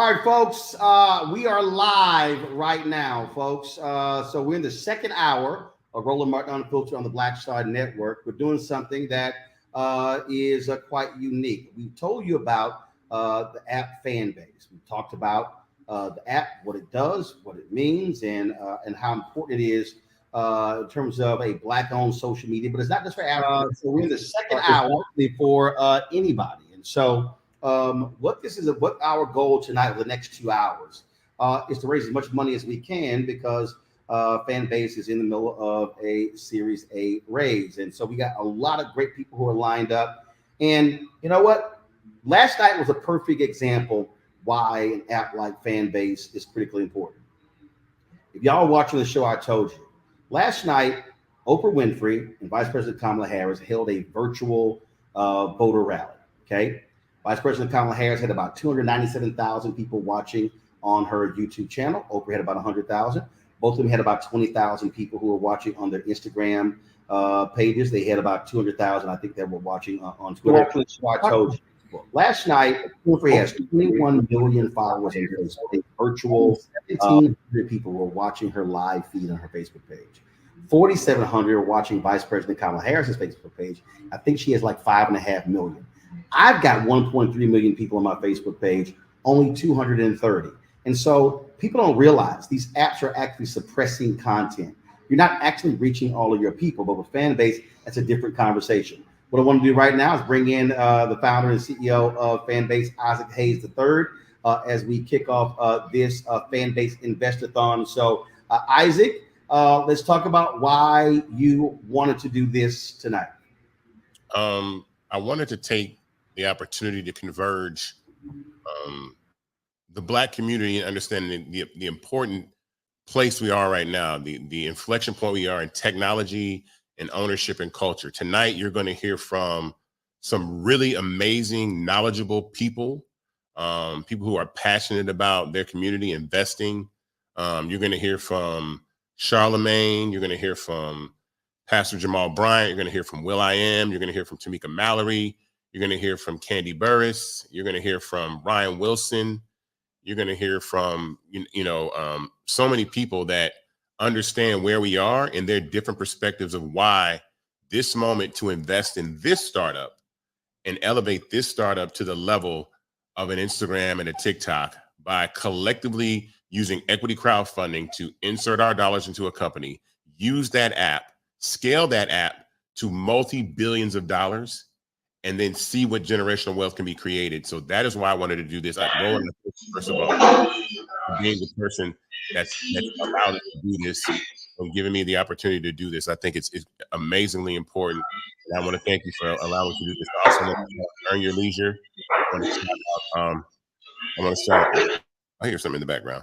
All right, folks, we are live right now, folks. So we're in the second hour of Roland Martin Unfiltered on the Black Star Network. We're doing something that is quite unique. We told you about the app Fanbase. We talked about the app, what it does, what it means, and how important it is in terms of a Black-owned social media. But it's not just for Africans. So we're in the second hour for anybody. And so what our goal tonight for the next 2 hours is to raise as much money as we can, because Fanbase is in the middle of a Series A raise. And so we got a lot of great people who are lined up. And you know what? Last night was a perfect example why an app like Fanbase is critically important. If y'all are watching the show, I told you. Last night, Oprah Winfrey and Vice President Kamala Harris held a virtual voter rally, okay? Vice President Kamala Harris had about 297,000 people watching on her YouTube channel. Oprah had about 100,000. Both of them had about 20,000 people who were watching on their Instagram pages. They had about 200,000, I think, that were watching on Twitter. So I told you. Last night, Winfrey has 21 million followers on Facebook. Virtual 1,700 people were watching her live feed on her Facebook page. 4,700 are watching Vice President Kamala Harris's Facebook page. I think she has like 5.5 million. I've got 1.3 million people on my Facebook page, only 230. And so people don't realize these apps are actually suppressing content. You're not actually reaching all of your people, but with Fanbase, that's a different conversation. What I want to do right now is bring in the founder and CEO of Fanbase, Isaac Hayes III, as we kick off this Fanbase Invest-A-Thon. So Isaac, let's talk about why you wanted to do this tonight. I wanted to take the opportunity to converge the Black community and understanding the important place we are right now, the inflection point we are in technology and ownership and culture. Tonight, you're going to hear from some really amazing, knowledgeable people, people who are passionate about their community, investing. You're going to hear from Charlamagne. You're going to hear from Pastor Jamal Bryant. You're going to hear from Will.I.Am. You're going to hear from Tamika Mallory. You're going to hear from Kandi Burruss. You're going to hear from Ryan Wilson. You're going to hear from, so many people that understand where we are and their different perspectives of why this moment to invest in this startup and elevate this startup to the level of an Instagram and a TikTok by collectively using equity crowdfunding to insert our dollars into a company, use that app, scale that app to multi-billions of dollars, and then see what generational wealth can be created. So that is why I wanted to do this. Roland, first of all, being the person that's allowed us to do this and giving me the opportunity to do this. I think it's amazingly important. And I want to thank you for allowing me to do this. Also, Earn Your Leisure. I hear something in the background.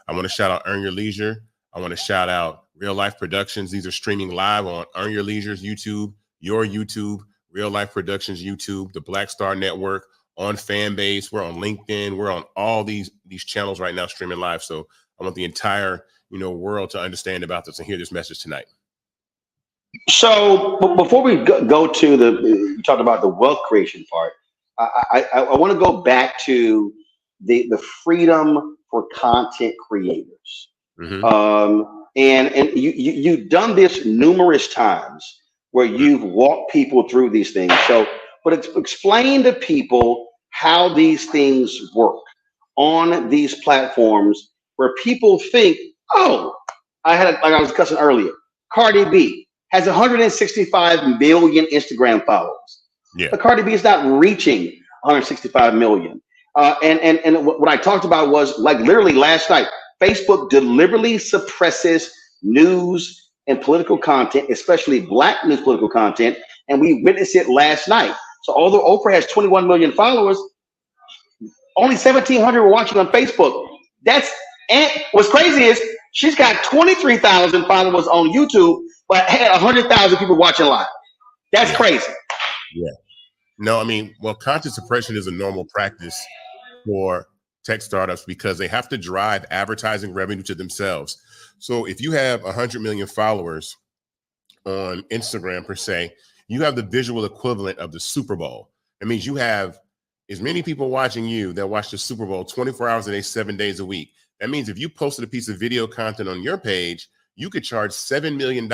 I want to shout out Earn Your Leisure. I want to shout out Real Life Productions. These are streaming live on Earn Your Leisure's YouTube, your YouTube, Real Life Productions YouTube, the Black Star Network, on Fanbase. We're on LinkedIn. We're on all these channels right now streaming live. So I want the entire world to understand about this and hear this message tonight. So before we go to you talked about the wealth creation part, I want to go back to the freedom for content creators. Mm-hmm. And you've done this numerous times where you've walked people through these things. So, but explain to people how these things work on these platforms where people think, oh, like I was discussing earlier, Cardi B has 165 million Instagram followers. Yeah. But Cardi B is not reaching 165 million. And what I talked about was, like, literally last night, Facebook deliberately suppresses news and political content, especially Black news political content. And we witnessed it last night. So although Oprah has 21 million followers, only 1,700 were watching on Facebook. And what's crazy is she's got 23,000 followers on YouTube, but had 100,000 people watching live. That's crazy. Yeah. No, I mean, well, content suppression is a normal practice for tech startups because they have to drive advertising revenue to themselves. So if you have 100 million followers on Instagram per se, you have the visual equivalent of the Super Bowl. It means you have is many people watching you that watch the Super Bowl 24 hours a day, 7 days a week. That means if you posted a piece of video content on your page, you could charge $7 million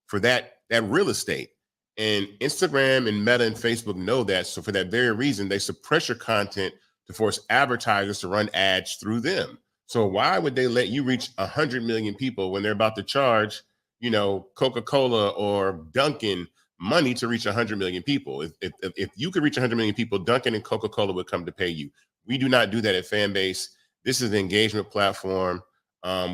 for that real estate. And Instagram and Meta and Facebook know that. So for that very reason, they suppress your content to force advertisers to run ads through them. So why would they let you reach 100 million people when they're about to charge, Coca-Cola or Dunkin' money to reach 100 million people? If you could reach 100 million people, Dunkin' and Coca-Cola would come to pay you. We do not do that at Fanbase. This is an engagement platform.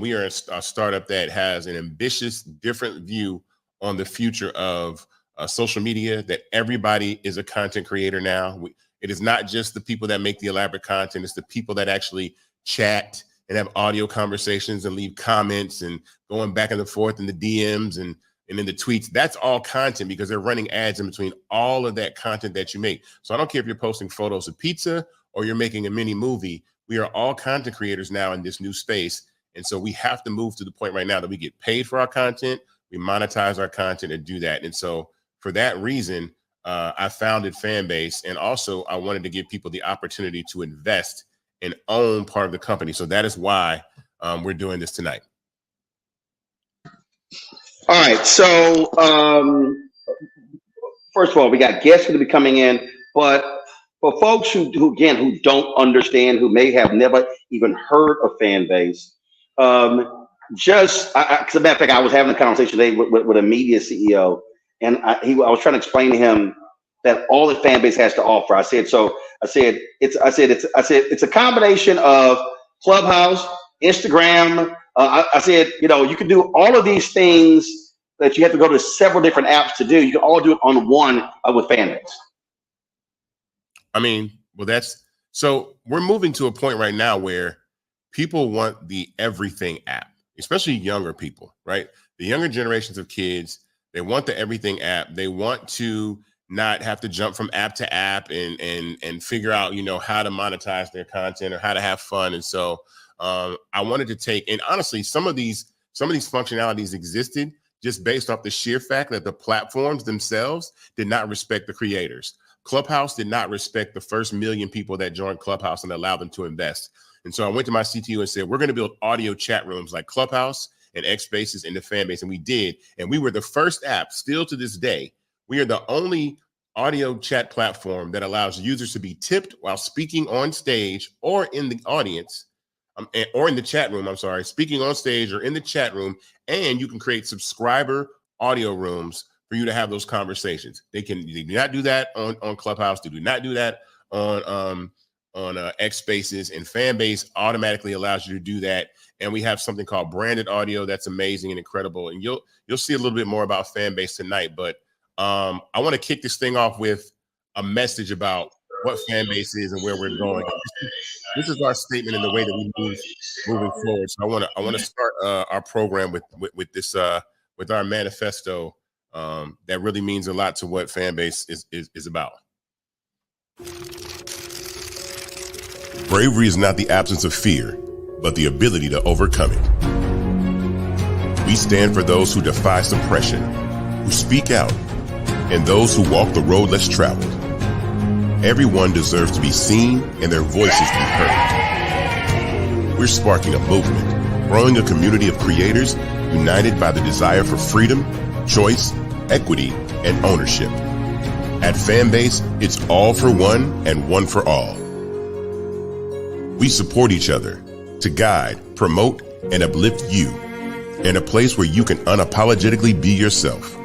We are a startup that has an ambitious, different view on the future of social media, that everybody is a content creator now. It is not just the people that make the elaborate content. It's the people that actually chat and have audio conversations and leave comments and going back and forth in the DMs and in the tweets. That's all content because they're running ads in between all of that content that you make. So I don't care if you're posting photos of pizza or you're making a mini movie. We are all content creators now in this new space. And so we have to move to the point right now that we get paid for our content, we monetize our content and do that. And so for that reason, I founded Fanbase. And also I wanted to give people the opportunity to invest and own part of the company. So that is why we're doing this tonight. All right. So first of all, we got guests going to be coming in, but for folks who don't understand, who may have never even heard of Fanbase, as a matter of fact, I was having a conversation today with a media CEO, and I was trying to explain to him that all that Fanbase has to offer. I said it's a combination of Clubhouse, Instagram. I said, you can do all of these things that you have to go to several different apps to do. You can all do it on one with Fanbase. I mean, so we're moving to a point right now where people want the everything app, especially younger people, right? The younger generations of kids, they want the everything app. They want to not have to jump from app to app and figure out, how to monetize their content or how to have fun. And so I wanted to take, and honestly, some of these functionalities existed just based off the sheer fact that the platforms themselves did not respect the creators. Clubhouse did not respect the first 1 million people that joined Clubhouse and allowed them to invest. And so I went to my CTO and said, we're going to build audio chat rooms like Clubhouse and X Spaces in the Fanbase. And we did. And we were the first app, still to this day, we are the only audio chat platform that allows users to be tipped while speaking on stage or in the audience, or in the chat room, speaking on stage or in the chat room. And you can create subscriber audio rooms for you to have those conversations. They do not do that on Clubhouse. They do not do that on X Spaces, and Fanbase automatically allows you to do that. And we have something called branded audio that's amazing and incredible. And you'll see a little bit more about Fanbase tonight. But I want to kick this thing off with a message about what Fanbase is and where we're going. This is our statement in the way that we move moving forward. So I want to start our program with this with our manifesto. That really means a lot to what Fanbase is about. Bravery is not the absence of fear, but the ability to overcome it. We stand for those who defy suppression, who speak out, and those who walk the road less traveled. Everyone deserves to be seen and their voices be heard. We're sparking a movement, growing a community of creators united by the desire for freedom, choice, equity, and ownership. At Fanbase, it's all for one and one for all. We support each other to guide, promote, and uplift you in a place where you can unapologetically be yourself.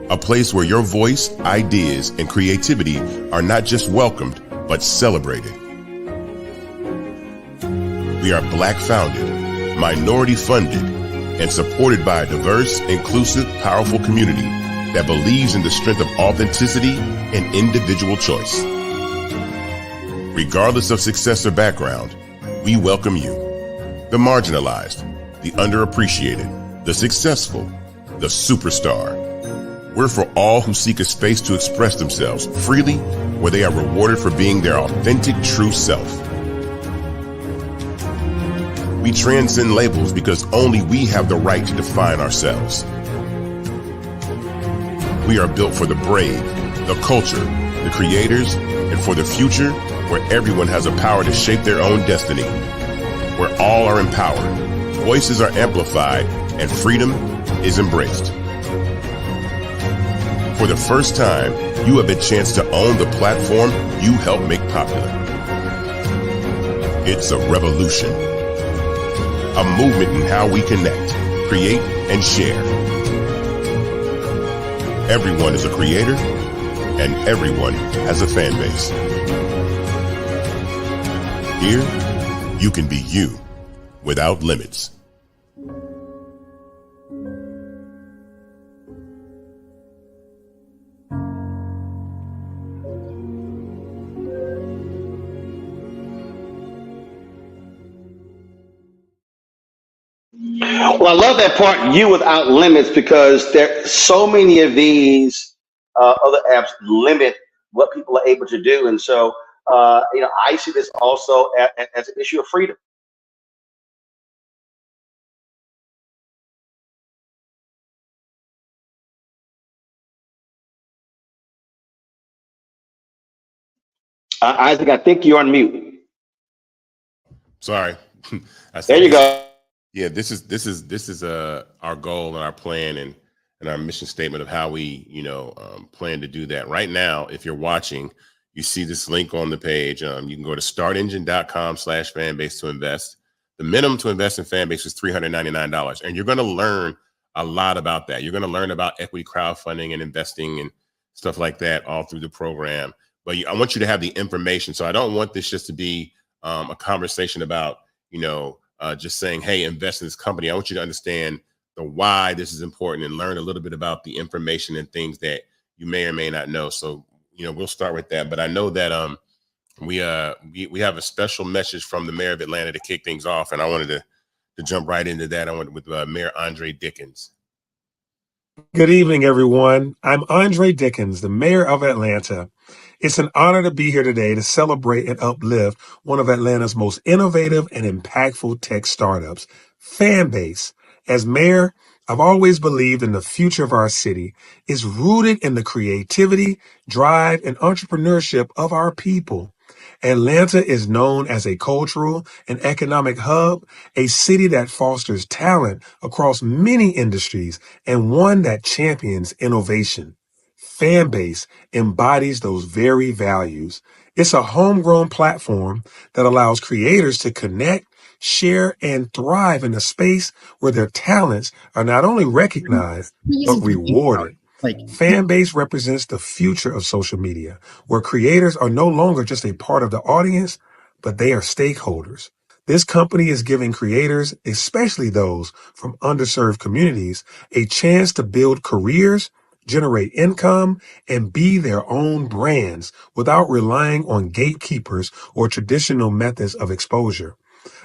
A place where your voice, ideas, and creativity are not just welcomed, but celebrated. We are Black founded, minority funded, and supported by a diverse, inclusive, powerful community that believes in the strength of authenticity and individual choice. Regardless of success or background, we welcome you. The marginalized, the underappreciated, the successful, the superstar. We're for all who seek a space to express themselves freely, where they are rewarded for being their authentic, true self. We transcend labels because only we have the right to define ourselves. We are built for the brave, the culture, the creators, and for the future where everyone has the power to shape their own destiny, where all are empowered, voices are amplified, and freedom is embraced. For the first time, you have a chance to own the platform you helped make popular. It's a revolution, a movement in how we connect, create, and share. Everyone is a creator, and everyone has a fan base. Here, you can be you without limits. Well, I love that part, you without limits, because there so many of these other apps limit what people are able to do. And so, I see this also as an issue of freedom. Isaac, I think you're on mute. Sorry. There you go. Yeah, this is our goal and our plan and our mission statement of how we plan to do that. Right now, if you're watching, you see this link on the page. You can go to startengine.com/fanbase to invest. The minimum to invest in Fanbase is $399, and you're going to learn a lot about that. You're going to learn about equity crowdfunding and investing and stuff like that all through the program. But I want you to have the information. So I don't want this just to be a conversation about just saying, hey, invest in this company. I want you to understand the why this is important and learn a little bit about the information and things that you may or may not know. So, we'll start with that. But I know that we have a special message from the mayor of Atlanta to kick things off. And I wanted to jump right into that. I went with Mayor Andre Dickens. Good evening, everyone. I'm Andre Dickens, the mayor of Atlanta. It's an honor to be here today to celebrate and uplift one of Atlanta's most innovative and impactful tech startups, Fanbase. As mayor, I've always believed in the future of our city is rooted in the creativity, drive, and entrepreneurship of our people. Atlanta is known as a cultural and economic hub, a city that fosters talent across many industries, and one that champions innovation. Fanbase embodies those very values. It's a homegrown platform that allows creators to connect, share, and thrive in a space where their talents are not only recognized, but rewarded. Fanbase represents the future of social media, where creators are no longer just a part of the audience, but they are stakeholders. This company is giving creators, especially those from underserved communities, a chance to build careers, generate income, and be their own brands without relying on gatekeepers or traditional methods of exposure.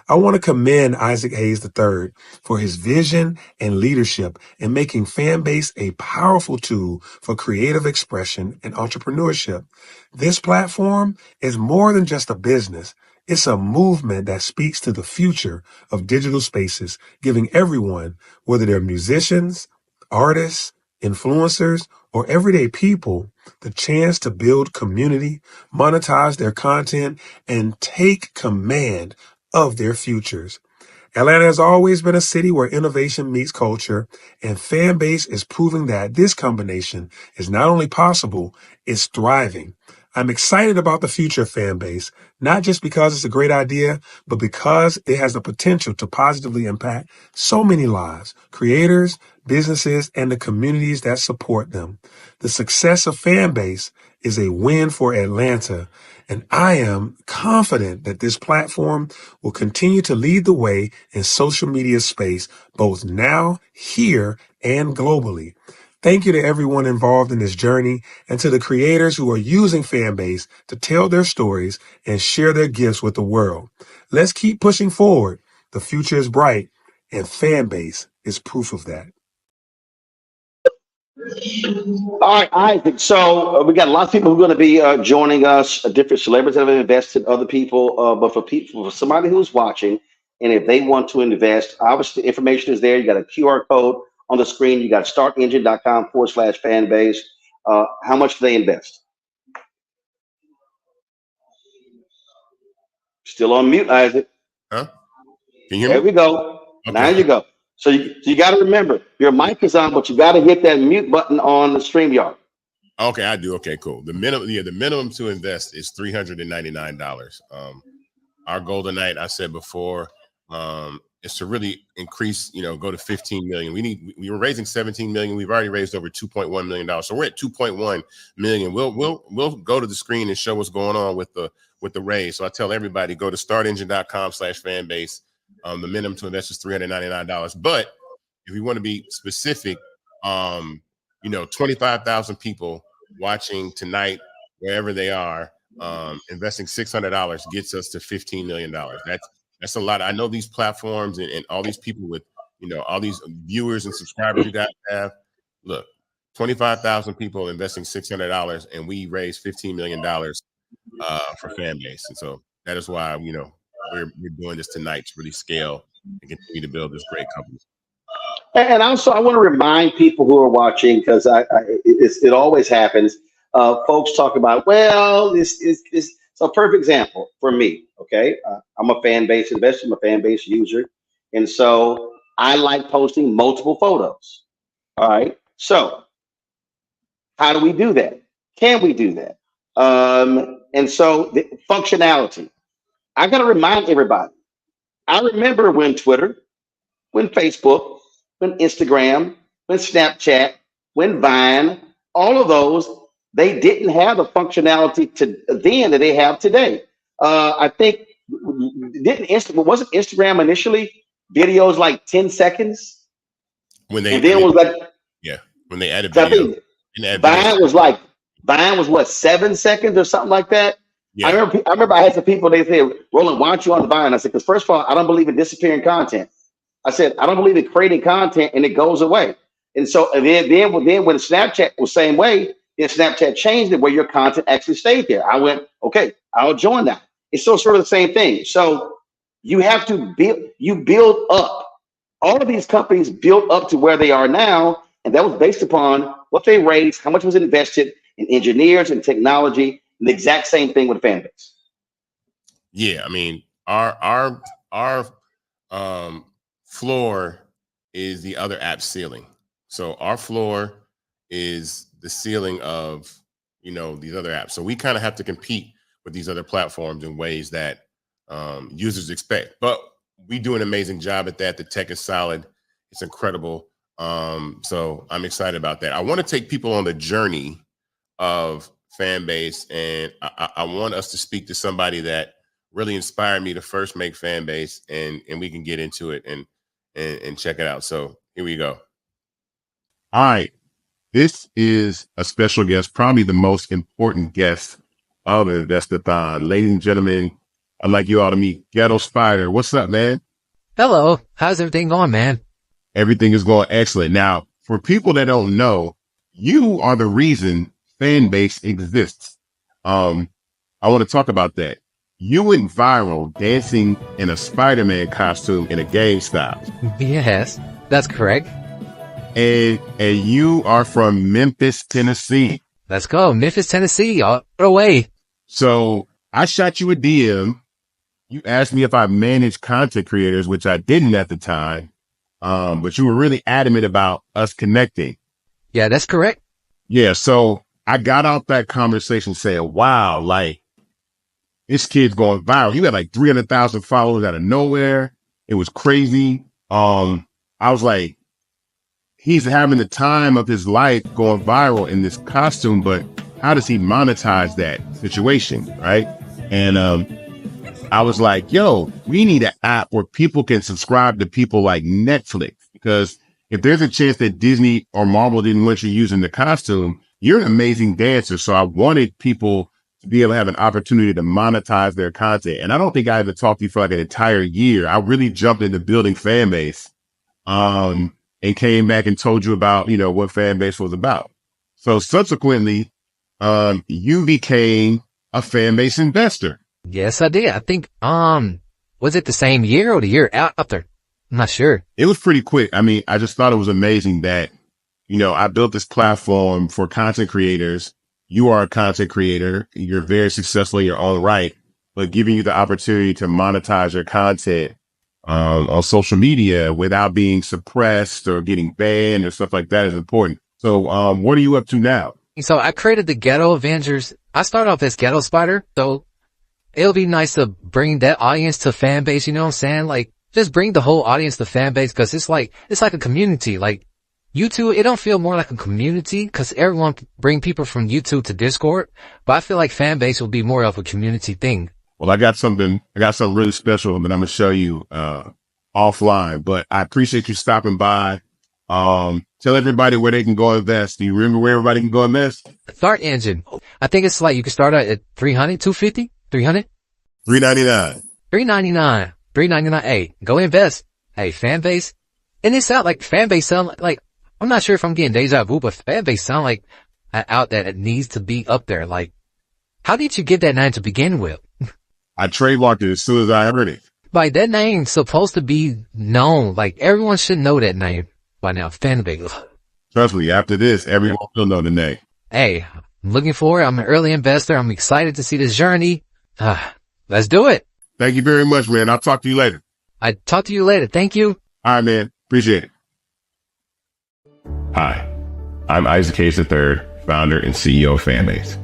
I want to commend Isaac Hayes III for his vision and leadership in making Fanbase a powerful tool for creative expression and entrepreneurship. This platform is more than just a business. It's a movement that speaks to the future of digital spaces, giving everyone, whether they're musicians, artists, influencers, or everyday people, the chance to build community, monetize their content, and take command of their futures. Atlanta has always been a city where innovation meets culture, and Fanbase is proving that this combination is not only possible, it's thriving. I'm excited about the future of Fanbase, not just because it's a great idea, but because it has the potential to positively impact so many lives, creators, businesses, and the communities that support them. The success of Fanbase is a win for Atlanta, and I am confident that this platform will continue to lead the way in social media space, both now, here, and globally. Thank you to everyone involved in this journey and to the creators who are using Fanbase to tell their stories and share their gifts with the world. Let's keep pushing forward. The future is bright, and Fanbase is proof of that. All right, Isaac. So we got lots of people who are going to be joining us, different celebrities that have invested, other people. But for somebody who's watching, and if they want to invest, obviously the information is there. You got a QR code on the screen. You got startengine.com/fanbase. How much do they invest? Still on mute, Isaac. Huh? Can you hear There me? we go. Okay. Now you go. So you got to remember, your mic is on, but you got to hit that mute button on the StreamYard. Okay, I do. Okay, cool. The minimum to invest is $399. Our goal tonight, I said before, is to really increase, go to 15 million. We were raising 17 million. We've already raised over $2.1 million. So we're at 2.1 million. We'll go to the screen and show what's going on with the raise. So I tell everybody, go to startengine.com/fanbase. The minimum to invest is $399. But if you want to be specific, 25,000 people watching tonight, wherever they are, investing $600 gets us to $15 million. That's a lot. I know these platforms and all these people with, all these viewers and subscribers you guys have. Look, 25,000 people investing $600, and we raised $15 million for Fanbase. And so that is why, we're doing this tonight to really scale and continue to build this great company. And also, I want to remind people who are watching, because it always happens. Folks talk about, well, this is a perfect example for me. Okay, I'm a Fanbase investor, I'm a Fanbase user, and so I like posting multiple photos. All right, so how do we do that? Can we do that? And so the functionality. I got to remind everybody. I remember when Twitter, when Facebook, when Instagram, when Snapchat, when Vine, all of those, they didn't have the functionality then that they have today. I think wasn't Instagram initially videos like 10 seconds? When they added video. Vine was what, 7 seconds or something like that? Yeah. I remember I had some people, they said, Roland, why aren't you on Vine? I said, because first of all, I don't believe in disappearing content. I said, I don't believe in creating content and it goes away. And so then when Snapchat was the same way, then Snapchat changed it where your content actually stayed there. I went, okay, I'll join that. It's still sort of the same thing. So you have to build up. All of these companies built up to where they are now, and that was based upon what they raised, how much was invested in engineers and technology, and the exact same thing with Fanbase. Yeah, I mean, our floor is the other app's ceiling. So our floor is the ceiling of, these other apps. So we kind of have to compete with these other platforms in ways that users expect. But we do an amazing job at that. The tech is solid. It's incredible. So I'm excited about that. I want to take people on the journey of Fanbase, and I want us to speak to somebody that really inspired me to first make Fanbase, and we can get into it and check it out. So here we go. All right. This is a special guest, probably the most important guest of Invest-A-Thon. Ladies and gentlemen, I'd like you all to meet Ghetto Spider. What's up, man? Hello. How's everything going, man? Everything is going excellent. Now, for people that don't know, you are the reason Fanbase exists. I want to talk about that. You went viral dancing in a Spider-Man costume in a GameStop. Yes, that's correct. And you are from Memphis, Tennessee. Let's go. Memphis, Tennessee, all the way. So I shot you a DM. You asked me if I managed content creators, which I didn't at the time. But you were really adamant about us connecting. Yeah, that's correct. Yeah. So I got out that conversation saying, wow, like this kid's going viral. He had like 300,000 followers out of nowhere. It was crazy. I was like, he's having the time of his life going viral in this costume, but how does he monetize that situation? Right. And, I was like, yo, we need an app where people can subscribe to people like Netflix, because if there's a chance that Disney or Marvel didn't want you using the costume, you're an amazing dancer. So I wanted people to be able to have an opportunity to monetize their content. And I don't think I ever talked to you for like an entire year. I really jumped into building Fanbase, and came back and told you about, what Fanbase was about. So subsequently, you became a Fanbase investor. Yes, I did. I think, was it the same year or the year after? I'm not sure. It was pretty quick. I mean, I just thought it was amazing that, I built this platform for content creators. You are a content creator. You're very successful in your own right. but giving you the opportunity to monetize your content on social media without being suppressed or getting banned or stuff like that is important. So what are you up to now? So I created the Ghetto Avengers. I started off as Ghetto Spider, so it'll be nice to bring that audience to Fanbase, you know what I'm saying? Like, just bring the whole audience to Fanbase, cause it's like a community. Like, YouTube, it don't feel more like a community, cause everyone bring people from YouTube to Discord, but I feel like Fanbase will be more of a community thing. Well, I got something really special that I'm gonna show you, offline, but I appreciate you stopping by. Tell everybody where they can go invest. Do you remember where everybody can go invest? Start Engine. I think it's like you can start out at 300, 250, 300, $3.99. $3.99, $3.99. Hey, go invest. Hey, Fanbase. And it sound like Fanbase sound like, I'm not sure if I'm getting deja vu, but Fanbase sound like an out that it needs to be up there. Like, how did you get that name to begin with? I trademarked it as soon as I heard it. Like, that name's supposed to be known. Like, everyone should know that name by now. Fanbase. Trust me, after this, everyone will know the name. Hey, I'm looking forward. I'm an early investor. I'm excited to see this journey. Let's do it. Thank you very much, man. I'll talk to you later. I talk to you later. Thank you. All right, man. Appreciate it. Hi, I'm Isaac Hayes III, founder and CEO of Fanbase.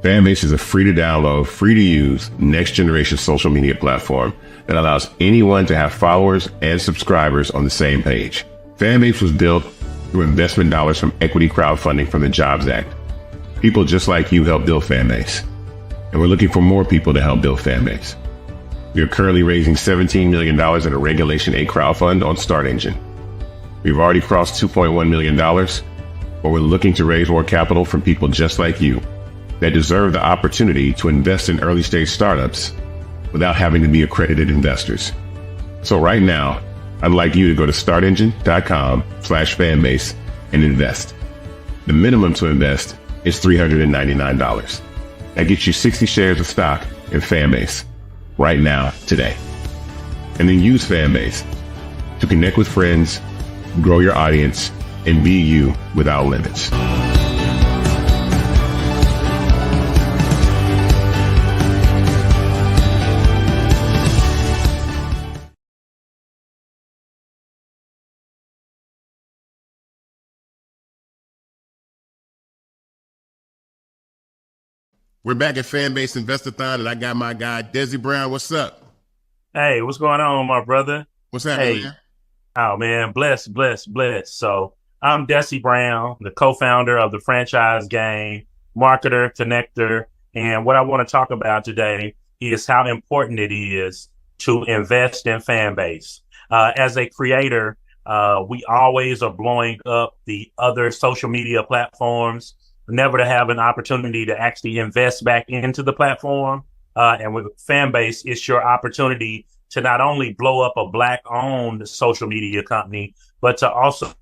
Fanbase is a free to download, free to use, next generation social media platform that allows anyone to have followers and subscribers on the same page. Fanbase was built through investment dollars from equity crowdfunding from the Jobs Act. People just like you help build Fanbase. And we're looking for more people to help build Fanbase. We are currently raising $17 million in a Regulation A crowdfund on Start Engine. We've already crossed $2.1 million, but we're looking to raise more capital from people just like you that deserve the opportunity to invest in early stage startups without having to be accredited investors. So right now, I'd like you to go to startengine.com/fanbase and invest. The minimum to invest is $399. That gets you 60 shares of stock in Fanbase right now, today. And then use Fanbase to connect with friends, grow your audience, and be you without limits. We're back at Fanbase Invest-A-Thon, and I got my guy, Desi Brown. What's up? Hey, what's going on, my brother? What's happening, man? Oh, man, bless. So I'm Desi Brown, the co-founder of the franchise game, marketer, connector. And what I want to talk about today is how important it is to invest in Fanbase. As a creator, we always are blowing up the other social media platforms, never to have an opportunity to actually invest back into the platform. And with Fanbase, it's your opportunity to not only blow up a Black-owned social media company, but to also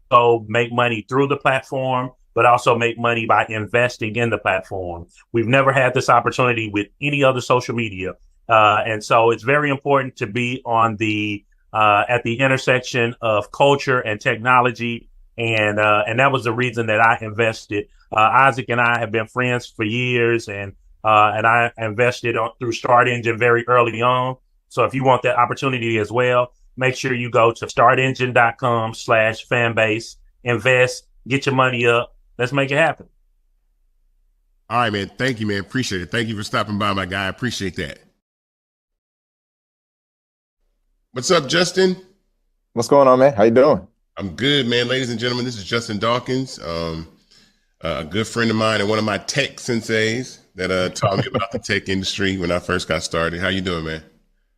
make money through the platform, but also make money by investing in the platform. We've never had this opportunity with any other social media. And so it's very important to be on the at the intersection of culture and technology. And that was the reason that I invested. Isaac and I have been friends for years, and I invested through Start Engine very early on. So if you want that opportunity as well, make sure you go to startengine.com/fanbase, invest, get your money up. Let's make it happen. All right, man. Thank you, man. Appreciate it. Thank you for stopping by, my guy. I appreciate that. What's up, Justin? What's going on, man? How you doing? I'm good, man. Ladies and gentlemen, this is Justin Dawkins, a good friend of mine and one of my tech senseis that taught me about the tech industry when I first got started. How you doing, man?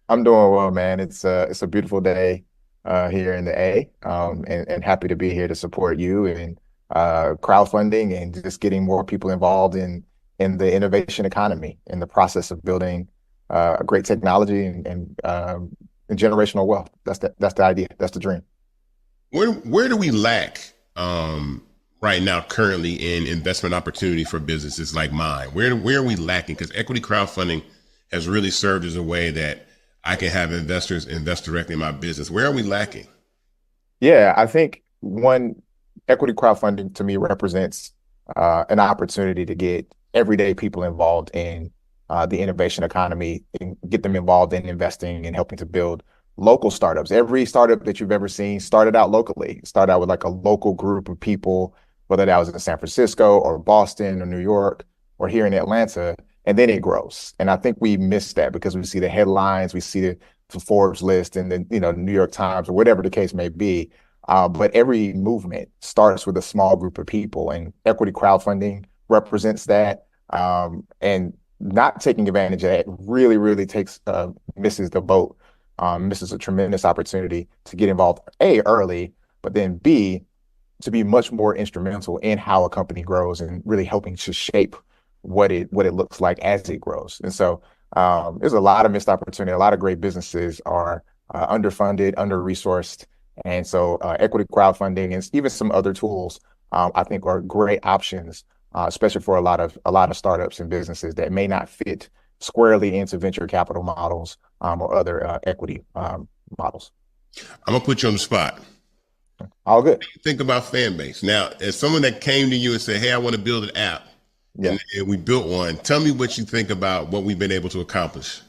I'm doing well, man. It's a beautiful day here in the A, and happy to be here to support you and crowdfunding and just getting more people involved in the innovation economy, in the process of building a great technology and generational wealth. That's the idea. That's the dream. Where do we lack right now currently in investment opportunity for businesses like mine? Where are we lacking? Because equity crowdfunding has really served as a way that I can have investors invest directly in my business. Where are we lacking? Yeah, I think equity crowdfunding to me represents an opportunity to get everyday people involved in the innovation economy and get them involved in investing and helping to build local startups. Every startup that you've ever seen started out locally, started out with like a local group of people, whether that was in San Francisco or Boston or New York or here in Atlanta, and then it grows. And I think we miss that because we see the headlines, we see the Forbes list and the New York Times or whatever the case may be. But every movement starts with a small group of people, and equity crowdfunding represents that. And not taking advantage of that really, really misses the boat, misses a tremendous opportunity to get involved, A, early, but then B, to be much more instrumental in how a company grows and really helping to shape what it looks like as it grows. And so there's a lot of missed opportunity. A lot of great businesses are underfunded, under-resourced. And so equity crowdfunding and even some other tools, I think, are great options, especially for a lot of startups and businesses that may not fit squarely into venture capital models or other equity models. I'm gonna put you on the spot. All good. Think about Fanbase. Now, as someone that came to you and said, hey, I want to build an app, and we built one, tell me what you think about what we've been able to accomplish.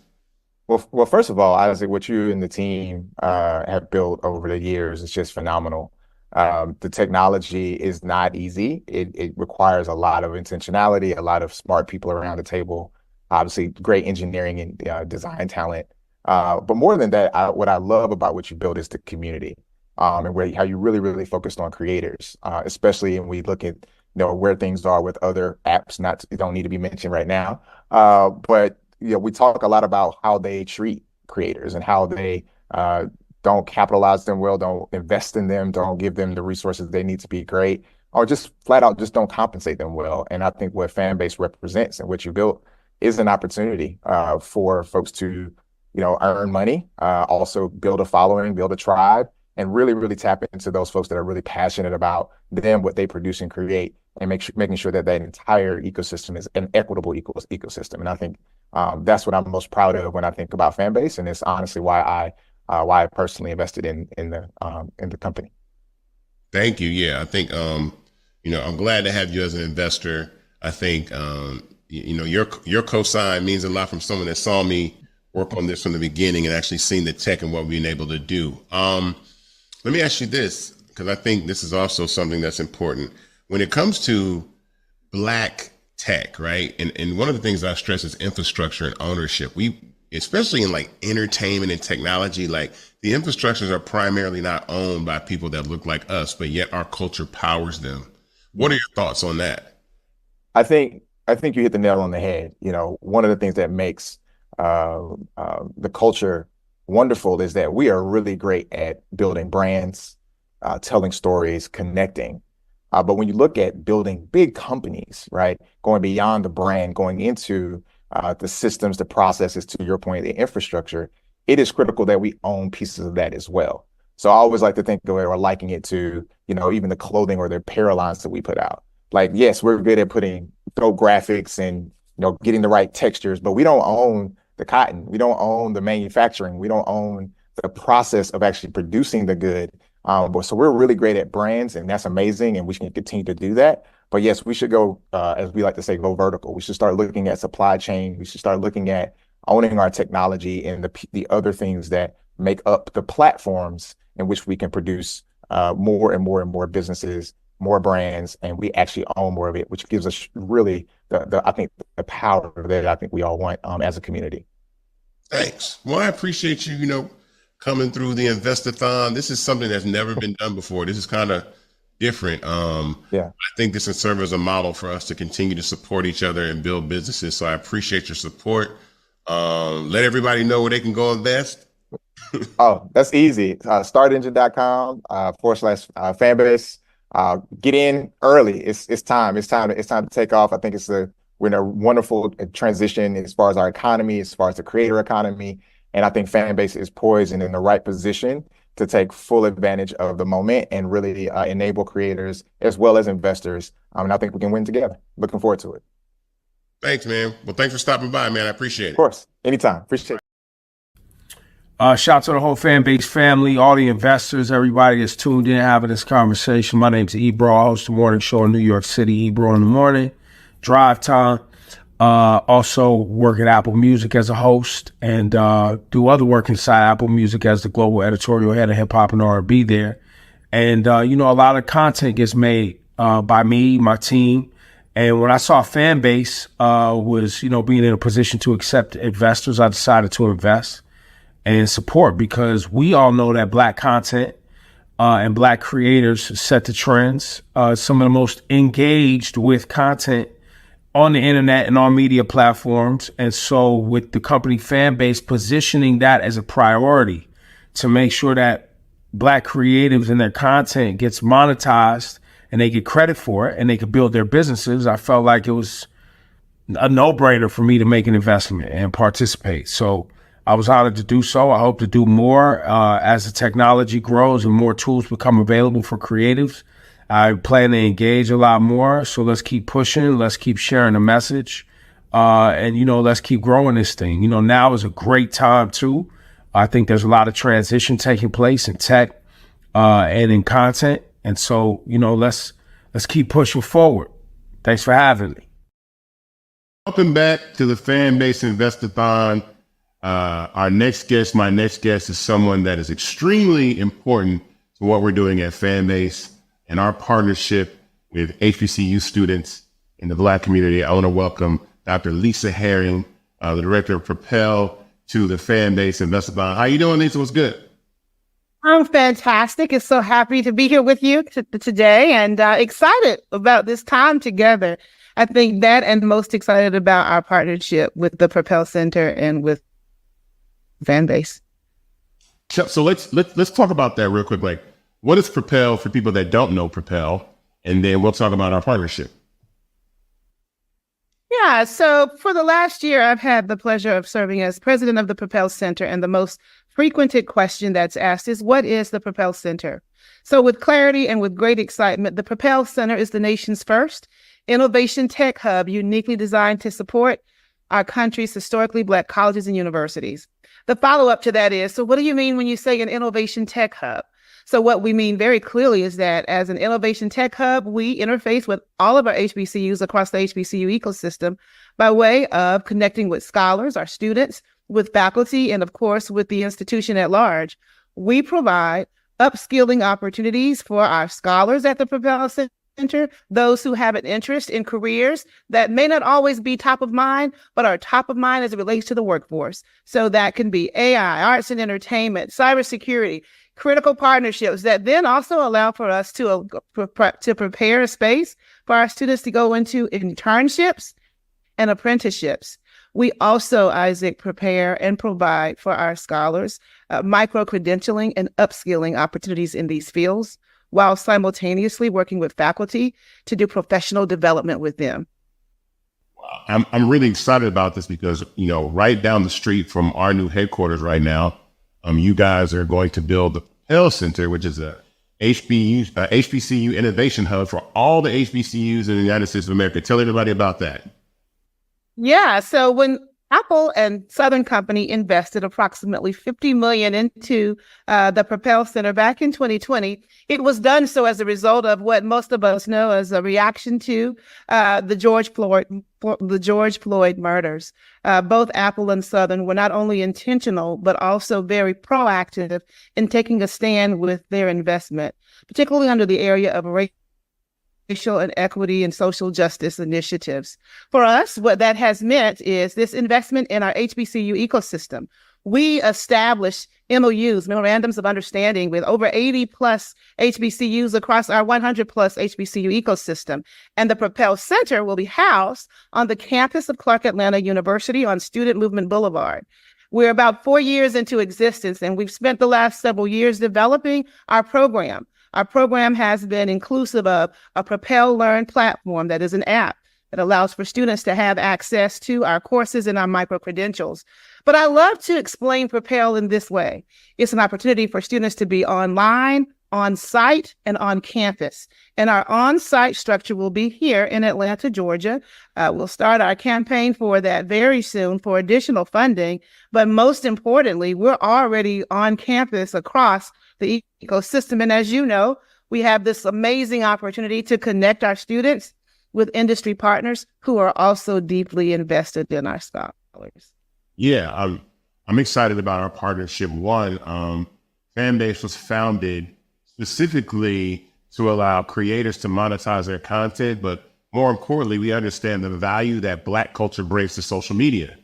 Well, first of all, I would say what you and the team have built over the years is just phenomenal. The technology is not easy. It requires a lot of intentionality, a lot of smart people around the table, obviously great engineering and design talent. But more than that, what I love about what you built is the community. And how you really, really focused on creators, especially when we look at where things are with other apps. Don't need to be mentioned right now, but we talk a lot about how they treat creators and how they don't capitalize them well, don't invest in them, don't give them the resources they need to be great, or just flat out just don't compensate them well. And I think what Fanbase represents and what you built is an opportunity for folks to earn money, also build a following, build a tribe, and really, really tap into those folks that are really passionate about them, what they produce and create, and making sure that entire ecosystem is an equitable ecosystem. And I think that's what I'm most proud of when I think about Fanbase, and it's honestly why I personally invested in the company. Thank you. Yeah, I think I'm glad to have you as an investor. I think your cosign means a lot from someone that saw me work on this from the beginning and actually seen the tech and what we've been able to do. Let me ask you this, because I think this is also something that's important when it comes to Black tech, right? And one of the things I stress is infrastructure and ownership. Especially in like entertainment and technology, like the infrastructures are primarily not owned by people that look like us, but yet our culture powers them. What are your thoughts on that? I think you hit the nail on the head. One of the things that makes the culture wonderful is that we are really great at building brands, telling stories, connecting. But when you look at building big companies, right, going beyond the brand, going into the systems, the processes, to your point, the infrastructure, it is critical that we own pieces of that as well. So I always like to think of it or liken it to, even the clothing or the apparel lines that we put out. Like, yes, we're good at putting dope graphics and, getting the right textures, but we don't own the cotton. We don't own the manufacturing. We don't own the process of actually producing the good. So we're really great at brands, and that's amazing, and we can continue to do that. But yes, we should go, as we like to say, go vertical. We should start looking at supply chain. We should start looking at owning our technology and the other things that make up the platforms in which we can produce more and more and more businesses, more brands, and we actually own more of it, which gives us really I think the power that I think we all want as a community. Thanks. Well, I appreciate you, coming through the Invest-A-Thon. This is something that's never been done before. This is kind of different. I think this can serve as a model for us to continue to support each other and build businesses. So I appreciate your support. Let everybody know where they can go invest. Oh, that's easy. Startengine.com /Fanbase. Get in early. It's time. It's time to take off. I think we're in a wonderful transition as far as our economy, as far as the creator economy. And I think Fanbase is poised and in the right position to take full advantage of the moment and really enable creators as well as investors. And I think we can win together. Looking forward to it. Thanks, man. Well, thanks for stopping by, man. I appreciate it. Of course. Anytime. Appreciate it. Shout out to the whole Fanbase family, all the investors, everybody that's tuned in having this conversation. My name's Ebro. I host the morning show in New York City, Ebro in the morning, drive time. Also work at Apple Music as a host and do other work inside Apple Music as the global editorial head of hip hop and R&B there. And, a lot of content gets made by me, my team. And when I saw Fanbase was, being in a position to accept investors, I decided to invest and support, because we all know that Black content and Black creators set the trends. Some of the most engaged with content on the internet and on media platforms. And so with the company Fanbase positioning that as a priority to make sure that Black creatives and their content gets monetized and they get credit for it and they can build their businesses, I felt like it was a no-brainer for me to make an investment and participate. So I was honored to do so. I hope to do more as the technology grows and more tools become available for creatives. I plan to engage a lot more. So let's keep pushing. Let's keep sharing the message. And let's keep growing this thing. Now is a great time too. I think there's a lot of transition taking place in tech and in content. And so, let's keep pushing forward. Thanks for having me. Welcome back to the Fanbase Invest-A-Thon. My next guest is someone that is extremely important to what we're doing at Fanbase and our partnership with HBCU students in the Black community. I want to welcome Dr. Lisa Herring, the director of Propel, to the Fanbase Invest-A-Thon. How you doing, Lisa? What's good? I'm fantastic. It's so happy to be here with you today and excited about this time together. I think that, and most excited about our partnership with the Propel Center and with Fanbase. So let's talk about that real quick. Like, what is Propel for people that don't know Propel? And then we'll talk about our partnership. Yeah, so for the last year, I've had the pleasure of serving as president of the Propel Center, and the most frequented question that's asked is, what is the Propel Center? So with clarity and with great excitement, the Propel Center is the nation's first innovation tech hub uniquely designed to support our country's historically Black colleges and universities. The follow-up to that is, so what do you mean when you say an innovation tech hub? So what we mean very clearly is that as an innovation tech hub, we interface with all of our HBCUs across the HBCU ecosystem by way of connecting with scholars, our students, with faculty, and of course, with the institution at large. We provide upskilling opportunities for our scholars at the Propel Center, those who have an interest in careers that may not always be top of mind, but are top of mind as it relates to the workforce. So that can be AI, arts and entertainment, cybersecurity, critical partnerships that then also allow for us to prepare a space for our students to go into internships and apprenticeships. We also, Isaac, prepare and provide for our scholars micro-credentialing and upskilling opportunities in these fields, while simultaneously working with faculty to do professional development with them. I'm really excited about this because, right down the street from our new headquarters right now, you guys are going to build the Propel Center, which is a HBCU innovation hub for all the HBCUs in the United States of America. Tell everybody about that. Yeah, so when Apple and Southern Company invested approximately $50 million into the Propel Center back in 2020, it was done so as a result of what most of us know as a reaction to the George Floyd murders. Both Apple and Southern were not only intentional, but also very proactive in taking a stand with their investment, particularly under the area of racial and equity and social justice initiatives. For us, what that has meant is this investment in our HBCU ecosystem. We established MOUs, memorandums of understanding, with over 80 plus HBCUs across our 100 plus HBCU ecosystem. And the Propel Center will be housed on the campus of Clark Atlanta University on Student Movement Boulevard. We're about 4 years into existence, and we've spent the last several years developing our program. Our program has been inclusive of a Propel Learn platform that is an app that allows for students to have access to our courses and our micro-credentials. But I love to explain Propel in this way. It's an opportunity for students to be online, on-site, and on campus. And our on-site structure will be here in Atlanta, Georgia. We'll start our campaign for that very soon for additional funding. But most importantly, we're already on campus across the ecosystem. And as you know, we have this amazing opportunity to connect our students with industry partners who are also deeply invested in our scholars. Yeah, I'm excited about our partnership. One, Fanbase was founded specifically to allow creators to monetize their content, but more importantly, we understand the value that Black culture brings to social media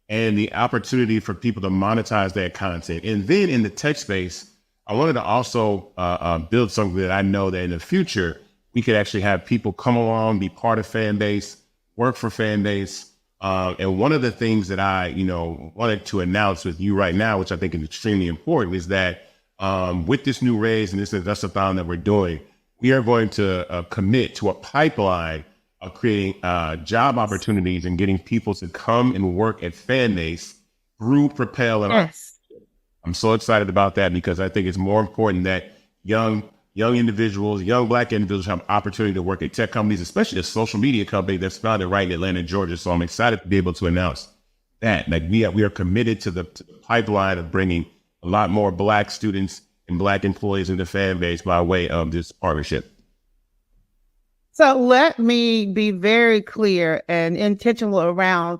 and the opportunity for people to monetize their content. And then in the tech space, I wanted to also build something that I know that in the future, we could actually have people come along, be part of Fanbase, work for Fanbase. And one of the things that I, wanted to announce with you right now, which I think is extremely important, is that with this new raise and this Invest-A-Thon that we're doing, we are going to commit to a pipeline of creating job opportunities and getting people to come and work at Fanbase through Propel. And Yes. I'm so excited about that because I think it's more important that young individuals, young Black individuals have opportunity to work at tech companies, especially a social media company that's founded right in Atlanta, Georgia. So I'm excited to be able to announce that we are committed to the pipeline of bringing a lot more Black students and Black employees into Fanbase by way of this partnership. So let me be very clear and intentional around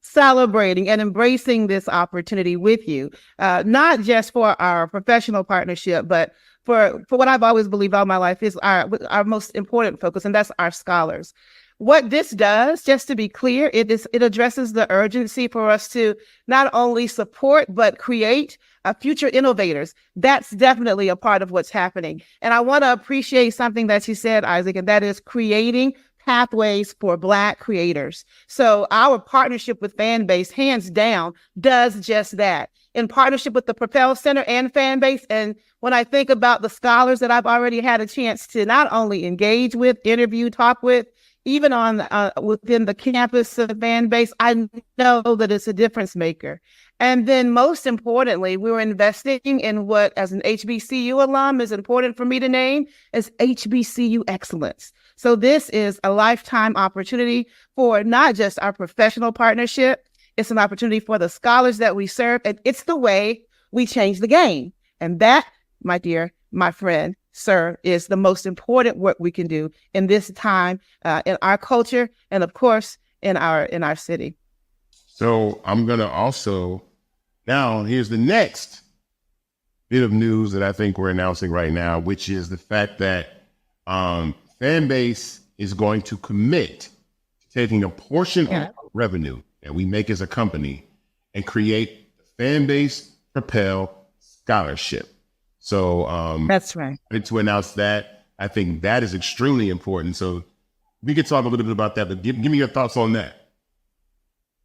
celebrating and embracing this opportunity with you, not just for our professional partnership, but for what I've always believed all my life is our most important focus, and that's our scholars. What this does, just to be clear, it addresses the urgency for us to not only support, but create future innovators. That's definitely a part of what's happening. And I want to appreciate something that you said, Isaac, and that is creating pathways for Black creators. So our partnership with Fanbase, hands down, does just that. In partnership with the Propel Center and Fanbase, and when I think about the scholars that I've already had a chance to not only engage with, interview, talk with, even on within the campus of Fanbase, I know that it's a difference maker. And then most importantly, we're investing in what, as an HBCU alum, is important for me to name as HBCU excellence. So this is a lifetime opportunity for not just our professional partnership, it's an opportunity for the scholars that we serve, and it's the way we change the game. And that, my dear, my friend, sir, is the most important work we can do in this time, in our culture, and of course, in our city. So I'm going to also, now here's the next bit of news that I think we're announcing right now, which is the fact that Fanbase is going to commit to taking a portion of our revenue that we make as a company and create the Fanbase Propel Scholarship. So that's right. To announce that, I think that is extremely important. So we could talk a little bit about that, but give me your thoughts on that.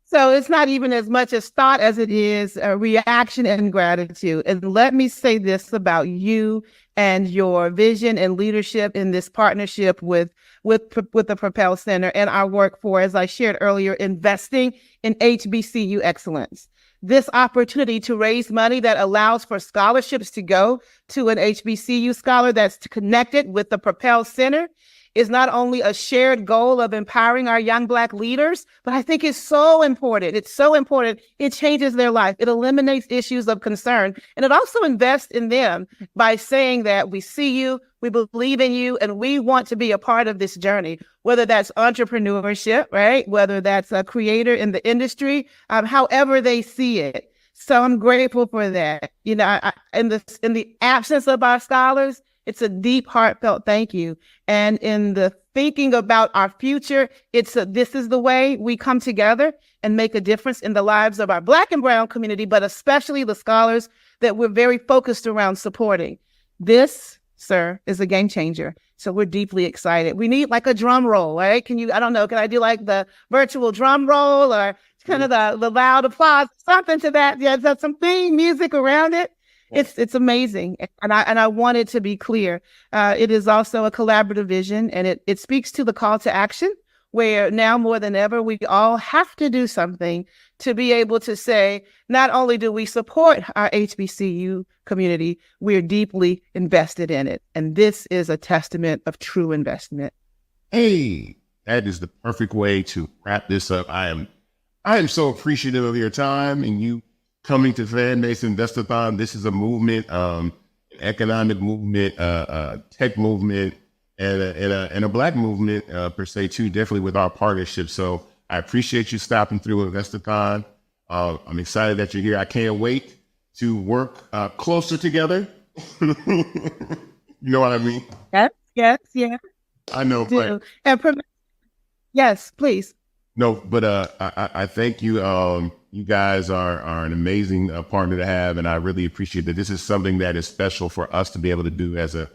So it's not even as much as thought as it is a reaction and gratitude. And let me say this about you and your vision and leadership in this partnership with the Propel Center and our work for, as I shared earlier, investing in HBCU excellence. This opportunity to raise money that allows for scholarships to go to an HBCU scholar that's connected with the Propel Center is not only a shared goal of empowering our young Black leaders, but I think it's so important. It's so important. It changes their life. It eliminates issues of concern. And it also invests in them by saying that we see you, we believe in you, and we want to be a part of this journey, whether that's entrepreneurship, right? Whether that's a creator in the industry, however they see it. So I'm grateful for that. In the absence of our scholars, it's a deep, heartfelt thank you. And in the thinking about our future, this is the way we come together and make a difference in the lives of our Black and brown community, but especially the scholars that we're very focused around supporting. This, sir, is a game changer. So we're deeply excited. We need like a drum roll, right? Can I do like the virtual drum roll or kind of the loud applause, something to that? Yeah, there's some theme music around it. It's amazing. And I want it to be clear. It is also a collaborative vision, and it speaks to the call to action, where now more than ever, we all have to do something to be able to say, not only do we support our HBCU community, we're deeply invested in it. And this is a testament of true investment. Hey, that is the perfect way to wrap this up. I am so appreciative of your time and you coming to Fanbase Invest-A-Thon. This is a movement, an economic movement, tech movement, and a Black movement per se too, definitely with our partnership. So I appreciate you stopping through Invest-A-Thon. I'm excited that you're here. I can't wait to work closer together. You know what I mean? Yes. I know. But, yes, please. no, but I thank you. You guys are an amazing partner to have, and I really appreciate that. This is something that is special for us to be able to do as a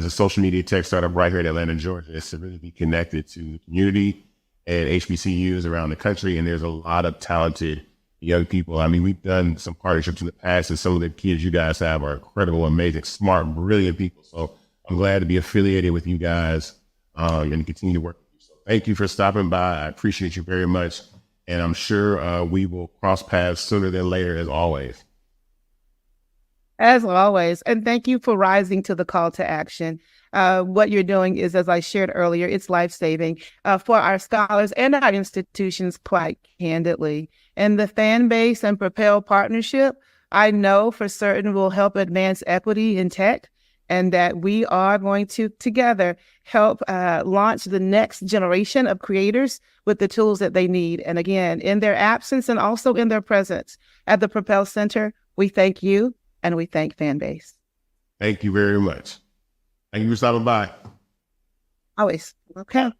social media tech startup right here in Atlanta, Georgia. It's to really be connected to the community and HBCUs around the country, and there's a lot of talented young people. I mean, we've done some partnerships in the past, and some of the kids you guys have are incredible, amazing, smart, brilliant people. So I'm glad to be affiliated with you guys and continue to work with you. So thank you for stopping by. I appreciate you very much. And I'm sure we will cross paths sooner than later, as always. As always. And thank you for rising to the call to action. What you're doing is, as I shared earlier, it's life-saving for our scholars and our institutions, quite candidly. And the Fanbase and Propel partnership, I know for certain will help advance equity in tech, and that we are going to together help launch the next generation of creators with the tools that they need. And again, in their absence and also in their presence at the Propel Center, we thank you and we thank Fanbase. Thank you very much. Thank you for stopping by. Always. Okay.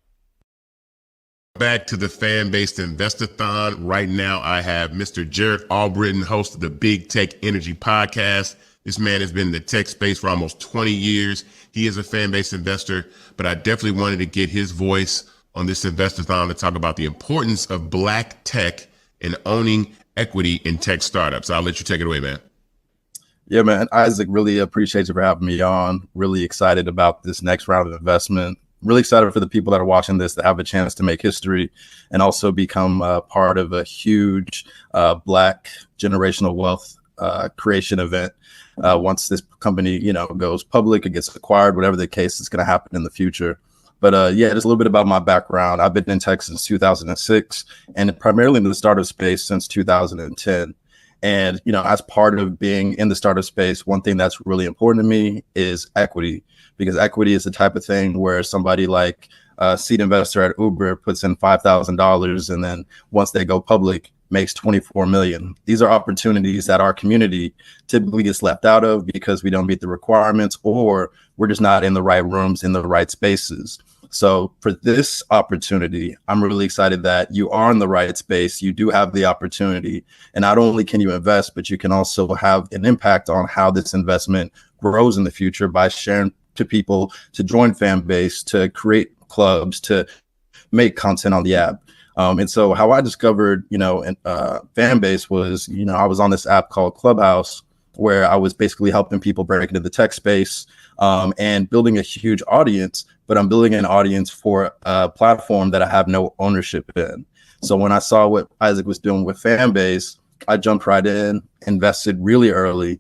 Back to the Fanbase Invest-A-Thon. Right now, I have Mr. Jared Albritton, host of the Big Tech Energy Podcast. This man has been in the tech space for almost 20 years. He is a Fanbase investor, but I definitely wanted to get his voice on this Invest-A-Thon to talk about the importance of Black tech and owning equity in tech startups. I'll let you take it away, man. Yeah, man. Isaac, really appreciate you for having me on. Really excited about this next round of investment. Really excited for the people that are watching this to have a chance to make history and also become part of a huge Black generational wealth creation event. Once this company, goes public, it gets acquired, whatever the case is going to happen in the future. But yeah, just a little bit about my background. I've been in tech since 2006 and primarily in the startup space since 2010. And, as part of being in the startup space, one thing that's really important to me is equity, because equity is the type of thing where somebody like a seed investor at Uber puts in $5,000 and then once they go public makes 24 million. These are opportunities that our community typically gets left out of because we don't meet the requirements or we're just not in the right rooms, in the right spaces. So for this opportunity, I'm really excited that you are in the right space. You do have the opportunity. And not only can you invest, but you can also have an impact on how this investment grows in the future by sharing to people to join Fanbase, to create clubs, to make content on the app. And so how I discovered, Fanbase was, I was on this app called Clubhouse, where I was basically helping people break into the tech space and building a huge audience, but I'm building an audience for a platform that I have no ownership in. So when I saw what Isaac was doing with Fanbase, I jumped right in, invested really early.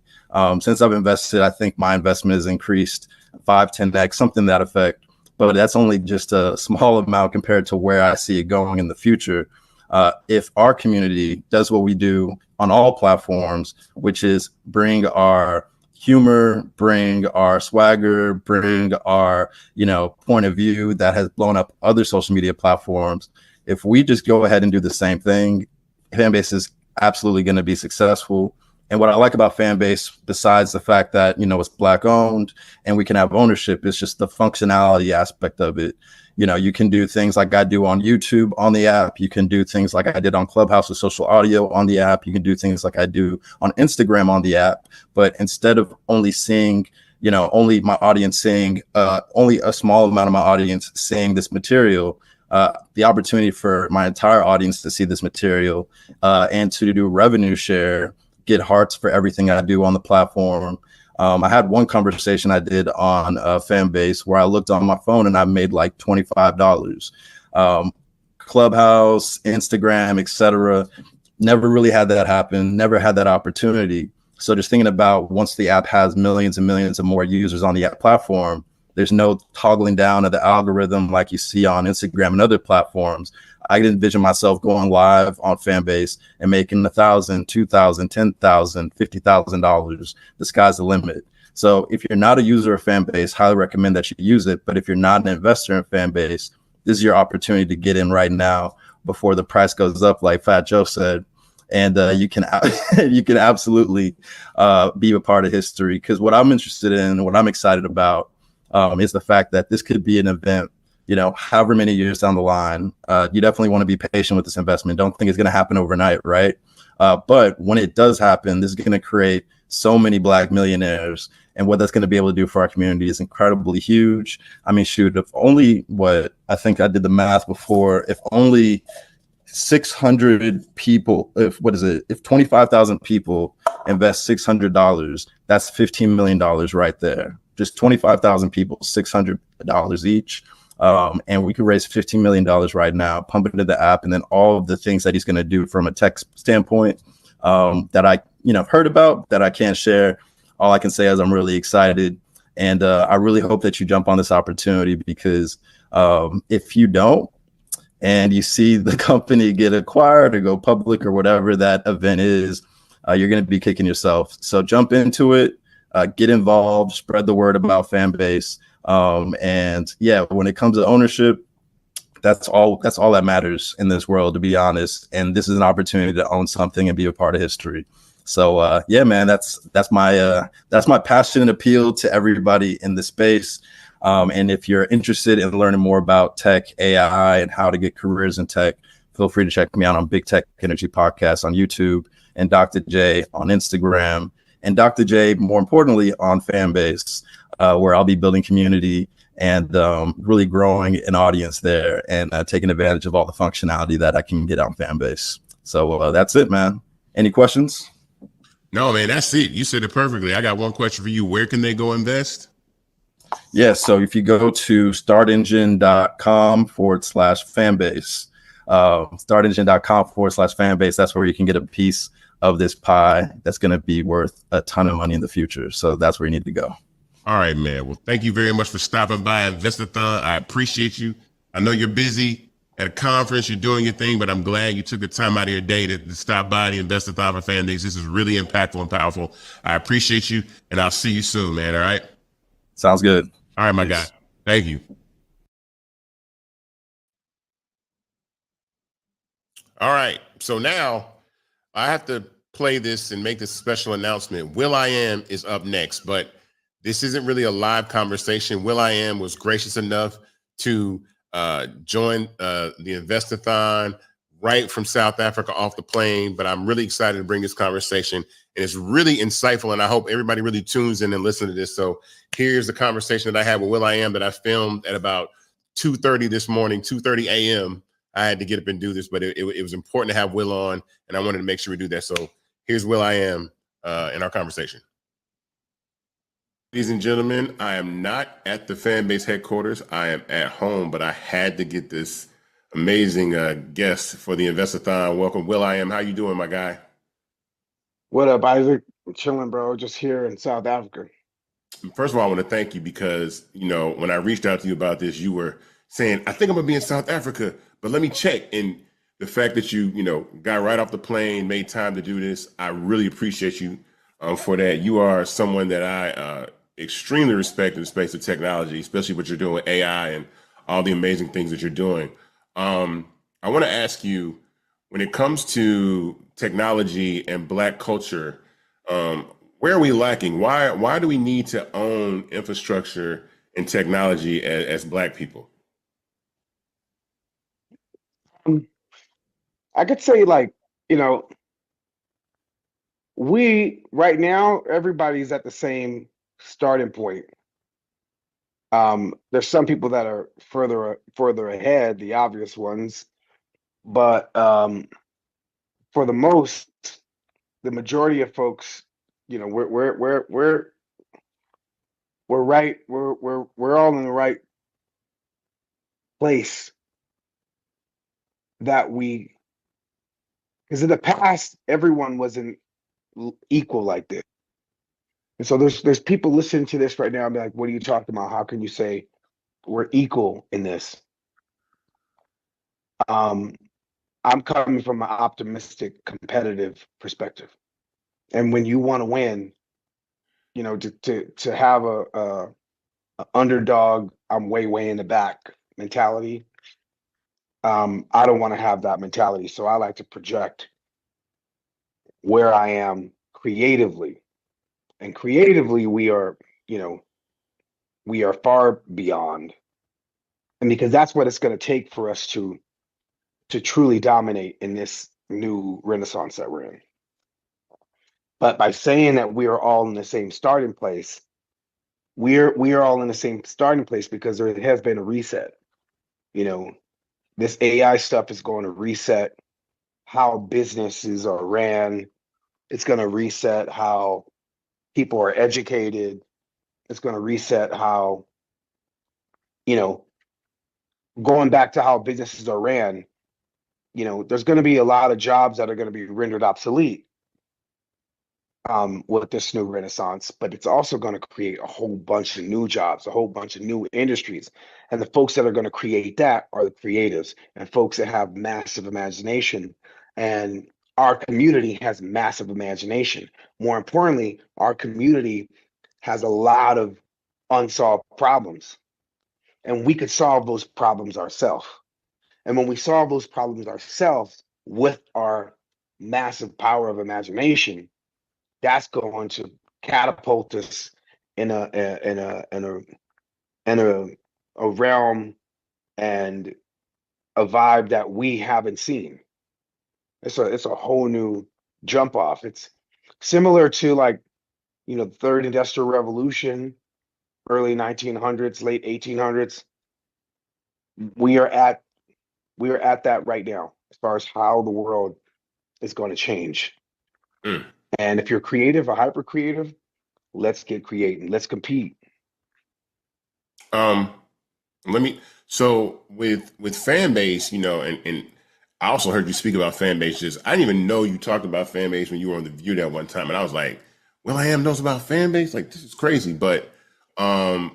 Since I've invested, I think my investment has increased 5-10x, something to that effect. But that's only just a small amount compared to where I see it going in the future. If our community does what we do on all platforms, which is bring our humor, bring our swagger, bring our, point of view that has blown up other social media platforms. If we just go ahead and do the same thing, Fanbase is absolutely going to be successful. And what I like about Fanbase, besides the fact that, it's Black owned and we can have ownership, is just the functionality aspect of it. You can do things like I do on YouTube on the app. You can do things like I did on Clubhouse with social audio on the app. You can do things like I do on Instagram on the app. But instead of only seeing, only my audience seeing, only a small amount of my audience seeing this material, the opportunity for my entire audience to see this material and to do revenue share, get hearts for everything I do on the platform. I had one conversation I did on Fanbase where I looked on my phone and I made like $25. Clubhouse, Instagram, etc. Never really had that happen. Never had that opportunity. So just thinking about once the app has millions and millions of more users on the app platform, There's no toggling down of the algorithm like you see on Instagram and other platforms. I can envision myself going live on Fanbase and making $1,000, $2,000, $10,000, $50,000. The sky's the limit. So if you're not a user of Fanbase, highly recommend that you use it. But if you're not an investor in Fanbase, this is your opportunity to get in right now before the price goes up, like Fat Joe said. And you can you can absolutely be a part of history. Because what I'm interested in, what I'm excited about, is the fact that this could be an event, you know, however many years down the line. You definitely want to be patient with this investment. Don't think it's going to happen overnight, right? But when it does happen, this is going to create so many Black millionaires. And what that's going to be able to do for our community is incredibly huge. I mean, shoot, if only I think I did the math before, if only 600 people, if 25,000 people invest $600, that's $15 million right there. Just 25,000 people, $600 each. And we could raise $15 million right now, pump it into the app, and then all of the things that he's going to do from a tech standpoint that I heard about that I can't share. All I can say is I'm really excited, and I really hope that you jump on this opportunity, because if you don't, and you see the company get acquired or go public or whatever that event is, you're going to be kicking yourself. So jump into it, get involved, spread the word about Fanbase. And yeah, when it comes to ownership, that's all that matters in this world, to be honest. And this is an opportunity to own something and be a part of history. So yeah, man, that's my passion and appeal to everybody in the space. And if you're interested in learning more about tech, AI, and how to get careers in tech, feel free to check me out on Big Tech Energy Podcast on YouTube, and Dr. J on Instagram, and Dr. J, more importantly, on Fanbase, where I'll be building community and really growing an audience there, and taking advantage of all the functionality that I can get on Fanbase. So that's it, man. Any questions? No, man, that's it. You said it perfectly. I got one question for you. Where can they go invest? Yeah, so if you go to startengine.com/fanbase, startengine.com/fanbase, that's where you can get a piece of this pie that's going to be worth a ton of money in the future. So that's where you need to go. All right, man. Well, thank you very much for stopping by Invest-A-Thon. I appreciate you. I know you're busy at a conference, you're doing your thing, but I'm glad you took the time out of your day to stop by the Invest-A-Thon for Fanbase. This is really impactful and powerful. I appreciate you, and I'll see you soon, man. All right? Sounds good. All right, my guy. Thank you. All right. So now I have to play this and make this special announcement. Will.I.Am is up next, but this isn't really a live conversation. Will.I.Am was gracious enough to join the Invest-A-Thon right from South Africa off the plane, but I'm really excited to bring this conversation, and it's really insightful, and I hope everybody really tunes in and listen to this. So here's the conversation that I had with Will.I.Am that I filmed at about 2:30 this morning, 2:30 a.m. I had to get up and do this, but it was important to have Will on, and I wanted to make sure we do that. So here's Will.I.Am in our conversation. Ladies and gentlemen, I am not at the Fanbase headquarters. I am at home, but I had to get this amazing guest for the Invest-A-Thon. Welcome, Will.I.Am. How you doing, my guy? What up, Isaac? I'm chilling, bro. Just here in South Africa. First of all, I want to thank you because, when I reached out to you about this, you were saying, I think I'm going to be in South Africa, but let me check. And the fact that you got right off the plane, made time to do this, I really appreciate you for that. You are someone that I extremely respect in the space of technology, especially what you're doing with AI and all the amazing things that you're doing. I want to ask you, when it comes to technology and Black culture, where are we lacking? Why do we need to own infrastructure and technology as Black people? I could say, we right now, everybody's at the same starting point. There's some people that are further ahead, the obvious ones, but for the majority of folks, we're right. We're all in the right place because in the past, everyone wasn't equal like this. And so there's people listening to this right now and be like, what are you talking about? How can you say we're equal in this? I'm coming from an optimistic, competitive perspective. And when you want to win, you know, to have a underdog, I'm way in the back mentality. I don't want to have that mentality. So I like to project where I am creatively. And creatively, we are, you know, we are far beyond. And because that's what it's going to take for us to truly dominate in this new renaissance that we're in. But by saying that we are all in the same starting place, we are all in the same starting place because there has been a reset. You know, this AI stuff is going to reset how businesses are ran. It's going to reset how people are educated. It's going to reset how, you know, going back to how businesses are ran, you know, there's going to be a lot of jobs that are going to be rendered obsolete with this new renaissance, but it's also going to create a whole bunch of new jobs, a whole bunch of new industries. And the folks that are going to create that are the creatives and folks that have massive imagination. And our community has massive imagination. More importantly, our community has a lot of unsolved problems, and we could solve those problems ourselves. And when we solve those problems ourselves with our massive power of imagination, that's going to catapult us in a realm and a vibe that we haven't seen. It's a whole new jump off. It's similar to, like, you know, the third industrial revolution, early 1900s, late 1800s. We are at that right now as far as how the world is going to change. And if you're creative or hyper creative, let's get creative. Let's compete. So with Fanbase, you know, and I also heard you speak about Fanbase. Just I didn't even know you talked about Fanbase when you were on The View that one time, and I was like, Will.I.Am knows about Fanbase? Like, this is crazy. But how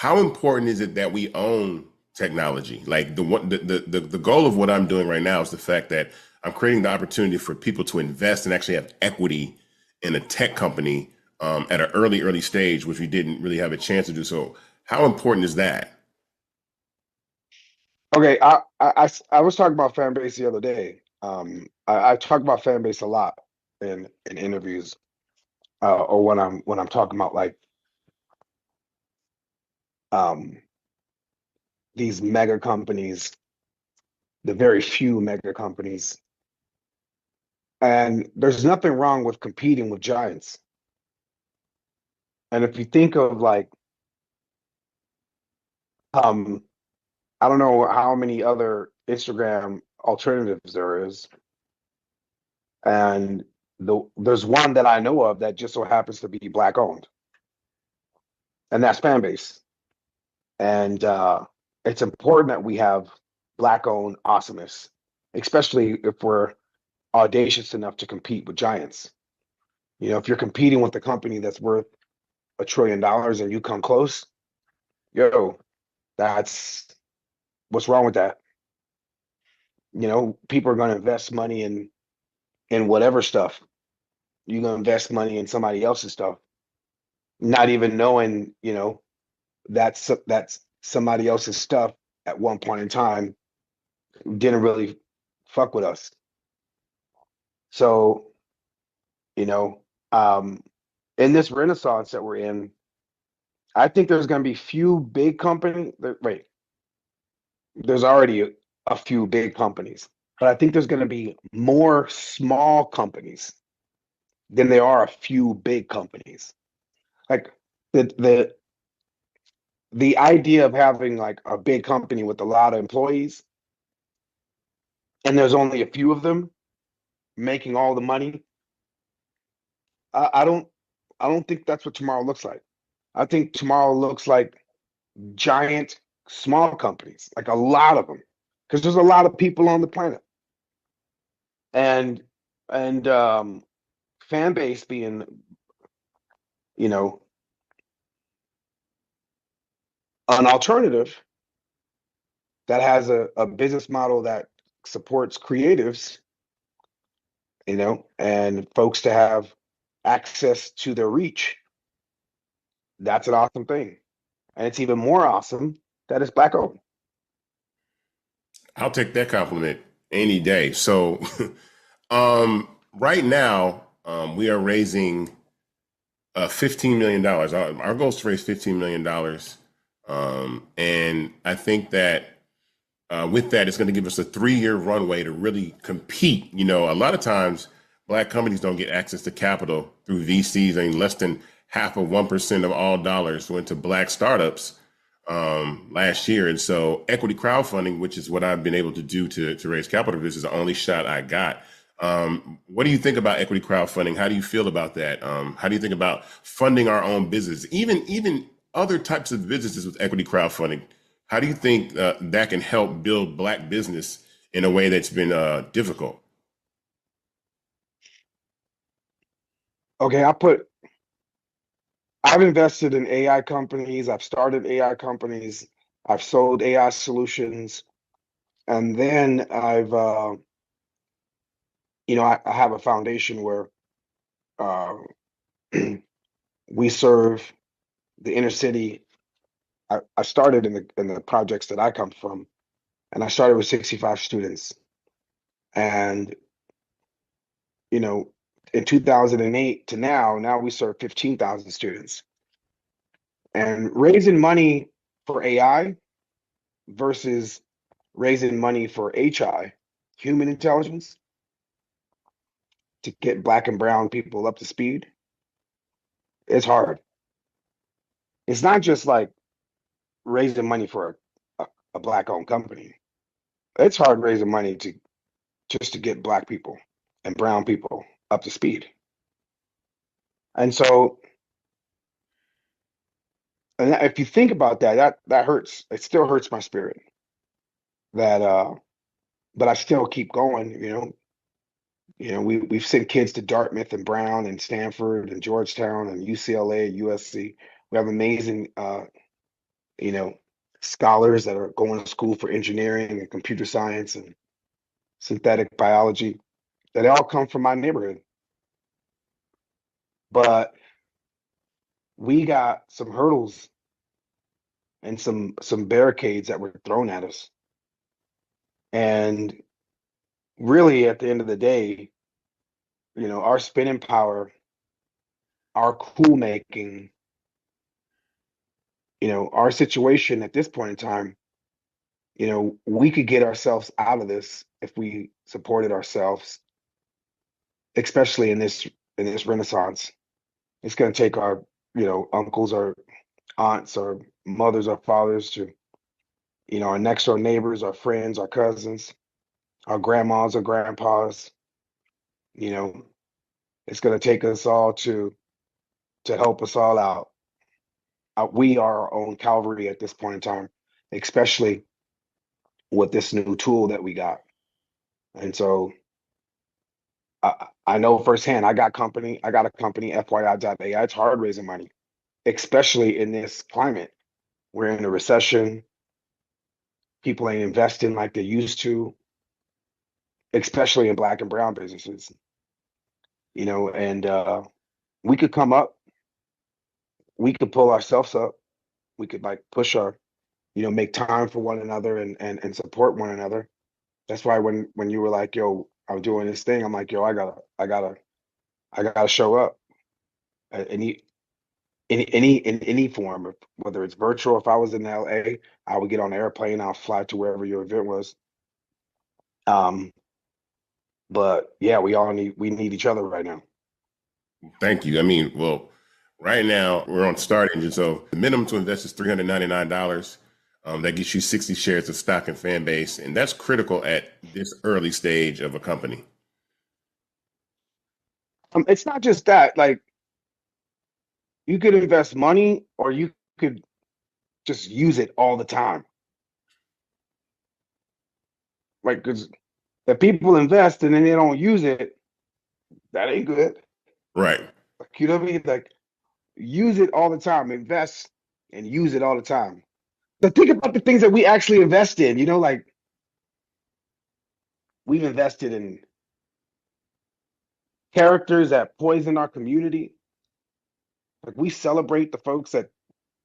important is it that we own technology? Like, the goal of what I'm doing right now is the fact that I'm creating the opportunity for people to invest and actually have equity in a tech company at an early stage, which we didn't really have a chance to do. So how important is that? Okay, I was talking about Fanbase the other day. I talk about Fanbase a lot in interviews, or when I'm talking about, like, these mega companies, the very few mega companies. And there's nothing wrong with competing with giants. And if you think of, like, I don't know how many other Instagram alternatives there is. And there's one that I know of that just so happens to be Black owned. And that's Fanbase. And it's important that we have Black owned awesomeness, especially if we're audacious enough to compete with giants. You know, if you're competing with a company that's worth $1 trillion and you come close, yo, that's what's wrong with that. You know, people are going to invest money in whatever stuff. You're going to invest money in somebody else's stuff, not even knowing, you know, that's somebody else's stuff at one point in time didn't really fuck with us. So, you know, in this renaissance that we're in, I think there's going to be few big companies. Wait, there's already a few big companies, but I think there's going to be more small companies than there are a few big companies. Like the idea of having, like, a big company with a lot of employees and there's only a few of them making all the money. I don't think that's what tomorrow looks like. I think tomorrow looks like giant small companies, like a lot of them, because there's a lot of people on the planet. And Fanbase being, you know, an alternative that has a business model that supports creatives, you know, and folks to have access to their reach, that's an awesome thing. And it's even more awesome that it's Black owned. I'll take that compliment any day. So right now, we are raising $15 million. Our goal is to raise $15 million. And I think that with that, it's going to give us a 3-year runway to really compete. You know, a lot of times Black companies don't get access to capital through VCs. I mean, less than 0.5% of all dollars went to Black startups last year. And so equity crowdfunding, which is what I've been able to do to raise capital, this is the only shot I got. What do you think about equity crowdfunding? How do you feel about that? How do you think about funding our own business, even other types of businesses with equity crowdfunding? How do you think that can help build Black business in a way that's been difficult? Okay, I've invested in AI companies. I've started AI companies. I've sold AI solutions. And then I've, you know, I have a foundation where we serve the inner city. I started in the projects that I come from, and I started with 65 students. And, you know, in 2008 to now we serve 15,000 students. And raising money for AI versus raising money for HI, human intelligence, to get Black and brown people up to speed, it's hard. It's not just like raising money for a Black owned company. It's hard raising money to just to get Black people and brown people up to speed. And so, and if you think about that hurts. It still hurts my spirit that but I still keep going, you know. You know, we've sent kids to Dartmouth and Brown and Stanford and Georgetown and UCLA and USC. We have amazing you know, scholars that are going to school for engineering and computer science and synthetic biology that all come from my neighborhood. But we got some hurdles and some barricades that were thrown at us. And really, at the end of the day, you know, our spinning power, our cool making, you know, our situation at this point in time, you know, we could get ourselves out of this if we supported ourselves, especially in this renaissance. It's going to take our, you know, uncles or aunts or mothers or fathers to, you know, our next door neighbors, our friends, our cousins, our grandmas or grandpas. You know, it's going to take us all to help us all out. We are our own cavalry at this point in time, especially with this new tool that we got. And so I know firsthand, I got a company, FYI.ai. It's hard raising money, especially in this climate. We're in a recession. People ain't investing like they used to, especially in Black and brown businesses. You know, and we could come up, we could pull ourselves up, we could like push our, you know, make time for one another and support one another. That's why when you were like, yo, I'm doing this thing, I'm like, yo, I gotta show up. In any form, whether it's virtual. If I was in LA, I would get on an airplane, I'll fly to wherever your event was. But yeah, we need each other right now. Thank you. I mean, well, right now we're on Start Engine, so the minimum to invest is $399. That gets you 60 shares of stock in Fanbase, and that's critical at this early stage of a company. It's not just that. Like, you could invest money, or you could just use it all the time. Like, because if people invest and then they don't use it, that ain't good. Right. Like, you know what I mean? Like, use it all the time. Invest and use it all the time. But think about the things that we actually invest in. You know, like we've invested in characters that poison our community. Like we celebrate the folks that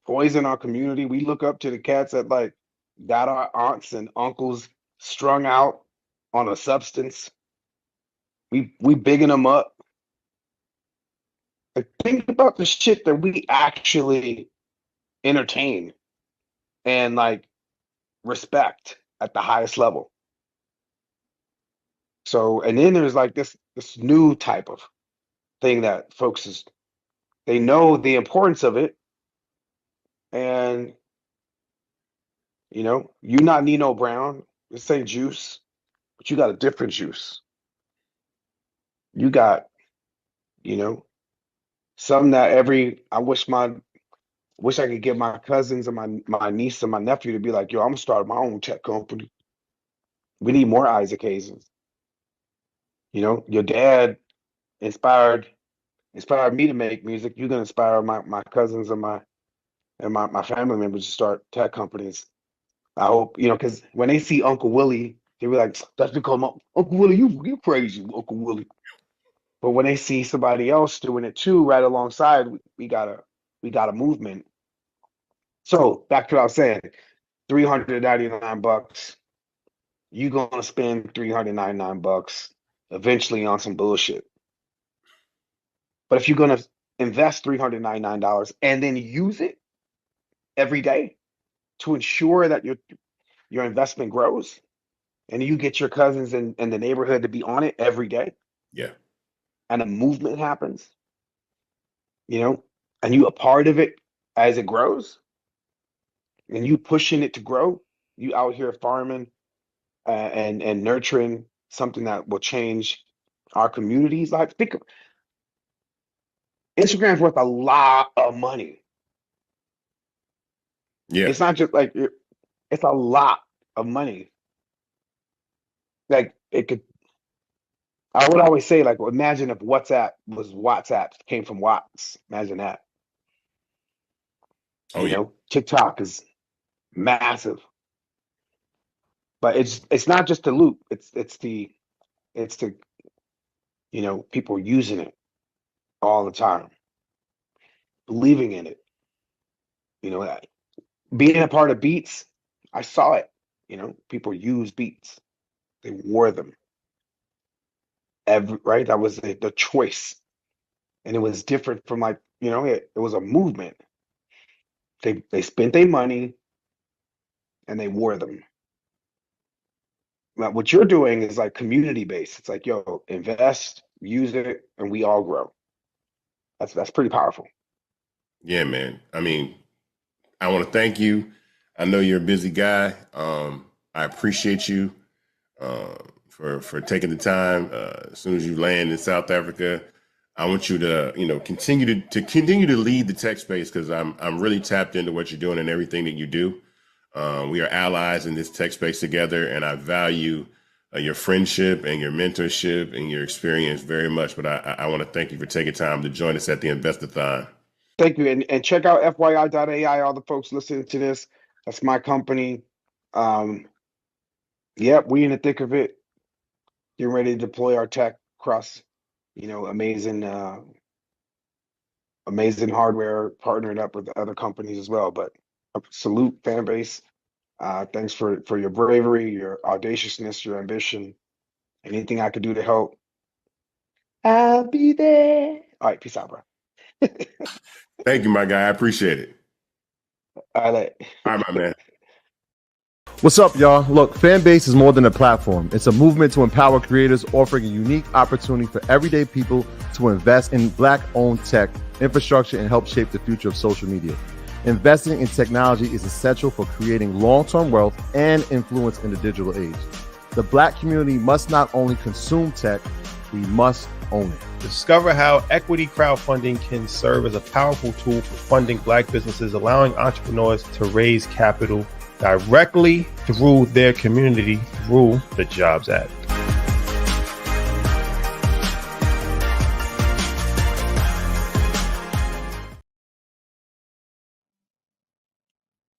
poison our community. We look up to the cats that like got our aunts and uncles strung out on a substance. We bigging them up. Like think about the shit that we actually entertain and like respect at the highest level. So, and then there's like this new type of thing that folks they know the importance of it, and you know, you not Nino Brown, this ain't juice, but you got a different juice. You got, you know, something that I wish I could get my cousins and my niece and my nephew to be like, yo, I'm gonna start my own tech company. We need more Isaac Hayes's. You know, your dad inspired me to make music. You're gonna inspire my cousins and my family members to start tech companies. I hope, you know, because when they see Uncle Willie, they be like, that's because Uncle Willie, you crazy, Uncle Willie. But when they see somebody else doing it too, right alongside, we got a movement. So back to what I was saying, $399. You're gonna spend $399 eventually on some bullshit. But if you're gonna invest $399 and then use it every day to ensure that your investment grows, and you get your cousins in the neighborhood to be on it every day. Yeah. And a movement happens, you know, and you a part of it as it grows, and you pushing it to grow, you out here farming and nurturing something that will change our communities. Like think of Instagram's worth a lot of money. Yeah. It's not just like it's a lot of money. Like it could. I would always say, like, imagine if WhatsApp came from Watts. Imagine that. Oh, you know, TikTok is massive, but it's not just the loop. It's the you know, people using it all the time, believing in it. You know, being a part of Beats, I saw it. You know, people use Beats. They wore them. Right? That was the choice. And it was different from like, you know, it was a movement. They spent their money and they wore them. Now, what you're doing is like community based. It's like, yo, invest, use it, and we all grow. That's pretty powerful. Yeah, man. I mean, I want to thank you. I know you're a busy guy. I appreciate you for taking the time. As soon as you land in South Africa, I want you to, you know, continue to lead the tech space, because I'm really tapped into what you're doing and everything that you do. We are allies in this tech space together, and I value your friendship and your mentorship and your experience very much. But I want to thank you for taking time to join us at the Invest-A-Thon. Thank you. And check out FYI.ai, all the folks listening to this. That's my company. Yep, we in the thick of it. Getting ready to deploy our tech across, you know, amazing hardware, partnering up with other companies as well. But salute Fanbase. Thanks for your bravery, your audaciousness, your ambition. Anything I could do to help, I'll be there. All right, peace out, bro. Thank you, my guy. I appreciate it. All right, my man. What's up, y'all? Look, Fanbase is more than a platform. It's a movement to empower creators, offering a unique opportunity for everyday people to invest in Black-owned tech, infrastructure, and help shape the future of social media. Investing in technology is essential for creating long-term wealth and influence in the digital age. The Black community must not only consume tech, we must own it. Discover how equity crowdfunding can serve as a powerful tool for funding Black businesses, allowing entrepreneurs to raise capital directly through their community through the Jobs Act.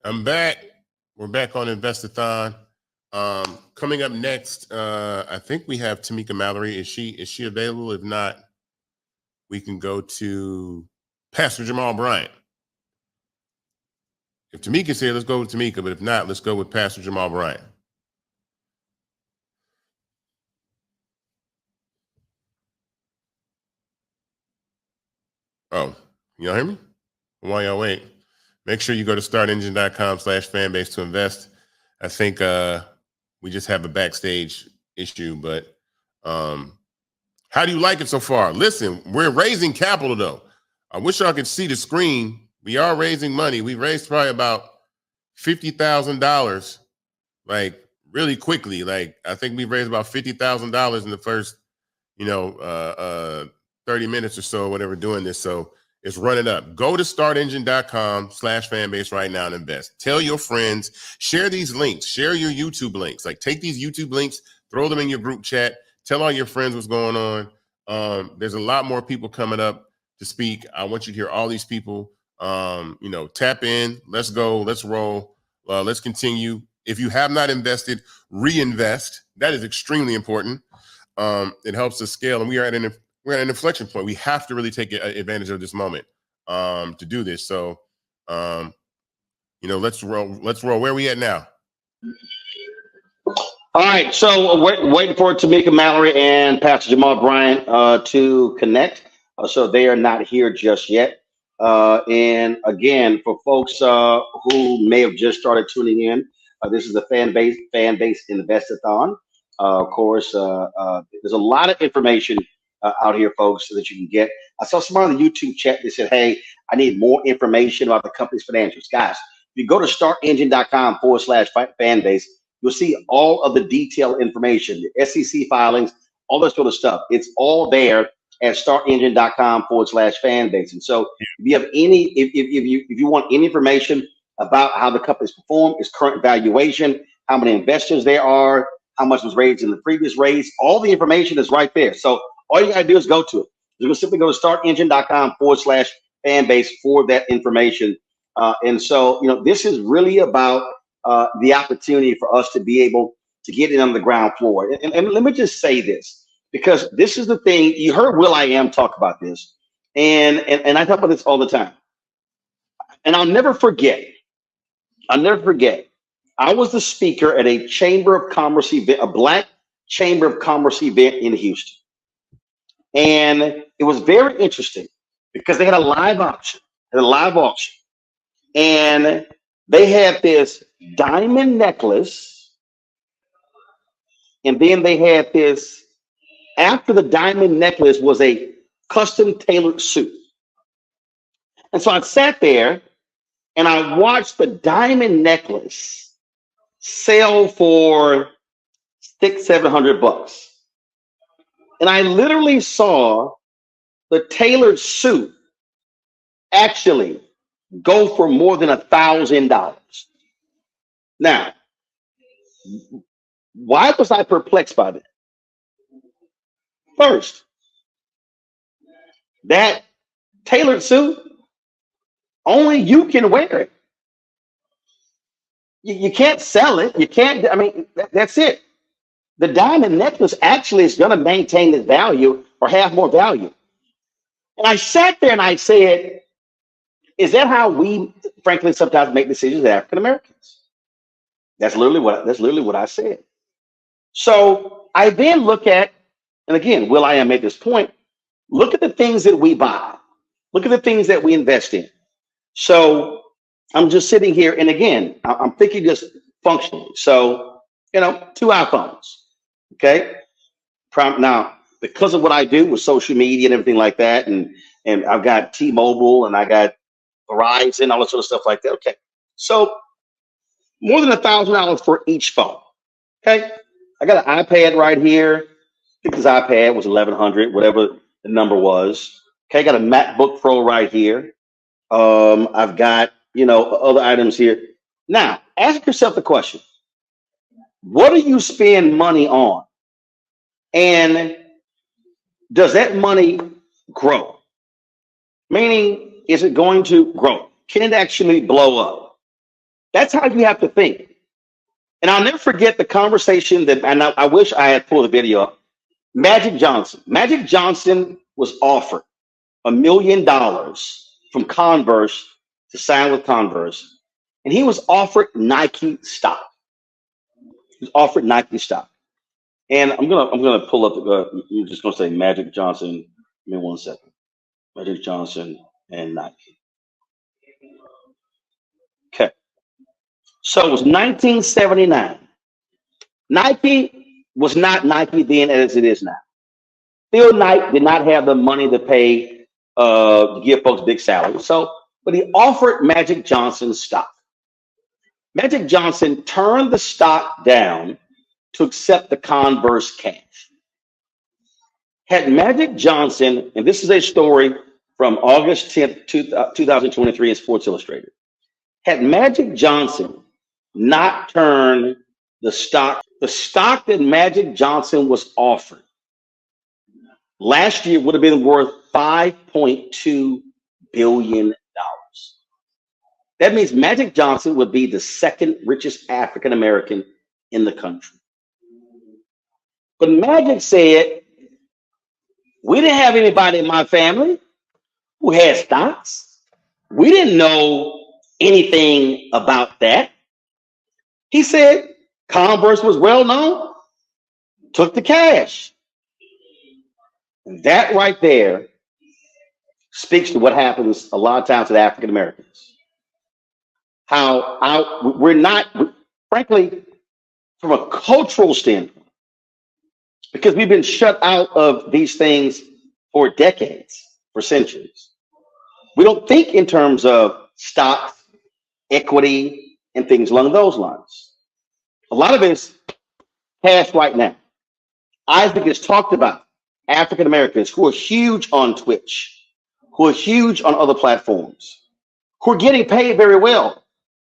I'm back. We're back on Invest-A-Thon. Coming up next, I think we have Tamika Mallory. Is she available? If not, we can go to Pastor Jamal Bryant. If Tamika's here, let's go with Tamika. But if not, let's go with Pastor Jamal Bryant. Oh, y'all hear me? While y'all wait, make sure you go to startengine.com/fanbase to invest. I think we just have a backstage issue, but how do you like it so far? Listen, we're raising capital though. I wish y'all could see the screen. We are raising money. We raised probably about $50,000, like really quickly. Like I think we raised about $50,000 in the first, 30 minutes or so, whatever, doing this. So it's running up. Go to startengine.com/fanbase right now and invest. Tell your friends, share these links, share your YouTube links. Like take these YouTube links, throw them in your group chat, tell all your friends what's going on. There's a lot more people coming up to speak. I want you to hear all these people. Tap in, let's go, let's roll, let's continue. If you have not invested, reinvest. That is extremely important. It helps us scale, and we're at an inflection point. We have to really take advantage of this moment to do this. So, let's roll. Where are we at now? All right, so we're waiting for Tamika Mallory and Pastor Jamal Bryant to connect. So they are not here just yet. And again, for folks who may have just started tuning in, this is the Fanbase Invest-A-Thon. Of course, there's a lot of information out here, folks, so that you can get. I saw someone on the YouTube chat that said, hey, I need more information about the company's financials. Guys, if you go to startengine.com/fanbase, you'll see all of the detailed information, the SEC filings, all that sort of stuff. It's all there at startengine.com/fanbase. And so if you have if you want any information about how the company's performed, its current valuation, how many investors there are, how much was raised in the previous raise, all the information is right there. So all you gotta do is go to it. You're gonna simply go to startengine.com/fanbase for that information. And so, this is really about the opportunity for us to be able to get it on the ground floor. And let me just say this, because this is the thing. You heard Will.I.Am talk about this, and I talk about this all the time. And I'll never forget. I was the speaker at a Chamber of Commerce event, a Black Chamber of Commerce event in Houston. And it was very interesting because they had a live auction. And they had this diamond necklace. And then they had this, after the diamond necklace was a custom tailored suit. And so I sat there and I watched the diamond necklace sell for $600-700. And I literally saw the tailored suit actually go for more than $1,000. Now, why was I perplexed by that? First, that tailored suit, only you can wear it. You can't sell it. You can't, that's it. The diamond necklace actually is going to maintain its value or have more value. And I sat there and I said, is that how we, frankly, sometimes make decisions as African Americans? That's literally what I said. So I then look at, and again, Will.I.Am made this point, look at the things that we buy. Look at the things that we invest in. So I'm just sitting here, and again, I'm thinking just functionally. So, 2 iPhones, okay? Now, because of what I do with social media and everything like that, and I've got T-Mobile and I got Verizon, all that sort of stuff like that. Okay, so more than $1,000 for each phone. Okay, I got an iPad right here. I think this iPad was $1,100, whatever the number was. Okay, I got a MacBook Pro right here. I've got other items here. Now, ask yourself the question: what do you spend money on, and does that money grow? Meaning, is it going to grow? Can it actually blow up? That's how you have to think. And I'll never forget the conversation that, and I wish I had pulled the video up. Magic Johnson. Magic Johnson was offered $1 million from Converse to sign with Converse, and he was offered Nike stock. He was offered Nike stock. And I'm gonna pull up. You're just gonna say Magic Johnson. Give me 1 second. Magic Johnson and Nike. Okay. So it was 1979. Nike was not Nike then as it is now. Phil Knight did not have the money to pay to give folks big salaries. So, but he offered Magic Johnson stock. Magic Johnson turned the stock down to accept the Converse cash. Had Magic Johnson, and this is a story from August 10th, 2023 in Sports Illustrated. Had Magic Johnson not turned the stock that Magic Johnson was offered last year would have been worth $5.2 billion. That means Magic Johnson would be the second richest African American in the country. But Magic said, we didn't have anybody in my family who had stocks. We didn't know anything about that. He said Converse was well known, took the cash. That right there speaks to what happens a lot of times with African Americans. How we're not, frankly, from a cultural standpoint, because we've been shut out of these things for decades, for centuries. We don't think in terms of stocks, equity, and things along those lines. A lot of it's cash right now. Isaac has talked about African Americans who are huge on Twitch, who are huge on other platforms, who are getting paid very well,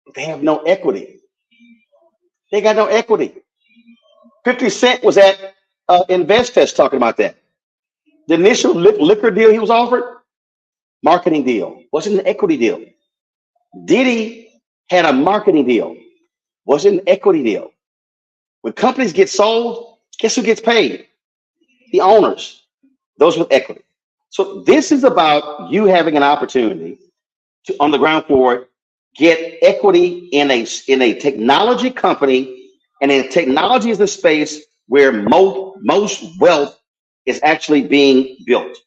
but they have no equity. They got no equity. 50 Cent was at InvestFest talking about that. The initial liquor deal he was offered, marketing deal, wasn't an equity deal. Diddy had a marketing deal, wasn't an equity deal. When companies get sold, guess who gets paid? The owners, those with equity. So this is about you having an opportunity to, on the ground floor, get equity in a technology company, and in technology is the space where most wealth is actually being built.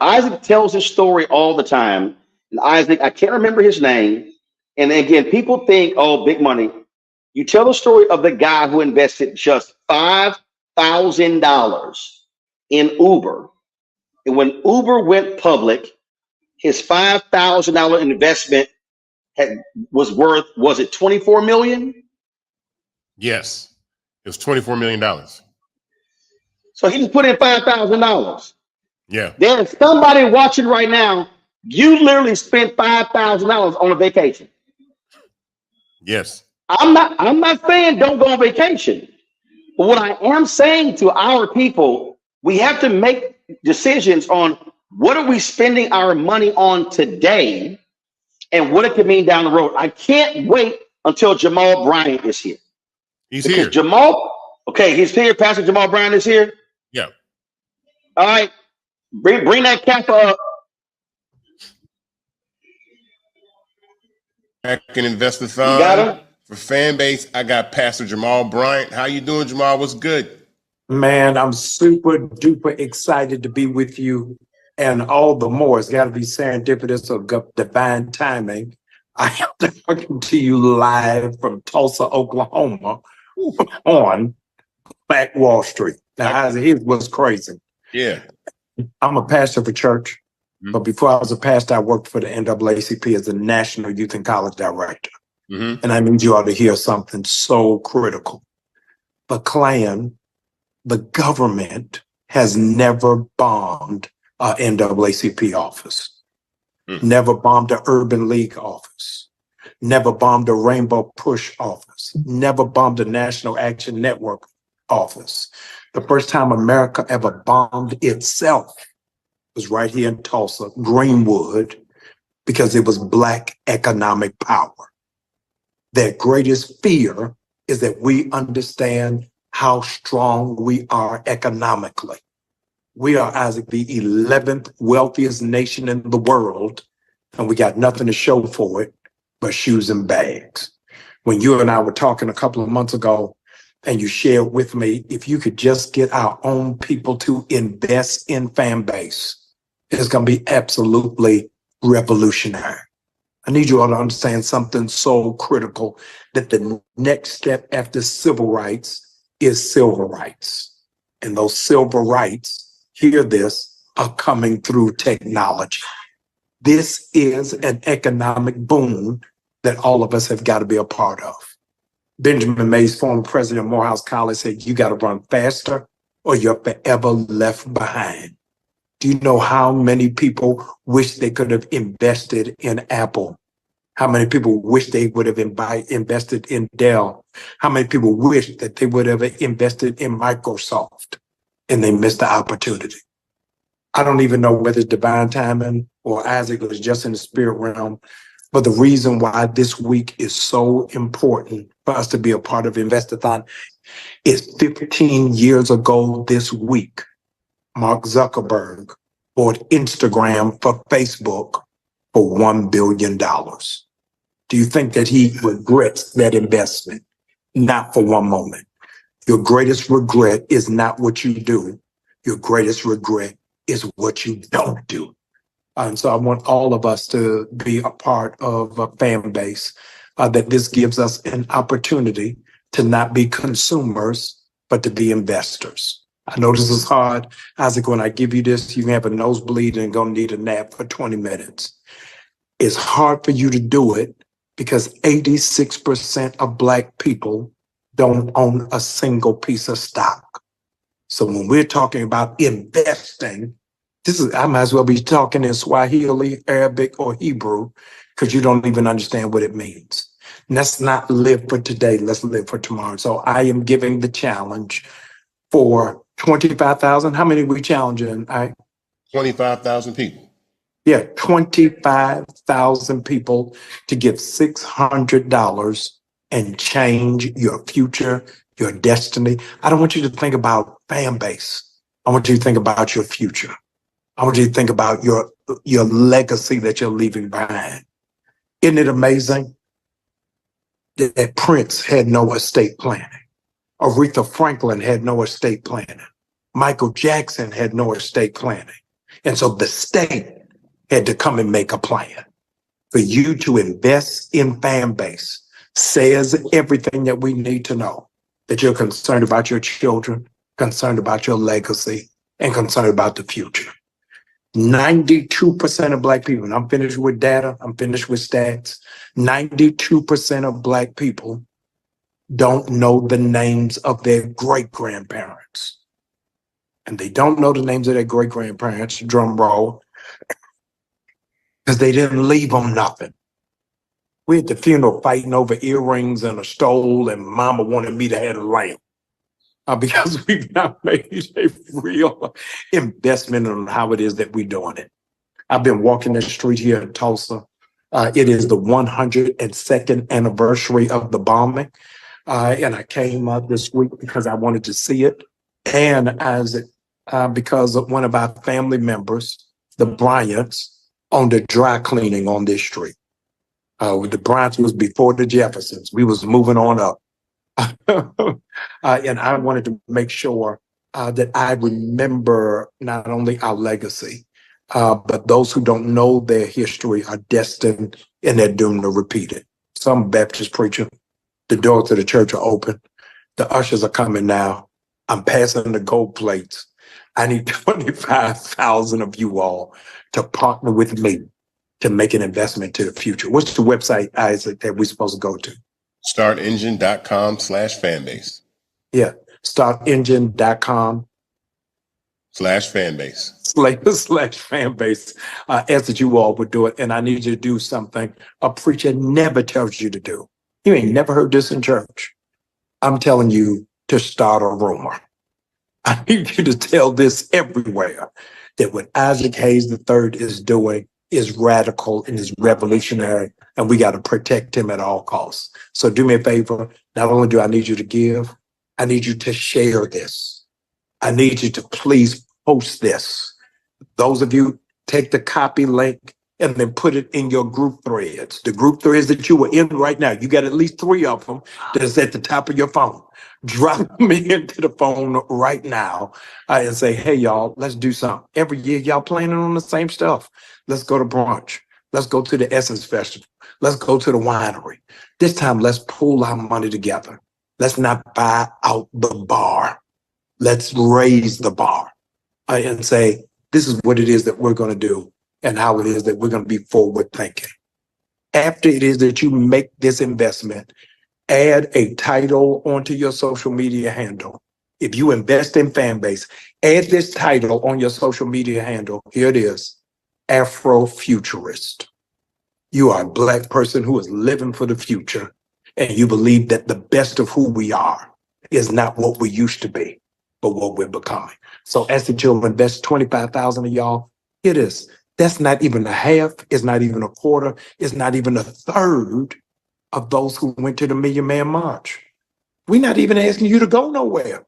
Isaac tells his story all the time. And Isaac, I can't remember his name. And again, people think, oh, big money. You tell the story of the guy who invested just $5,000 in Uber. And when Uber went public, his $5,000 investment was worth, was it 24 million? Yes, it was $24 million. So he just put in $5,000. Yeah. There's somebody watching right now. You literally spent $5,000 on a vacation. Yes. I'm not saying don't go on vacation. But what I am saying to our people, we have to make decisions on what are we spending our money on today and what it could mean down the road. I can't wait until Jamal Bryant is here. He's here. Okay, he's here. Pastor Jamal Bryant is here. Yeah. All right. Bring that cap up. Back in Invest-A-Thon. You got him? For Fanbase, I got Pastor Jamal Bryant. How you doing, Jamal? What's good? Man, I'm super duper excited to be with you, and all the more. It's got to be serendipitous or divine timing. I am talking to you live from Tulsa, Oklahoma, on Black Wall Street. Now, here's what's crazy. Yeah. I'm a pastor of a church, but before I was a pastor, I worked for the NAACP as the National Youth and College Director. And I need you all to hear something so critical. The Klan, the government, has never bombed an NAACP office, never bombed an Urban League office, never bombed a Rainbow Push office, never bombed a National Action Network office. The first time America ever bombed itself was right here in Tulsa, Greenwood, because it was Black economic power. Their greatest fear is that we understand how strong we are economically. We are, Isaac, the 11th wealthiest nation in the world, and we got nothing to show for it but shoes and bags. When you and I were talking a couple of months ago, and you shared with me, if you could just get our own people to invest in Fanbase, it's going to be absolutely revolutionary. I need you all to understand something so critical, that the next step after civil rights is civil rights. And those civil rights, hear this, are coming through technology. This is an economic boom that all of us have got to be a part of. Benjamin Mays, former president of Morehouse College, said, you got to run faster or you're forever left behind. Do you know how many people wish they could have invested in Apple? How many people wish they would have invested in Dell? How many people wish that they would have invested in Microsoft and they missed the opportunity? I don't even know whether it's divine timing or Isaac was just in the spirit realm. But the reason why this week is so important for us to be a part of Invest-A-Thon is 15 years ago this week, Mark Zuckerberg bought Instagram for Facebook for $1 billion. Do you think that he regrets that investment? Not for one moment. Your greatest regret is not what you do. Your greatest regret is what you don't do. And so I want all of us to be a part of a fan base, that this gives us an opportunity to not be consumers, but to be investors. I know this is hard. Isaac, when I give you this, you can have a nosebleed and gonna need a nap for 20 minutes. It's hard for you to do it because 86% of Black people don't own a single piece of stock. So when we're talking about investing, I might as well be talking in Swahili, Arabic, or Hebrew, because you don't even understand what it means. And let's not live for today, let's live for tomorrow. So I am giving the challenge for 25,000. How many are we challenging? 25,000 people. Yeah, 25,000 people to give $600 and change your future, your destiny. I don't want you to think about fan base. I want you to think about your future. I want you to think about your legacy that you're leaving behind. Isn't it amazing that Prince had no estate planning? Aretha Franklin had no estate planning. Michael Jackson had no estate planning. And so the state had to come and make a plan. For you to invest in Fanbase says everything that we need to know, that you're concerned about your children, concerned about your legacy, and concerned about the future. 92% of Black people, and I'm finished with data, I'm finished with stats, 92% of Black people don't know the names of their great-grandparents. And they don't know the names of their great-grandparents, drum roll, because they didn't leave them nothing. We at the funeral fighting over earrings and a stole, and mama wanted me to have a lamp. Because we've not made a real investment on how it is that we're doing it. I've been walking the street here in Tulsa. It is the 102nd anniversary of the bombing. And I came up this week because I wanted to see it. And because of one of our family members, the Bryants, owned a dry cleaning on this street. The Bryants was before the Jeffersons. We was moving on up. And I wanted to make sure that I remember not only our legacy, but those who don't know their history are destined and they're doomed to repeat it. Some Baptist preacher, the doors to the church are open. The ushers are coming now. I'm passing the gold plates. I need 25,000 of you all to partner with me to make an investment to the future. What's the website, Isaac, that we're supposed to go to? Startengine.com/fanbase. Yeah, startengine.com/fanbase. /fanbase. Ask that you all would do it. And I need you to do something a preacher never tells you to do. You ain't never heard this in church. I'm telling you to start a rumor. I need you to tell this everywhere, that what Isaac Hayes III is doing is radical and is revolutionary, and we got to protect him at all costs. So do me a favor. Not only do I need you to give, I need you to share this. I need you to please post this. Those of you, take the copy link and then put it in your group threads. The group threads that you are in right now, you got at least 3 of them that's at the top of your phone. Drop me into the phone right now and say, hey, y'all, let's do something. Every year, y'all planning on the same stuff. Let's go to brunch. Let's go to the Essence Festival. Let's go to the winery. This time, let's pool our money together. Let's not buy out the bar. Let's raise the bar and say, this is what it is that we're going to do and how it is that we're going to be forward thinking. After it is that you make this investment, add a title onto your social media handle. If you invest in Fanbase, add this title on your social media handle. Here it is, Afrofuturist. You are a Black person who is living for the future, and you believe that the best of who we are is not what we used to be, but what we're becoming. So as the children invest 25,000 of y'all, it is. That's not even a half. It's not even a quarter. It's not even a third of those who went to the Million Man March. We're not even asking you to go nowhere.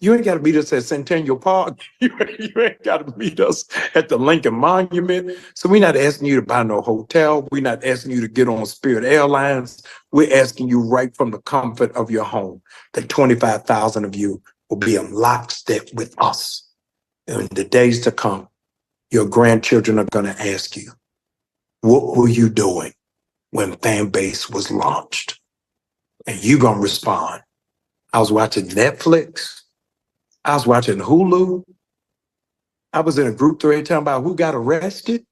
You ain't got to meet us at Centennial Park. You ain't got to meet us at the Lincoln Monument. So we're not asking you to buy no hotel. We're not asking you to get on Spirit Airlines. We're asking you right from the comfort of your home that 25,000 of you will be in lockstep with us. In the days to come, your grandchildren are going to ask you, what were you doing when Fanbase was launched? And you're going to respond, I was watching Netflix. I was watching Hulu. I was in a group thread talking about who got arrested,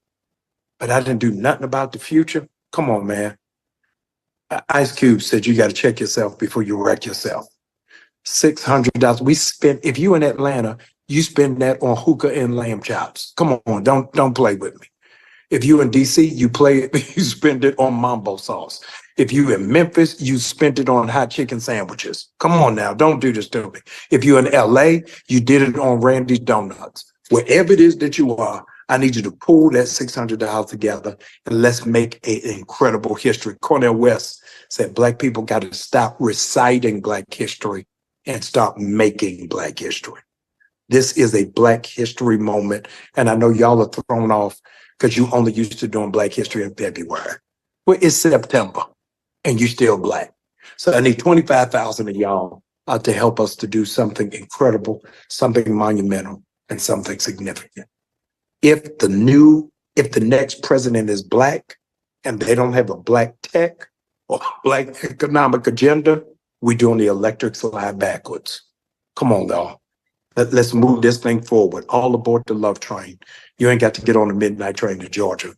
but I didn't do nothing about the future. Come on, man. Ice Cube said you got to check yourself before you wreck yourself. $600. We spent, if you in Atlanta, you spend that on hookah and lamb chops. Come on, don't play with me. If you in DC, you spend it on mambo sauce. If you in Memphis, you spent it on hot chicken sandwiches. Come on now, don't do this to me. If you in LA, you did it on Randy's Donuts. Wherever it is that you are, I need you to pull that $600 together and let's make an incredible history. Cornel West said Black people got to stop reciting Black history and start making Black history. This is a Black history moment. And I know y'all are thrown off because you only used to doing Black history in February. Well, it's September and you're still Black. So I need 25,000 of y'all to help us to do something incredible, something monumental, and something significant. If the next president is Black and they don't have a Black tech or Black economic agenda, we're doing the electric slide backwards. Come on, y'all. Let's move this thing forward. All aboard the love train. You ain't got to get on the midnight train to Georgia.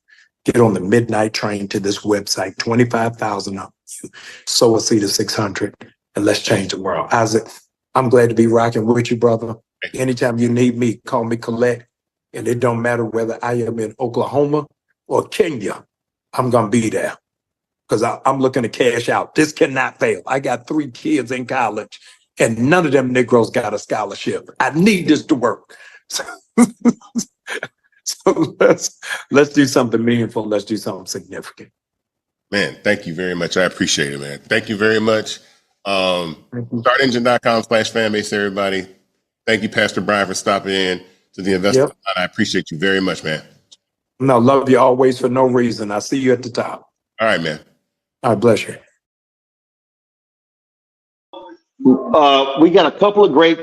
Get on the midnight train to this website. 25,000 of you. Sow a seed of 600, and let's change the world. Isaac, I'm glad to be rocking with you, brother. Anytime you need me, call me Colette. And it don't matter whether I am in Oklahoma or Kenya. I'm going to be there because I'm looking to cash out. This cannot fail. I got 3 kids in college. And none of them Negroes got a scholarship. I need this to work. So let's do something meaningful. Let's do something significant. Man, thank you very much. I appreciate it, man. Thank you very much. StartEngine.com/fanbase, everybody. Thank you, Pastor Brian, for stopping in to the investor. Yep. I appreciate you very much, man. No, love you always for no reason. I see you at the top. All right, man. All right, bless you. We got a couple of great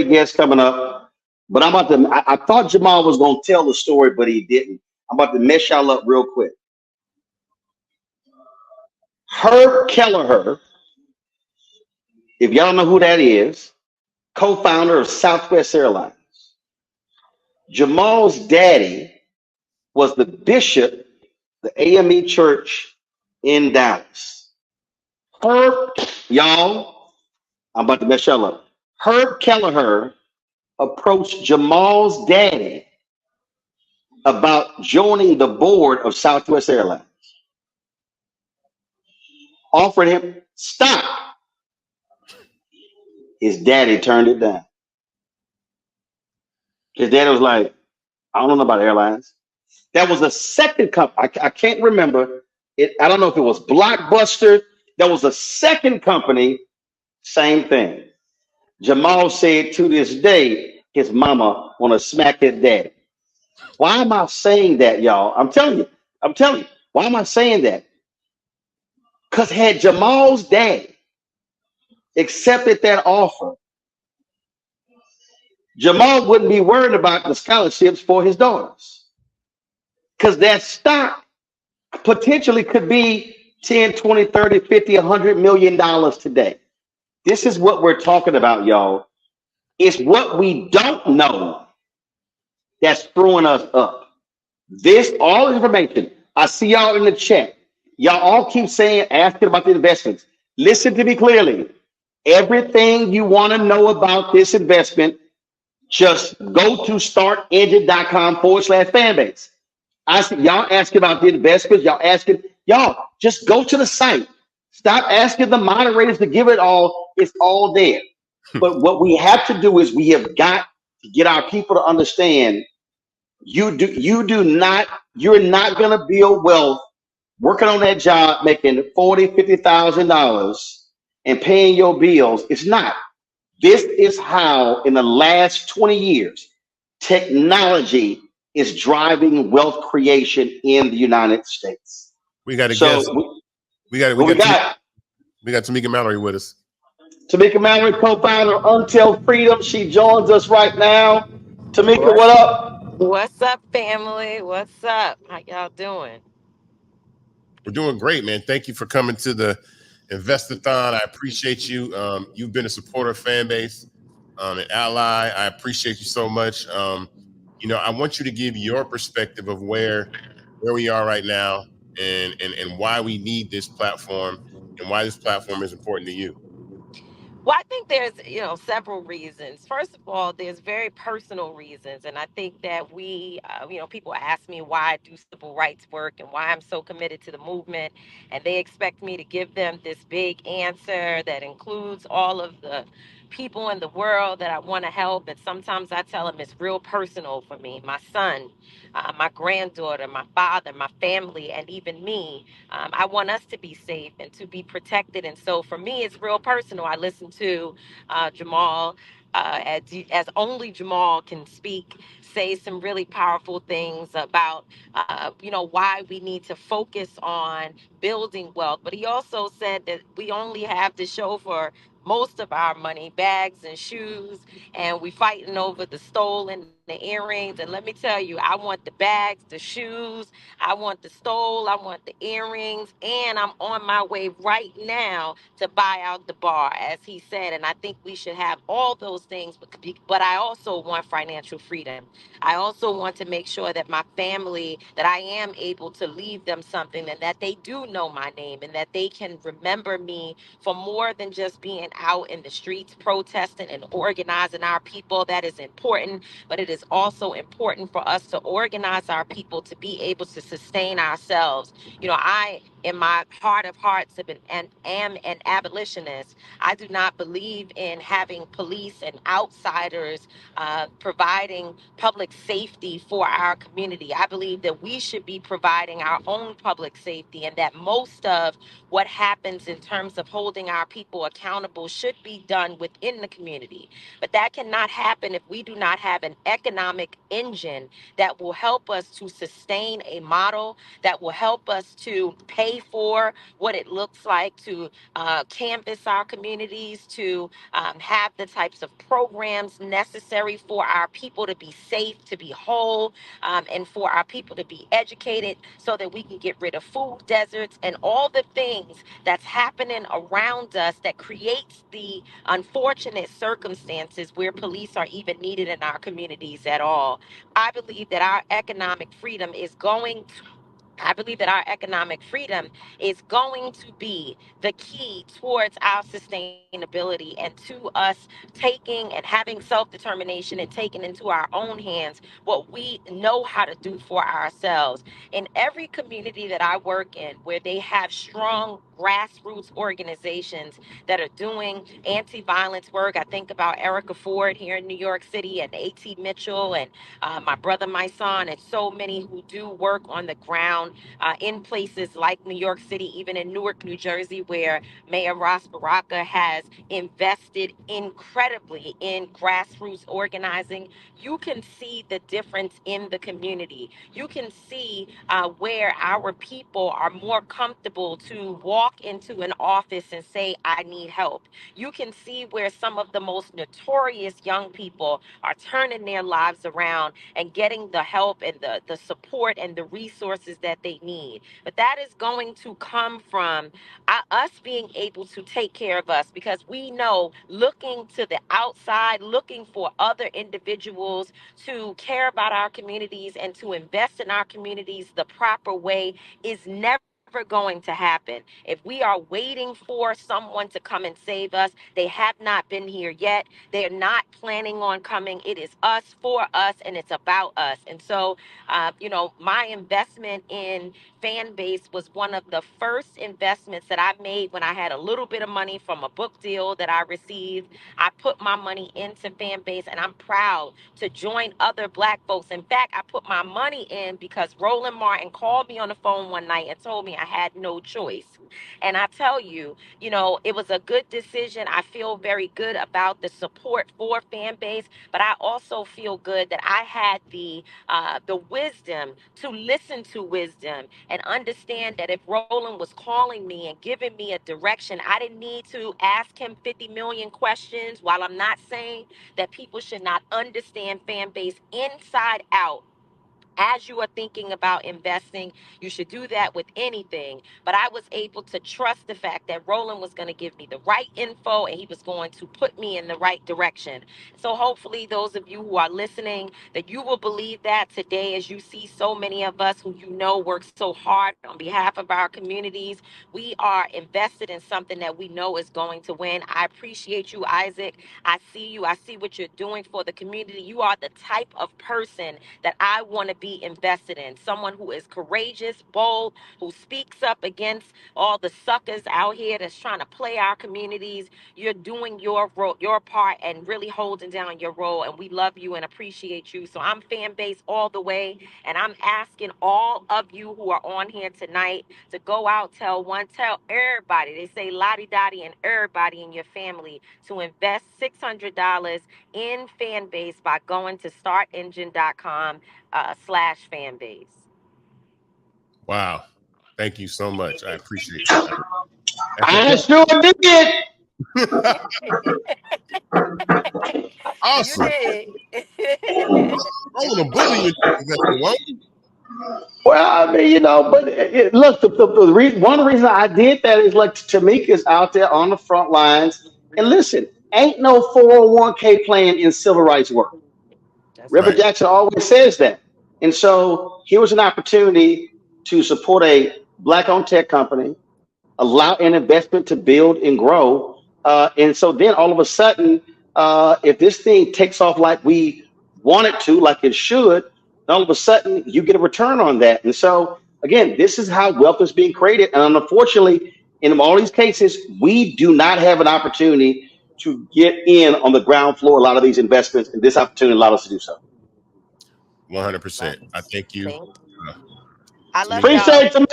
guests coming up, but I thought Jamal was going to tell the story, but he didn't. I'm about to mess y'all up real quick. Herb Kelleher, if y'all know who that is, co-founder of Southwest Airlines. Jamal's daddy was the bishop, the AME church in Dallas. Herb, y'all, I'm about to mess y'all up. Herb Kelleher approached Jamal's daddy about joining the board of Southwest Airlines. Offered him stock. His daddy turned it down. His daddy was like, I don't know about airlines. There was a second company. I can't remember it. I don't know if it was Blockbuster. There was a second company. Same thing. Jamal said to this day, his mama want to smack his daddy. Why am I saying that, y'all? I'm telling you. I'm telling you. Why am I saying that? Because had Jamal's daddy accepted that offer, Jamal wouldn't be worried about the scholarships for his daughters. Because that stock potentially could be 10, 20, 30, 50, $100 million today. This is what we're talking about, y'all. It's what we don't know that's throwing us up. This all information. I see y'all in the chat. Y'all all keep saying, asking about the investments. Listen to me clearly. Everything you want to know about this investment, just go to startengine.com/fanbase. I see y'all asking about the investments. Y'all just go to the site. Stop asking the moderators to give it all. It's all there. But what we have to do is we have got to get our people to understand you're not gonna build wealth working on that job, making $40,000, $50,000 and paying your bills. It's not. This is how in the last 20 years, technology is driving wealth creation in the United States. We got a guest. We got Tamika Mallory with us. Tamika Mallory, co-founder of Until Freedom. She joins us right now. Tamika, what up? What's up, family? What's up? How y'all doing? We're doing great, man. Thank you for coming to the Invest-A-Thon. I appreciate you. You've been a supporter of Fanbase, an ally. I appreciate you so much. I want you to give your perspective of where we are right now and why we need this platform and why this platform is important to you. Well, I think there's, several reasons. First of all, there's very personal reasons. And I think that people ask me why I do civil rights work and why I'm so committed to the movement. And they expect me to give them this big answer that includes all of the people in the world that I want to help. And sometimes I tell them it's real personal for me, my son, my granddaughter, my father, my family, and even me. I want us to be safe and to be protected. And so for me, it's real personal. I listen to Jamal, as only Jamal can speak, say some really powerful things about, why we need to focus on building wealth. But he also said that we only have to show for most of our money, bags and shoes, and we fighting over the stolen, the earrings. And let me tell you, I want the bags, the shoes, I want the stole, I want the earrings, and I'm on my way right now to buy out the bar, as he said. And I think we should have all those things, but I also want financial freedom. I also want to make sure that my family, that I am able to leave them something and that they do know my name and that they can remember me for more than just being out in the streets protesting and organizing our people. That is important, but it is also important for us to organize our people to be able to sustain ourselves. I, in my heart of hearts, am an abolitionist. I do not believe in having police and outsiders providing public safety for our community. I believe that we should be providing our own public safety, and that most of what happens in terms of holding our people accountable should be done within the community. But that cannot happen if we do not have an economic engine that will help us to sustain a model, that will help us to pay for what it looks like to canvass our communities, to have the types of programs necessary for our people to be safe, to be whole, and for our people to be educated so that we can get rid of food deserts and all the things that's happening around us that creates the unfortunate circumstances where police are even needed in our communities at all. I believe that our economic freedom is going I believe that our economic freedom is going to be the key towards our sustainability and to us taking and having self-determination and taking into our own hands what we know how to do for ourselves. In every community that I work in, where they have strong grassroots organizations that are doing anti-violence work, I think about Erica Ford here in New York City and A.T. Mitchell and my brother, my son, and so many who do work on the ground in places like New York City, even in Newark, New Jersey, where Mayor Ross Baraka has invested incredibly in grassroots organizing. You can see the difference in the community. You can see where our people are more comfortable to walk into an office and say, I need help. You can see where some of the most notorious young people are turning their lives around and getting the help and the support and the resources that they need. But that is going to come from us being able to take care of us, because we know looking to the outside, looking for other individuals to care about our communities and to invest in our communities the proper way is never going to happen. If we are waiting for someone to come and save us, they have not been here yet. They're not planning on coming. It is us for us, and it's about us. And so, my investment in Fanbase was one of the first investments that I made when I had a little bit of money from a book deal that I received. I put my money into Fanbase, and I'm proud to join other Black folks. In fact, I put my money in because Roland Martin called me on the phone one night and told me I had no choice. And I tell you, it was a good decision. I feel very good about the support for Fanbase, but I also feel good that I had the wisdom to listen to wisdom and understand that if Roland was calling me and giving me a direction, I didn't need to ask him 50 million questions. While I'm not saying that people should not understand Fanbase inside out, as you are thinking about investing, you should do that with anything. But I was able to trust the fact that Roland was going to give me the right info and he was going to put me in the right direction. So hopefully those of you who are listening, that you will believe that today, as you see so many of us who work so hard on behalf of our communities. We are invested in something that we know is going to win. I appreciate you, Isaac. I see you. I see what you're doing for the community. You are the type of person that I want to be invested in. Someone who is courageous, bold, who speaks up against all the suckers out here that's trying to play our communities. You're doing your role, your part, and really holding down your role. And we love you and appreciate you. So I'm Fanbase all the way. And I'm asking all of you who are on here tonight to go out, tell everybody. They say lottie dottie and everybody in your family to invest $600 in Fanbase by going to startengine.com/Fanbase. Wow. Thank you so much. I appreciate that. I sure did. Awesome. You did. I'm gonna bully you. Well, I mean, but look, one reason I did that is like Tamika's out there on the front lines. And listen, ain't no 401k plan in civil rights work. Reverend Jackson always says that. And so here was an opportunity to support a Black-owned tech company, allow an investment to build and grow. And so then all of a sudden, if this thing takes off like we want it to, like it should, all of a sudden you get a return on that. And so again, this is how wealth is being created. And unfortunately, in all these cases, we do not have an opportunity to get in on the ground floor a lot of these investments, and this opportunity allowed us to do so. 100%. I thank you. I love Appreciate y'all.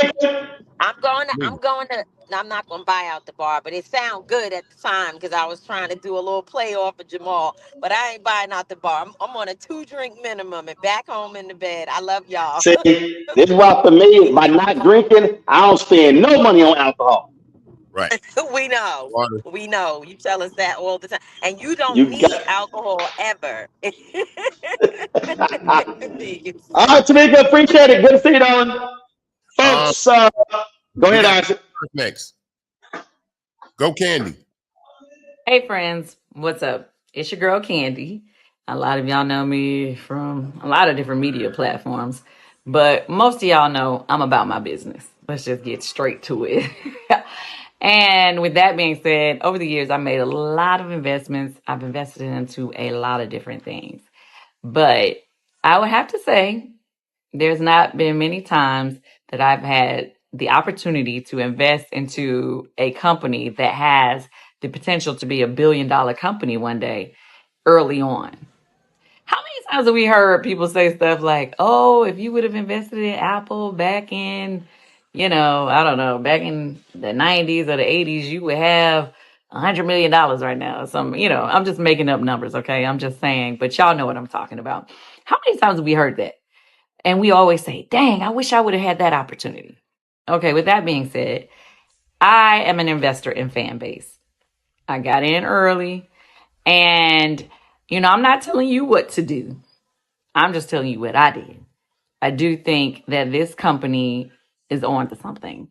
I'm not gonna buy out the bar, but it sounded good at the time because I was trying to do a little play off of Jamal. But I ain't buying out the bar. I'm on a 2-drink minimum and back home in the bed. I love y'all. See, this is why for me, by not drinking, I don't spend no money on alcohol. Right. We know. Water. We know. You tell us that all the time. And you don't need alcohol ever. All right, Tamika, appreciate it. Good to see you, darling. Folks, go ahead, Isaac. Next. Go Kandi. Hey, friends. What's up? It's your girl, Kandi. A lot of y'all know me from a lot of different media platforms. But most of y'all know I'm about my business. Let's just get straight to it. And with that being said, over the years, I made a lot of investments. I've invested into a lot of different things. But I would have to say, there's not been many times that I've had the opportunity to invest into a company that has the potential to be $1 billion company one day early on. How many times have we heard people say stuff like, oh, if you would have invested in Apple back in, I don't know, back in the 90s or the 80s, you would have $100 million right now. I'm just making up numbers, okay? I'm just saying, but y'all know what I'm talking about. How many times have we heard that? And we always say, dang, I wish I would have had that opportunity. Okay, with that being said, I am an investor in Fanbase. I got in early, and, I'm not telling you what to do. I'm just telling you what I did. I do think that this company is on to something.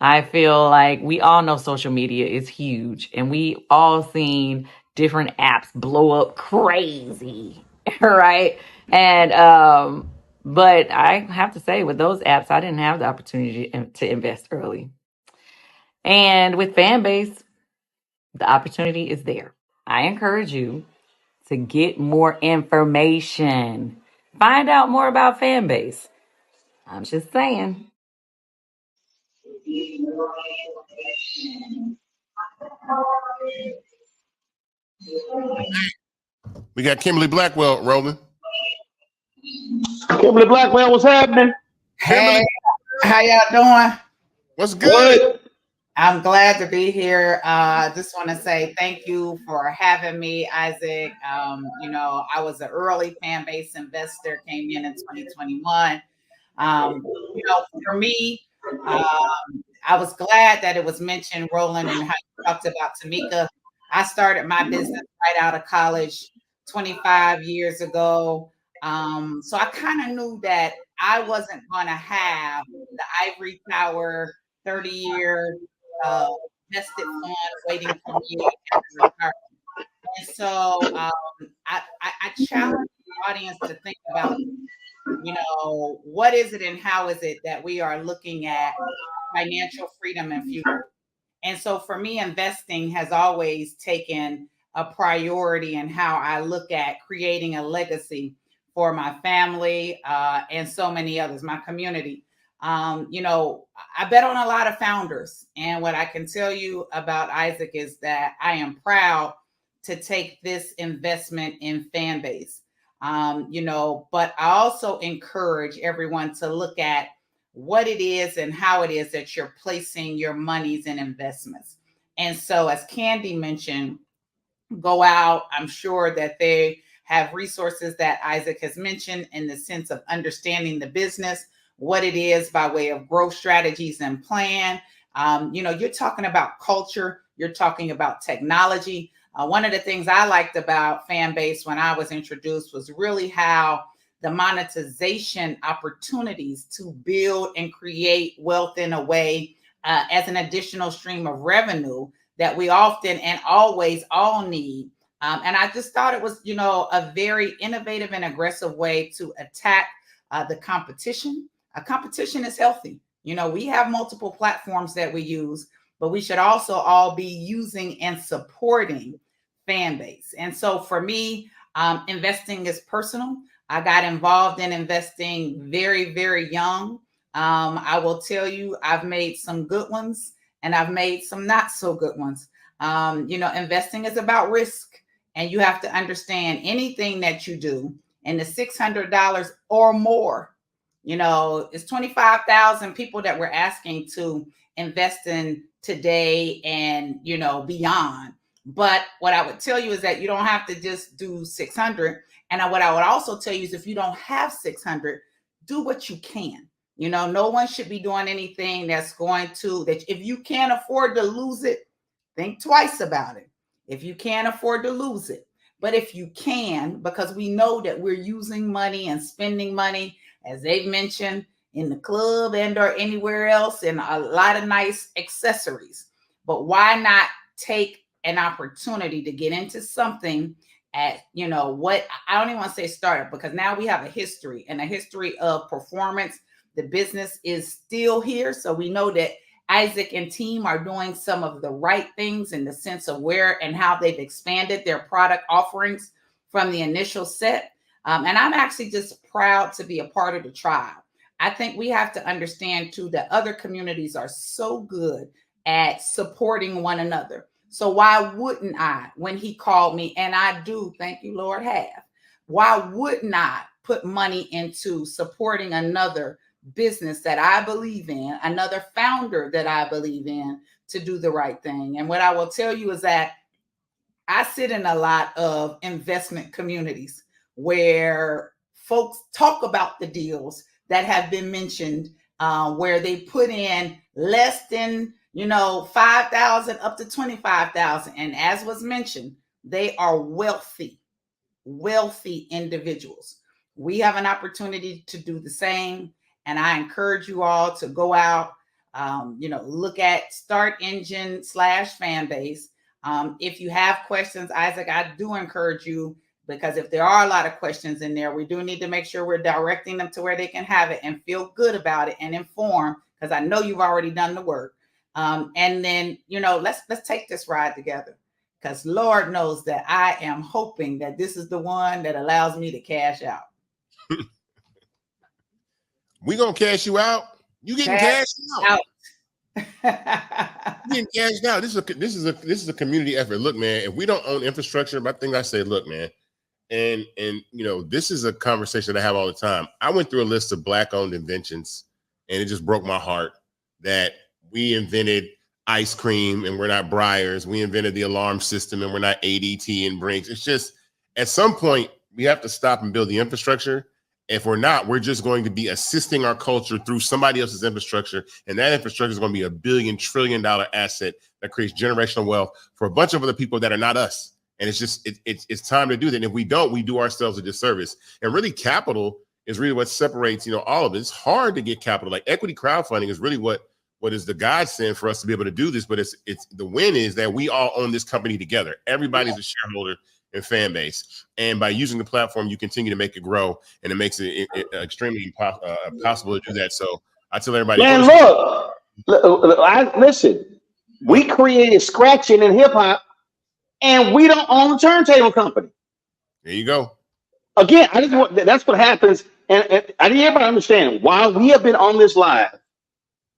I feel like we all know social media is huge, and we all seen different apps blow up crazy, right? And but I have to say, with those apps, I didn't have the opportunity to invest early. And with Fanbase, the opportunity is there. I encourage you to get more information. Find out more about Fanbase. I'm just saying. We got Kimberly Blackwell rolling. Kimberly Blackwell, what's happening? Hey, how y'all doing? What's good? I'm glad to be here. Just want to say thank you for having me, Isaac. I was an early Fanbase investor, came in 2021. For me, I was glad that it was mentioned, Roland, and how you talked about Tamika. I started my business right out of college 25 years ago. So I kind of knew that I wasn't going to have the ivory tower 30-year vested fund waiting for me after retirement. And so I challenge the audience to think about, what is it and how is it that we are looking at financial freedom and future? And so for me, investing has always taken a priority in how I look at creating a legacy for my family and so many others, my community. I bet on a lot of founders. And what I can tell you about Isaac is that I am proud to take this investment in Fanbase. But I also encourage everyone to look at what it is and how it is that you're placing your monies and investments. And so, as Kandi mentioned, go out. I'm sure that they have resources that Isaac has mentioned in the sense of understanding the business, what it is by way of growth strategies and plan. You're talking about culture. You're talking about technology. One of the things I liked about Fanbase when I was introduced was really how the monetization opportunities to build and create wealth in a way as an additional stream of revenue that we often and always all need. And I just thought it was, a very innovative and aggressive way to attack the competition. Competition is healthy. We have multiple platforms that we use, but we should also all be using and supporting Fanbase. And so for me, investing is personal. I got involved in investing very, very young. I will tell you, I've made some good ones and I've made some not so good ones. Investing is about risk, and you have to understand anything that you do. And the $600 or more, it's 25,000 people that we're asking to invest in today and, beyond. But what I would tell you is that you don't have to just do 600. And what I would also tell you is if you don't have 600, do what you can. No one should be doing anything that's going to, that if you can't afford to lose it, think twice about it. If you can't afford to lose it. But if you can, because we know that we're using money and spending money, as they've mentioned, in the club and or anywhere else, and a lot of nice accessories. But why not take an opportunity to get into something at, you know, what I don't even want to say startup, because now we have a history of performance. The business is still here. So we know that Isaac and team are doing some of the right things in the sense of where and how they've expanded their product offerings from the initial set. And I'm actually just proud to be a part of the tribe. I think we have to understand too that other communities are so good at supporting one another. So why wouldn't I, when he called me, and I do, thank you, Lord, have, why wouldn't I put money into supporting another business that I believe in, another founder that I believe in, to do the right thing? And what I will tell you is that I sit in a lot of investment communities where folks talk about the deals that have been mentioned, where they put in less than, you know, 5,000 up to 25,000. And as was mentioned, they are wealthy individuals. We have an opportunity to do the same. And I encourage you all to go out, you know, look at Start Engine /Fanbase. If you have questions, Isaac, I do encourage you, because if there are a lot of questions in there, we do need to make sure we're directing them to where they can have it and feel good about it and inform, because I know you've already done the work. And then, you know, let's take this ride together, because Lord knows that I am hoping that this is the one that allows me to cash out. We gonna cash you out. You getting cashed out. You getting cashed out. This is a community effort. Look, man, if we don't own infrastructure, I think I say, look, man, and you know, this is a conversation that I have all the time. I went through a list of Black-owned inventions, and it just broke my heart that we invented ice cream and we're not Breyers. We invented the alarm system and we're not ADT and Brinks. It's just, at some point, we have to stop and build the infrastructure. If we're not, we're just going to be assisting our culture through somebody else's infrastructure. And that infrastructure is going to be $1 billion trillion asset that creates generational wealth for a bunch of other people that are not us. And it's just, it's time to do that. And if we don't, we do ourselves a disservice. And really, capital is really what separates, you know, all of it. It's hard to get capital. Like equity crowdfunding is really what is the godsend for us to be able to do this. But it's the win is that we all own this company together. Everybody's a shareholder in Fanbase, and by using the platform, you continue to make it grow, and it makes it extremely possible to do that. So I tell everybody, man, listen, we created scratching in hip hop, and we don't own the turntable company. There you go. Again, I just want, that's what happens, and I need everybody to understand. While we have been on this live,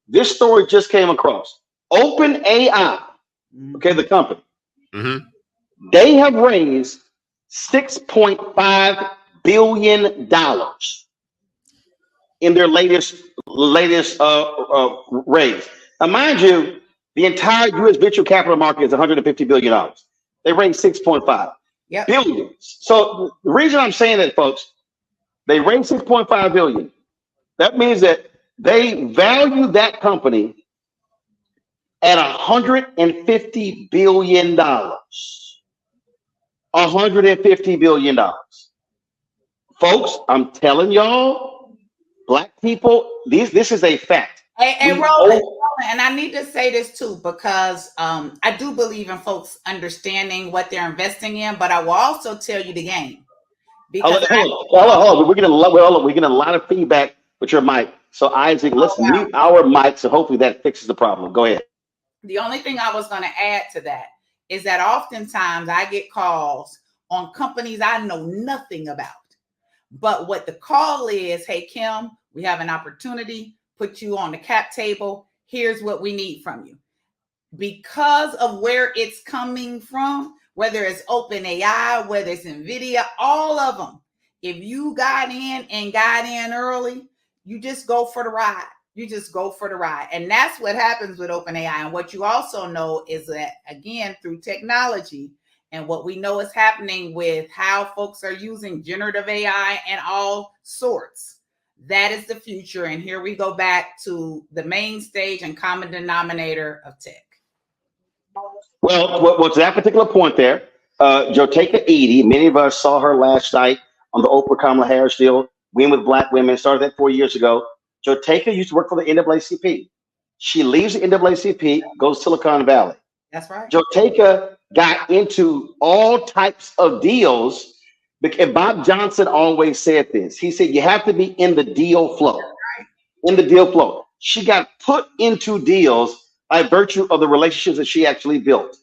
this story just came across. OpenAI, okay, the company. Mm-hmm. They have raised $6.5 billion in their latest raise. Now, mind you, the entire U.S. venture capital market is $150 billion. They raised 6.5 billion. So the reason I'm saying that, folks, they raised 6.5 billion. That means that they value that company at $150 billion. $150 billion. Folks, I'm telling y'all, Black people, this is a fact. Hey, Roland, and I need to say this too, because I do believe in folks understanding what they're investing in, but I will also tell you the game. Because hold on. We're getting a lot of feedback with your mic. So Isaac, let's mute our mic, so hopefully that fixes the problem. Go ahead. The only thing I was going to add to that is that oftentimes I get calls on companies I know nothing about. But what the call is, hey, Kim, we have an opportunity, put you on the cap table. Here's what we need from you. Because of where it's coming from, whether it's OpenAI, whether it's NVIDIA, all of them, if you got in early, you just go for the ride. You just go for the ride. And that's what happens with OpenAI. And what you also know is that, again, through technology and what we know is happening with how folks are using generative AI and all sorts, that is the future. And here we go back to the main stage and common denominator of tech. Well, to that particular point there, Joteka Edie, many of us saw her last night on the Oprah Kamala Harris deal, Win with Black Women, started that 4 years ago. Joteka used to work for the NAACP. She leaves the NAACP, goes to Silicon Valley. That's right. Joteka got into all types of deals. And Bob Johnson always said this. He said, you have to be in the deal flow. In the deal flow. She got put into deals by virtue of the relationships that she actually built.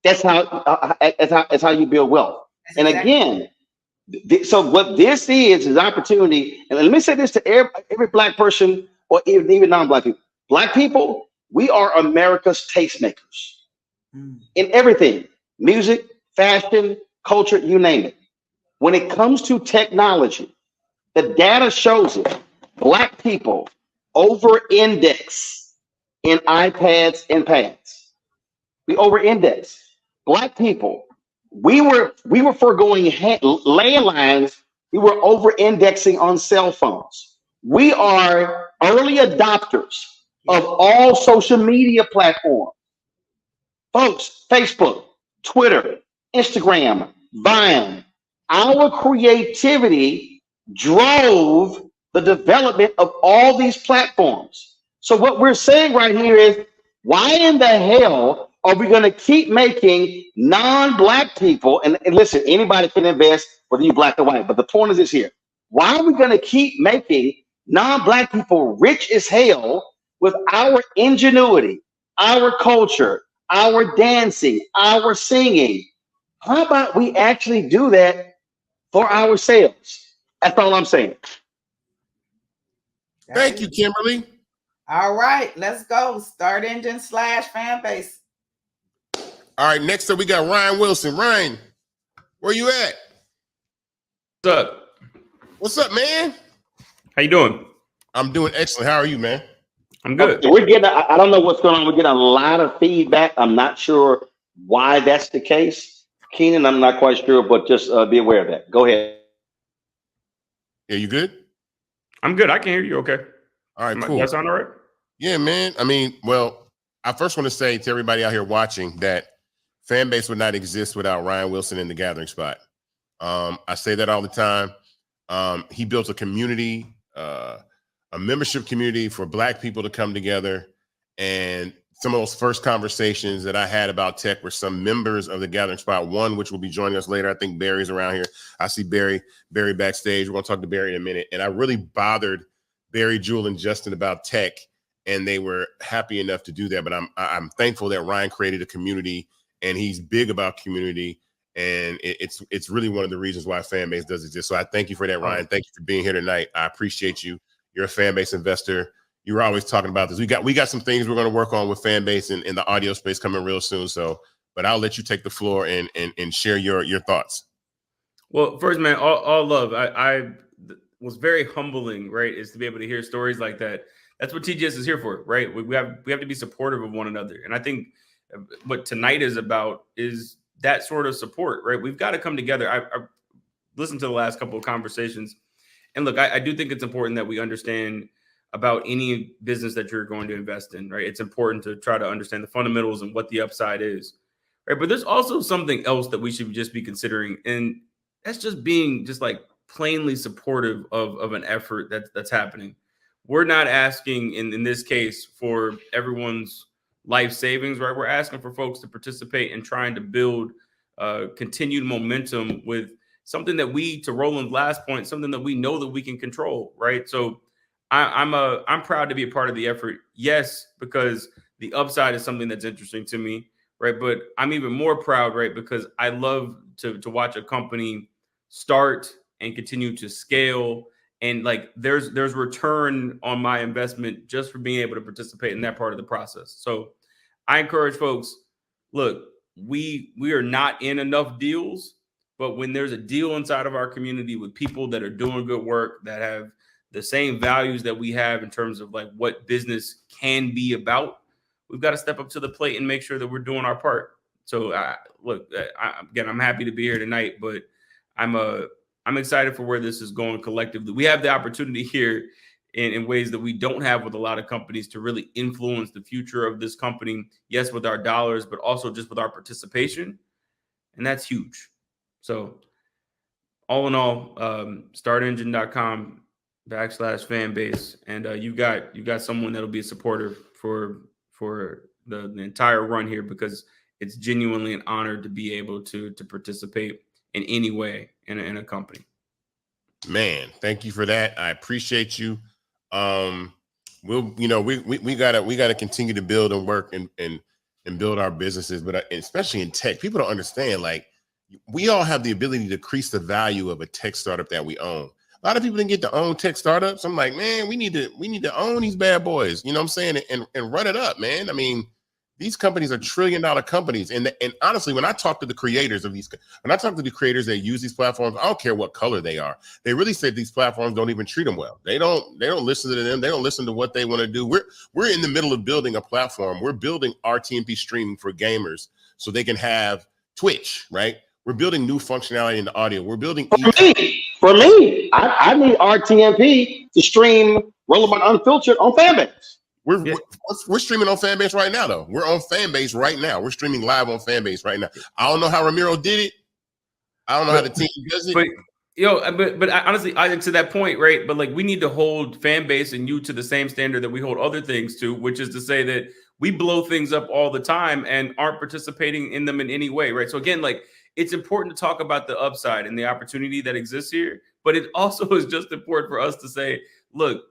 That's how you build wealth. And again, so what this is opportunity. And let me say this to every Black person, or even non-Black people. Black people, we are America's tastemakers in everything: music, fashion, culture, you name it. When it comes to technology, the data shows it. Black people over-index in iPads and pads. We over-index. Black people, we were foregoing landlines. We were over-indexing on cell phones. We are early adopters of all social media platforms. Folks, Facebook, Twitter, Instagram, Vine. Our creativity drove the development of all these platforms. So what we're saying right here is, why in the hell are we going to keep making non-Black people, and listen, anybody can invest, whether you're Black or white, but the point is this here. Why are we going to keep making non-Black people rich as hell with our ingenuity, our culture, our dancing, our singing? How about we actually do that for ourselves? That's all I'm saying. Thank you, Kimberly. All right, let's go. Start engine / Fanbase. All right, next up we got Ryan Wilson. Ryan, where you at? What's up? What's up, man? How you doing? I'm doing excellent. How are you, man? I'm good. We're getting, I don't know what's going on. We're getting a lot of feedback. I'm not sure why that's the case. Keenan, I'm not quite sure, but just be aware of that. Go ahead. Yeah, you good? I'm good. I can hear you okay. All right, cool. That sound all right? Yeah, man. I mean, well, I first want to say to everybody out here watching that Fanbase would not exist without Ryan Wilson in the Gathering Spot. I say that all the time. He built a community, a membership community for Black people to come together. And some of those first conversations that I had about tech were some members of the Gathering Spot. One, which will be joining us later. I think Barry's around here. I see Barry backstage. We're going to talk to Barry in a minute. And I really bothered Barry, Jewel, and Justin about tech, and they were happy enough to do that. But I'm thankful that Ryan created a community, and he's big about community. And it's really one of the reasons why Fanbase does exist. So I thank you for that, Ryan. Thank you for being here tonight. I appreciate you. You're a Fanbase investor. You were always talking about this. We got some things we're going to work on with Fanbase and in the audio space coming real soon. So, but I'll let you take the floor and share your thoughts. Well, first, man, all love. I was very humbling, right? Is to be able to hear stories like that. That's what TGS is here for, right? We have to be supportive of one another. And I think what tonight is about is that sort of support, right? We've got to come together. I listened to the last couple of conversations, and look, I do think it's important that we understand about any business that you're going to invest in, right? It's important to try to understand the fundamentals and what the upside is, right? But there's also something else that we should just be considering, and that's just being just like plainly supportive of an effort that's happening. We're not asking in this case for everyone's life savings, right? We're asking for folks to participate in trying to build continued momentum with something that to Roland's last point, something that we know that we can control, right? So I'm proud to be a part of the effort. Yes, because the upside is something that's interesting to me, right? But I'm even more proud, right? Because I love to watch a company start and continue to scale. And like there's return on my investment just for being able to participate in that part of the process. So I encourage folks, look, we are not in enough deals, but when there's a deal inside of our community with people that are doing good work, that have the same values that we have in terms of like what business can be about, we've got to step up to the plate and make sure that we're doing our part. So look, again, I'm happy to be here tonight, but I'm excited for where this is going collectively. We have the opportunity here in ways that we don't have with a lot of companies to really influence the future of this company. Yes, with our dollars, but also just with our participation. And that's huge. So all in all, startengine.com/fanbase. And you've got someone that'll be a supporter for the entire run here, because it's genuinely an honor to be able to participate in any way in a company. Man, thank you for that. I appreciate you. We gotta continue to build and work and build our businesses, but especially in tech, people don't understand, like, we all have the ability to increase the value of a tech startup that we own. A lot of people didn't get to own tech startups. I'm like, man, we need to own these bad boys. You know what I'm saying? And run it up, man. I mean, these companies are $1 trillion companies. And honestly, when I talk to the creators of these, when I talk to the creators that use these platforms, I don't care what color they are. They really said these platforms don't even treat them well. They don't listen to them. They don't listen to what they want to do. We're in the middle of building a platform. We're building RTMP streaming for gamers so they can have Twitch, right? We're building new functionality in the audio. We're building For me, I need RTMP to stream Roland Martin Unfiltered on Fanbase. We're streaming on Fanbase right now, though. We're on Fanbase right now. We're streaming live on Fanbase right now. I don't know how Ramiro did it. I don't know how the team does it. But honestly, I to that point, right? But like, we need to hold Fanbase and you to the same standard that we hold other things to, which is to say that we blow things up all the time and aren't participating in them in any way, right? So again, like, it's important to talk about the upside and the opportunity that exists here, but it also is just important for us to say, look,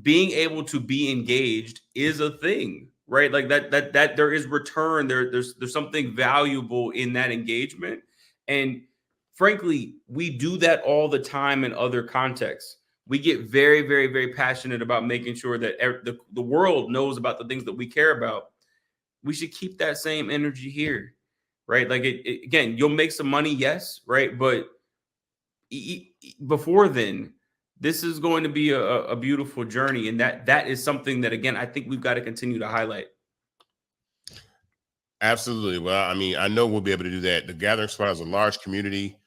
being able to be engaged is a thing, right? Like that there is return. There's something valuable in that engagement. And frankly, we do that all the time in other contexts. We get very, very, very passionate about making sure that the world knows about the things that we care about. We should keep that same energy here, right? Like, again, you'll make some money, yes, right? But before then, this is going to be a beautiful journey. And that is something that, again, I think we've got to continue to highlight. Absolutely. Well, I mean, I know we'll be able to do that. The Gathering Spot is a large community.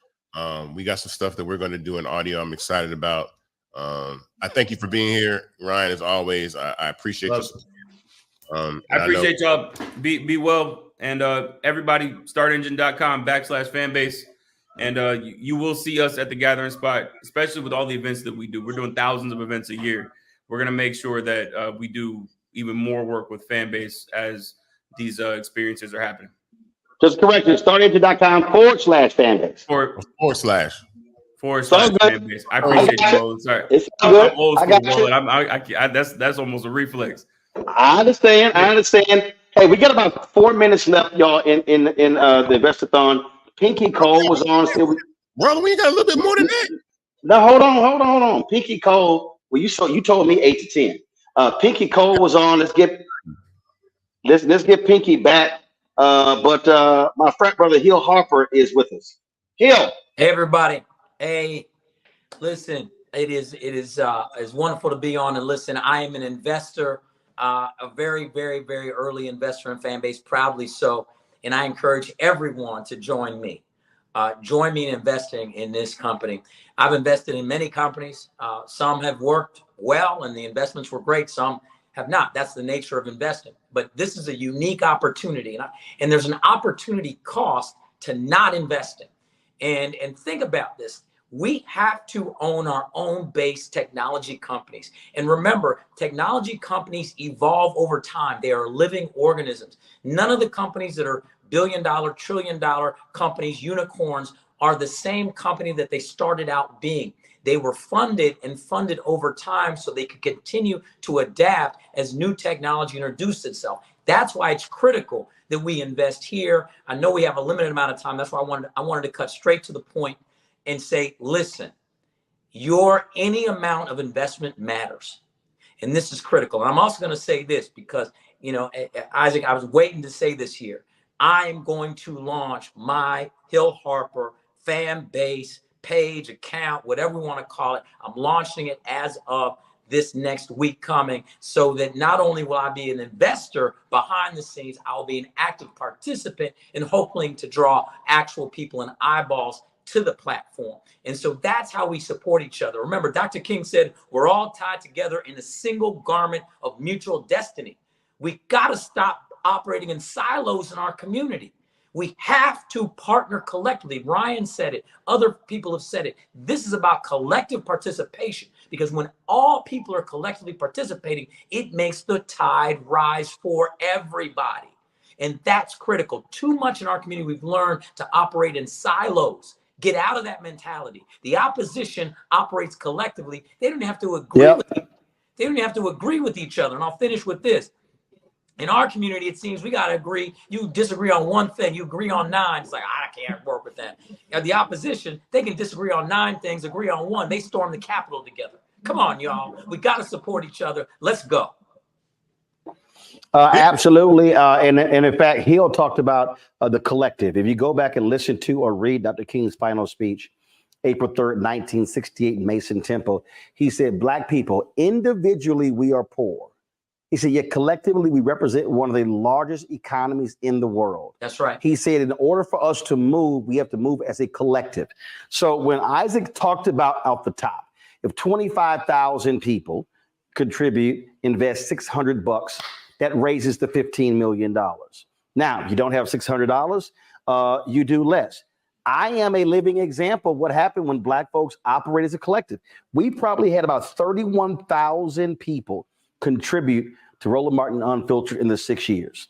We got some stuff that we're going to do in audio I'm excited about. I thank you for being here, Ryan, as always. I appreciate you. I appreciate y'all. Be well. And everybody, startengine.com/fanbase. And you will see us at the Gathering Spot, especially with all the events that we do. We're doing thousands of events a year. We're going to make sure that we do even more work with Fanbase as these experiences are happening. Just correct it. startengine.com/fanbase. Forward slash Fanbase. I appreciate you, Roland. Sorry. It's all good. I'm old I school, got you. Roland. That's almost a reflex. I understand. Hey, we got about 4 minutes left, y'all, in the Invest-A-Thon. Pinky Cole was on. Brother, we got a little bit more than that. No, hold on. Pinky Cole. Well, you told me 8 to 10. Pinky Cole was on. Let's get Pinky back. But my frat brother Hill Harper is with us. Hill. Hey everybody. Hey, listen. It is it's wonderful to be on and listen. I am an investor, a very, very, very early investor in Fanbase, proudly so. And I encourage everyone to join me. Join me in investing in this company. I've invested in many companies. Some have worked well and the investments were great. Some have not. That's the nature of investing. But this is a unique opportunity. And there's an opportunity cost to not investing. And think about this. We have to own our own base technology companies. And remember, technology companies evolve over time. They are living organisms. None of the companies that are billion-dollar, trillion-dollar companies, unicorns, are the same company that they started out being. They were funded over time so they could continue to adapt as new technology introduced itself. That's why it's critical that we invest here. I know we have a limited amount of time. That's why I wanted to cut straight to the point and say, listen, any amount of investment matters. And this is critical. And I'm also going to say this because, Isaac, I was waiting to say this here. I am going to launch my Hill Harper Fanbase page, account, whatever we want to call it. I'm launching it as of this next week coming, so that not only will I be an investor behind the scenes, I'll be an active participant and hoping to draw actual people and eyeballs to the platform. And so that's how we support each other. Remember, Dr. King said, we're all tied together in a single garment of mutual destiny. We got to stop operating in silos in our community. We have to partner collectively. Ryan said it. Other people have said it. This is about collective participation, because when all people are collectively participating, it makes the tide rise for everybody. And that's critical. Too much in our community, we've learned to operate in silos. Get out of that mentality. The opposition operates collectively. They don't have to agree with you. They don't have to agree with each other. And I'll finish with this. In our community, it seems we got to agree. You disagree on one thing, you agree on 9. It's like, I can't work with that. Now, the opposition, they can disagree on 9 things, agree on 1. They storm the Capitol together. Come on, y'all. We got to support each other. Let's go. Absolutely. And in fact, Hill talked about the collective. If you go back and listen to or read Dr. King's final speech, April 3rd, 1968, Mason Temple, he said, Black people, individually, we are poor. He said, yet collectively, we represent one of the largest economies in the world. That's right. He said, in order for us to move, we have to move as a collective. So when Isaac talked about off the top, if 25,000 people contribute, invest $600, that raises to $15 million. Now, if you don't have $600, you do less. I am a living example of what happened when Black folks operate as a collective. We probably had about 31,000 people contribute to Roland Martin Unfiltered in the 6 years.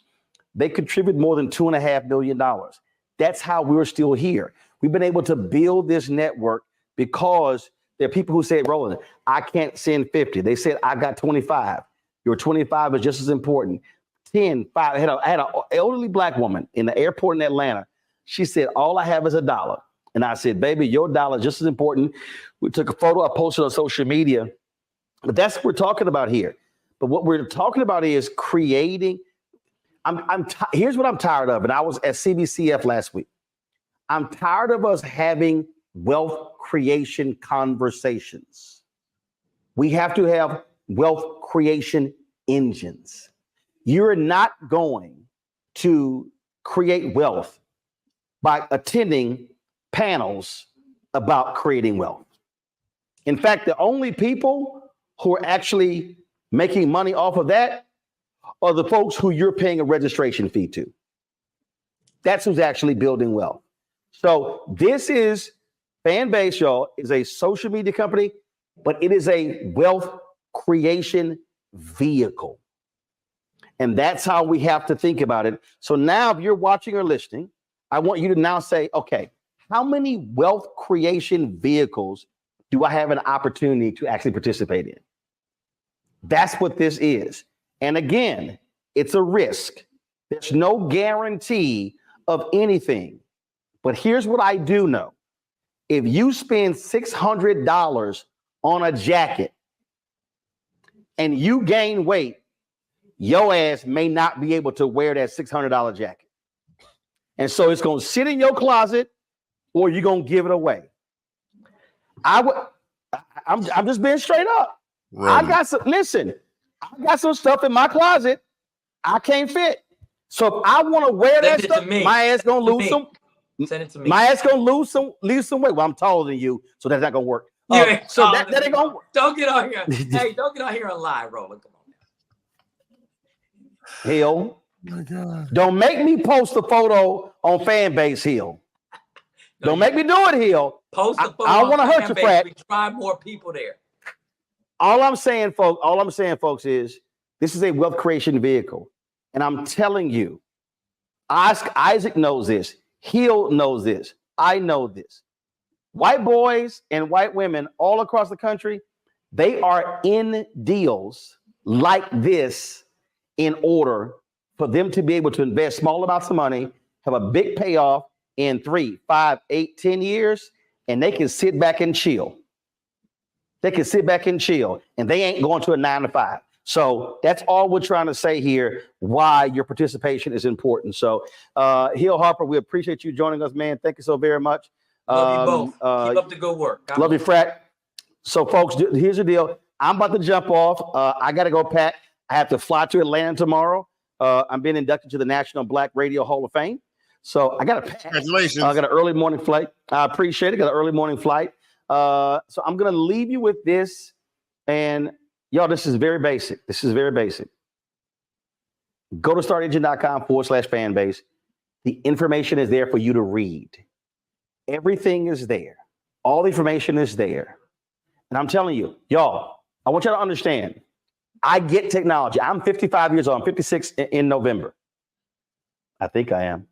They contribute more than $2.5 million. That's how we're still here. We've been able to build this network because there are people who say, Roland, I can't send 50. They said, I got 25. Your 25 is just as important. 10, 5. I had an elderly Black woman in the airport in Atlanta. She said, all I have is $1. And I said, baby, your dollar is just as important. We took a photo, I posted on social media. But that's what we're talking about here. But what we're talking about is creating. Here's what I'm tired of. And I was at CBCF last week. I'm tired of us having wealth creation conversations. We have to have wealth creation engines. You're not going to create wealth by attending panels about creating wealth. In fact, the only people who are actually making money off of that are the folks who you're paying a registration fee to. That's who's actually building wealth. So this is Fanbase, y'all, is a social media company, but it is a wealth creation vehicle. And that's how we have to think about it. So now if you're watching or listening, I want you to now say, okay, how many wealth creation vehicles do I have an opportunity to actually participate in? That's what this is. And again, it's a risk. There's no guarantee of anything. But here's what I do know. If you spend $600 on a jacket and you gain weight, your ass may not be able to wear that $600 jacket. And so it's going to sit in your closet or you're going to give it away. I'm just being straight up. Right. I got some stuff in my closet I can't fit. So if I want to wear that stuff, my ass gonna lose some. Send it to me. My ass gonna lose some weight. Well, I'm taller than you, so that's not gonna work. So that ain't gonna work. Don't get on here. Hey, don't get on here and lie, Roland. Come on. Hill. Oh my God. Don't make me post a photo on Fanbase, Hill. Don't make me do it, Hill. Post a photo. I don't want to hurt your frat. We try more people there. All I'm saying, folks, is this is a wealth creation vehicle. And I'm telling you, Isaac knows this. Hill knows this. I know this. White boys and white women all across the country, they are in deals like this in order for them to be able to invest small amounts of money, have a big payoff in 3, 5, 8, 10 years, and they can sit back and chill. They can sit back and chill, and they ain't going to a 9 to 5. So that's all we're trying to say here, why your participation is important. So Hill, Harper, we appreciate you joining us, man. Thank you so very much. Love you both. Keep up the good work. Love you, frat. So folks, here's the deal. I'm about to jump off. I got to go pack. I have to fly to Atlanta tomorrow. I'm being inducted to the National Black Radio Hall of Fame. So I got to pack. Congratulations. I got an early morning flight. I appreciate it. Got an early morning flight. So I'm going to leave you with this. And y'all, this is very basic. Go to startengine.com/fanbase. The information is there for you to read. Everything is there. All the information is there. And I'm telling you, y'all, I want you to understand, I get technology. I'm 55 years old. I'm 56 in November. I think I am.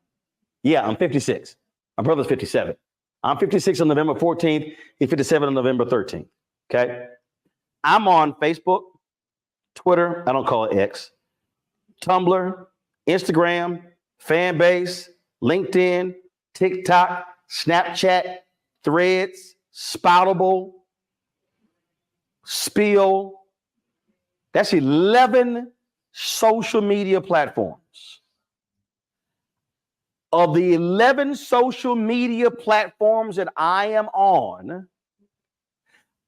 Yeah, I'm 56. My brother's 57. I'm 56 on November 14th. He's 57 on November 13th. Okay. I'm on Facebook, Twitter, I don't call it X, Tumblr, Instagram, Fanbase, LinkedIn, TikTok, Snapchat, Threads, Spoutable, Spill. That's 11 social media platforms. Of the 11 social media platforms that I am on,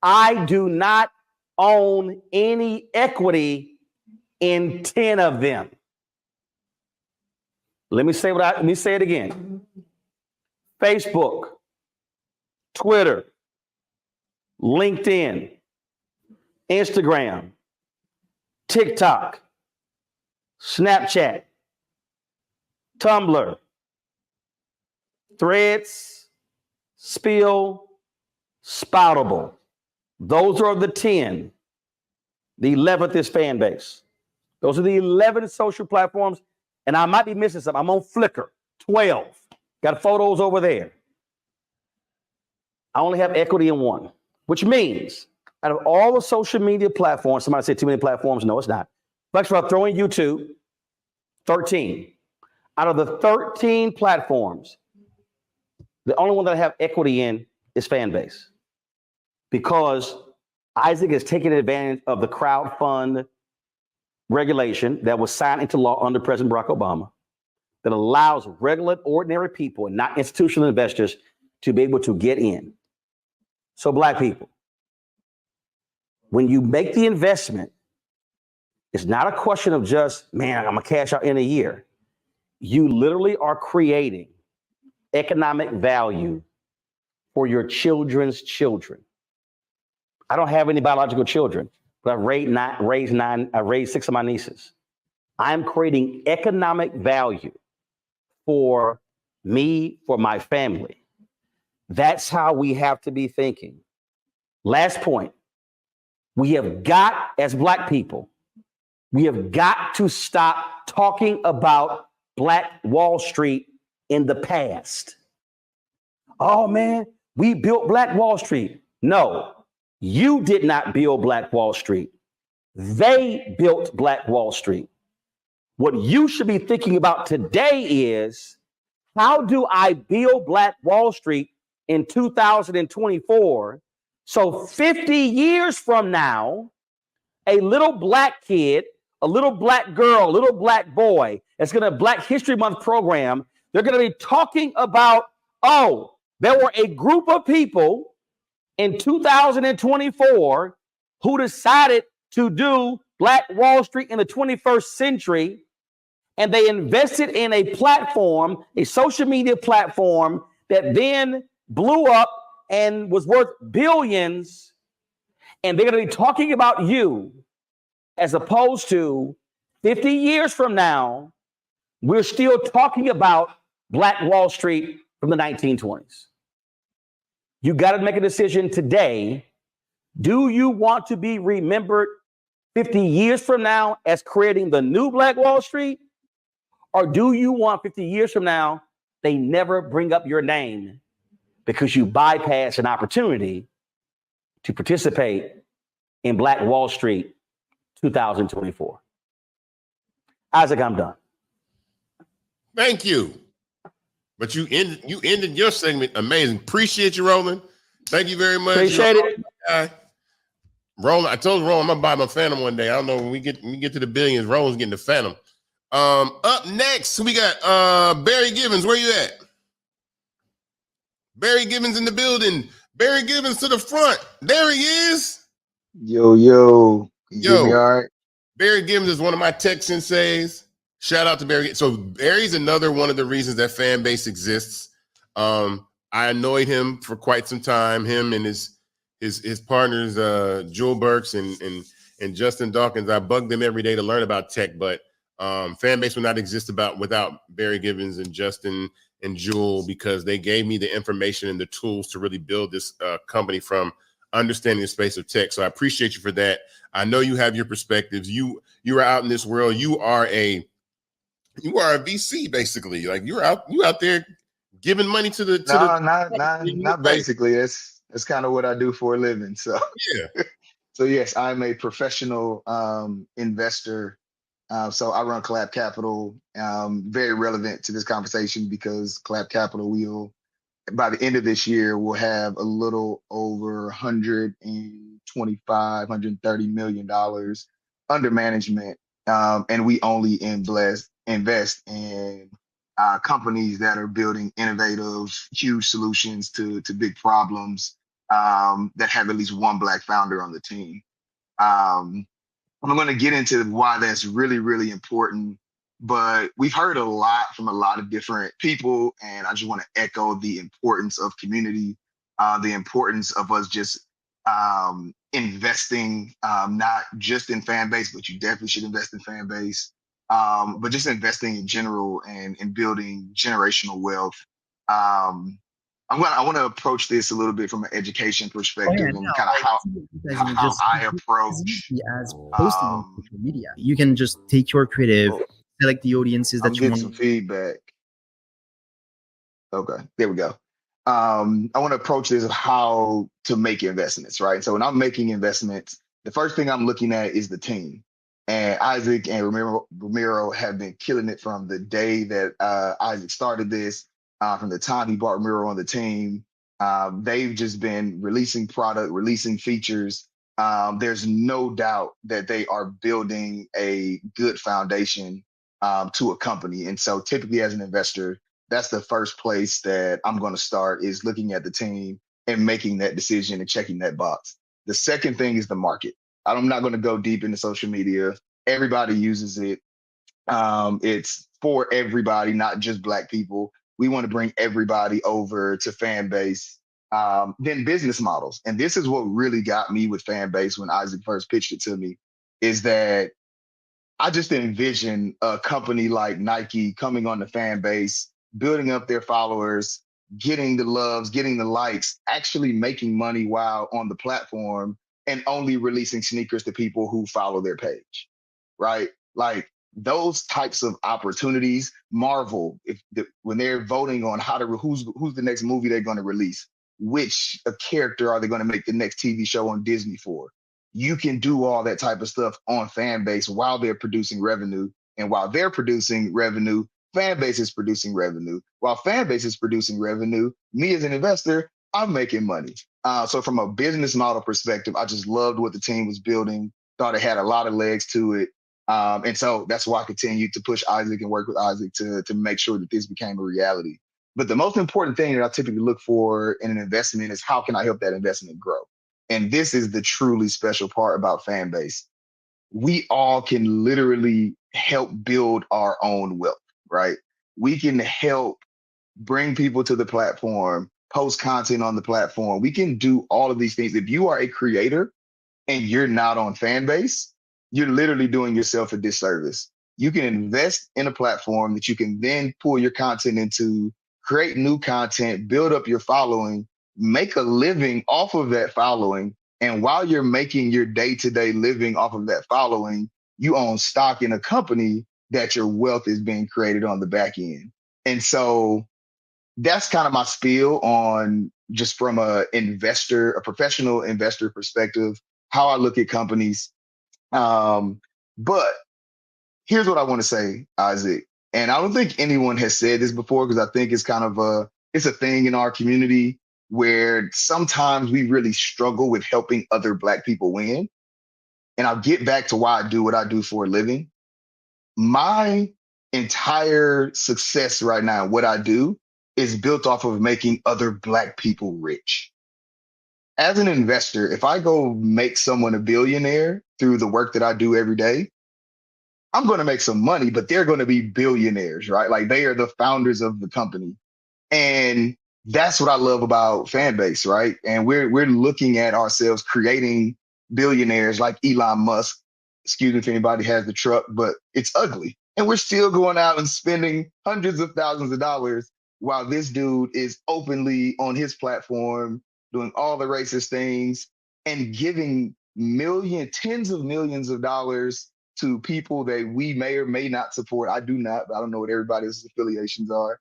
I do not own any equity in 10 of them. Let me say it again. Facebook, Twitter, LinkedIn, Instagram, TikTok, Snapchat, Tumblr, Threads, Spill, Spoutable. Those are the 10. The 11th is Fanbase. Those are the 11 social platforms. And I might be missing some. I'm on Flickr, 12. Got photos over there. I only have equity in one, which means out of all the social media platforms, somebody said too many platforms. No, it's not. Flex about throwing YouTube, 13. Out of the 13 platforms, the only one that I have equity in is Fanbase. Because Isaac has taken advantage of the crowdfund regulation that was signed into law under President Barack Obama that allows regular, ordinary people and not institutional investors to be able to get in. So Black people, when you make the investment, it's not a question of just, man, I'm gonna cash out in a year. You literally are creating economic value for your children's children. I don't have any biological children, but I've raised 6 of my nieces. I'm creating economic value for me, for my family. That's how we have to be thinking. Last point. We have got, as Black people, we have got to stop talking about Black Wall Street in the past. Oh man, we built Black Wall Street. No, you did not build Black Wall Street. They built Black Wall Street. What you should be thinking about today is, how do I build Black Wall Street in 2024? So 50 years from now, a little Black kid, a little Black girl, a little Black boy, that's going to Black History Month program, they're going to be talking about, oh, there were a group of people in 2024 who decided to do Black Wall Street in the 21st century, and they invested in a platform, a social media platform that then blew up and was worth billions, and they're going to be talking about you, as opposed to 50 years from now, we're still talking about Black Wall Street from the 1920s. You got to make a decision today. Do you want to be remembered 50 years from now as creating the new Black Wall Street? Or do you want 50 years from now, they never bring up your name because you bypass an opportunity to participate in Black Wall Street 2024? Isaac, I'm done. Thank you. But you ended your segment amazing. Appreciate you, Roland. Thank you very much. Appreciate it. Roland, I told Roland I'm gonna buy my Phantom one day. I don't know, when we get to the billions, Roland's getting the Phantom. Up next, we got Barry Gibbons. Where you at? Barry Gibbons in the building. Barry Gibbons to the front. There he is. Yo. You get me all right? Barry Gibbons is one of my tech senseis. Shout out to Barry. So Barry's another one of the reasons that Fanbase exists. I annoyed him for quite some time. Him and his partners, Jewel Burks and Justin Dawkins. I bugged them every day to learn about tech, but Fanbase would not exist without Barry Gibbons and Justin and Jewel, because they gave me the information and the tools to really build this company from understanding the space of tech. So I appreciate you for that. I know you have your perspectives. You are out in this world. You are a You are a VC basically. Like you out there giving money to the No, not basically. That's kind of what I do for a living. So yeah. so yes, I'm a professional investor. So I run Collab Capital. Very relevant to this conversation because Collab Capital will, by the end of this year, we'll have a little over 125, $130 million under management. And we only invest in companies that are building innovative, huge solutions to big problems that have at least one Black founder on the team. I'm going to get into why that's really, really important. But we've heard a lot from a lot of different people, and I just want to echo the importance of community, the importance of us just investing, not just in Fanbase, but you definitely should invest in Fanbase, but just investing in general and building generational wealth. I want to approach this a little bit from an education perspective and kind of how I approach. As posting on social media, you can just take your creative, select the audiences that I'm you getting want. some feedback. Okay, there we go. I want to approach this of how to make investments, right? So when I'm making investments, the first thing I'm looking at is the team. And Isaac and Ramiro have been killing it from the day that Isaac started this, from the time he brought Ramiro on the team. They've just been releasing product, releasing features. There's no doubt that they are building a good foundation to a company. And so typically as an investor, that's the first place that I'm going to start, is looking at the team and making that decision and checking that box. The second thing is the market. I'm not going to go deep into social media. Everybody uses it. It's for everybody, not just Black people. We want to bring everybody over to Fanbase. Then business models. And this is what really got me with Fanbase when Isaac first pitched it to me, is that I just envision a company like Nike coming on the Fanbase, building up their followers, getting the loves, getting the likes, actually making money while on the platform, and only releasing sneakers to people who follow their page, right? Like those types of opportunities. Marvel, when they're voting on who's the next movie they're going to release, which character are they going to make the next TV show on Disney for? You can do all that type of stuff on Fanbase while they're producing revenue. And while they're producing revenue, Fanbase is producing revenue. While Fanbase is producing revenue, me as an investor, I'm making money. So from a business model perspective, I just loved what the team was building, thought it had a lot of legs to it. And so that's why I continued to push Isaac and work with Isaac to make sure that this became a reality. But the most important thing that I typically look for in an investment is, how can I help that investment grow? And this is the truly special part about Fanbase. We all can literally help build our own wealth, right? We can help bring people to the platform, post content on the platform. We can do all of these things. If you are a creator and you're not on Fanbase, you're literally doing yourself a disservice. You can invest in a platform that you can then pull your content into, create new content, build up your following, make a living off of that following. And while you're making your day-to-day living off of that following, you own stock in a company that your wealth is being created on the back end. And so that's kind of my spiel on, just from a professional investor perspective, how I look at companies. But here's what I want to say, Isaac. And I don't think anyone has said this before, because I think it's kind of it's a thing in our community where sometimes we really struggle with helping other Black people win. And I'll get back to why I do what I do for a living. My entire success right now, what I do, is built off of making other Black people rich. As an investor, if I go make someone a billionaire through the work that I do every day, I'm going to make some money, but they're going to be billionaires, right? Like, they are the founders of the company. And that's what I love about Fanbase, right? And we're looking at ourselves creating billionaires like Elon Musk. Excuse me if anybody has the truck, but it's ugly. And we're still going out and spending hundreds of thousands of dollars while this dude is openly on his platform doing all the racist things and giving tens of millions of dollars to people that we may or may not support. I do not, but I don't know what everybody's affiliations are.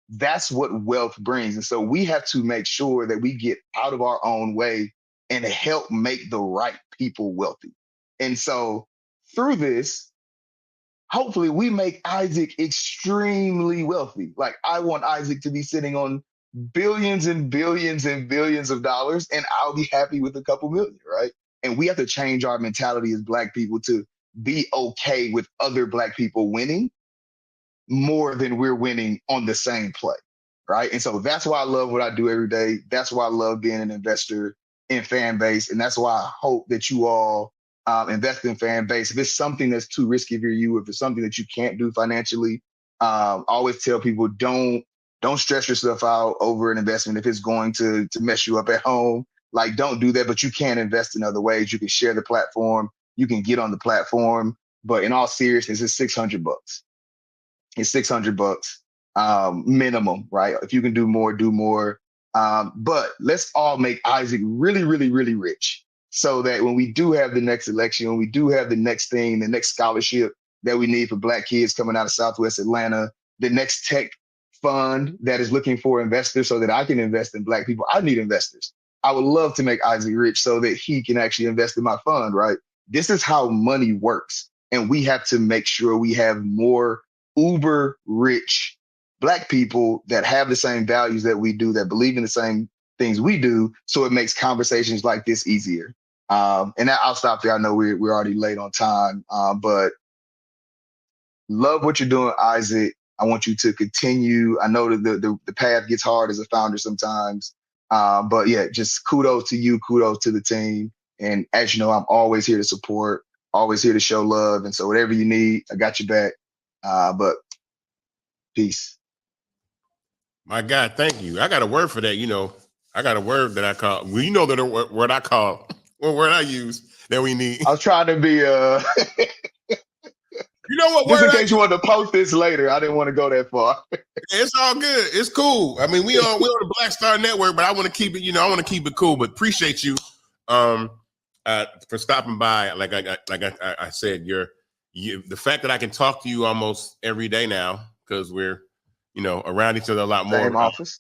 That's what wealth brings. And so we have to make sure that we get out of our own way and help make the right people wealthy. And so through this, hopefully we make Isaac extremely wealthy. Like, I want Isaac to be sitting on billions and billions and billions of dollars, and I'll be happy with a couple million, right? And we have to change our mentality as Black people to be okay with other Black people winning more than we're winning on the same play, right? And so that's why I love what I do every day. That's why I love being an investor in Fanbase. And that's why I hope that you all invest in Fanbase. If it's something that's too risky for you, if it's something that you can't do financially, I always tell people, don't stress yourself out over an investment if it's going to mess you up at home. Like, don't do that, but you can invest in other ways. You can share the platform. You can get on the platform. But in all seriousness, it's $600. It's $600 minimum, right? If you can do more, do more. But let's all make Isaac really, really, really rich, so that when we do have the next election, when we do have the next thing, the next scholarship that we need for Black kids coming out of Southwest Atlanta, the next tech fund that is looking for investors so that I can invest in Black people. I need investors. I would love to make Isaac rich so that he can actually invest in my fund, right? This is how money works. And we have to make sure we have more uber rich Black people that have the same values that we do, that believe in the same things we do. So it makes conversations like this easier. And I'll stop there. I know we're already late on time, but love what you're doing, Isaac. I want you to continue. I know that the path gets hard as a founder sometimes, but yeah, just kudos to you, kudos to the team. And as you know, I'm always here to support, always here to show love. And so whatever you need, I got your back. But peace. My God, thank you. I got a word for that. You know, I got a word that I call, well, you know, that word I call, what word I use that we need. I was trying to be, you know what? Just in case you want to post this later, I didn't want to go that far. It's all good. It's cool. I mean, we on the Black Star Network, but I want to keep it, you know, I want to keep it cool, but appreciate you for stopping by. Like I said, the fact that I can talk to you almost every day now, because we're, you know, around each other a lot more. Same office.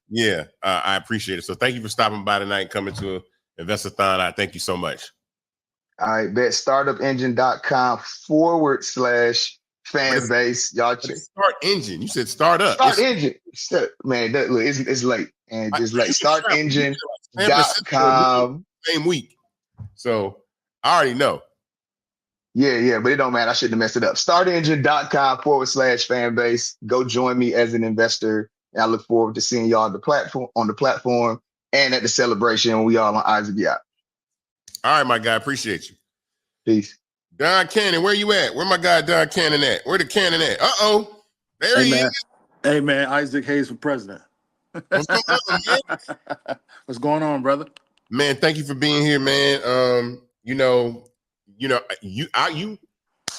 Yeah, I appreciate it. So thank you for stopping by tonight and coming to Invest-A-Thon. I thank you so much. All right, bet startupengine.com/fanbase. Y'all check. Start engine. You said start up. Start engine. Man, look, it's late. And just like startengine.com. Same week. So I already know. Yeah, but it don't matter. I shouldn't have messed it up. Startengine.com/fanbase. Go join me as an investor. And I look forward to seeing y'all on the platform and at the celebration when we all on Isaac Yacht. All right, my guy. Appreciate you. Peace. Don Cannon, where you at? Where my guy Don Cannon at? Where the Cannon at? Uh-oh. There he is. Hey, man. Isaac Hayes for president. What's going on, man? What's going on, brother? Man, thank you for being here, man.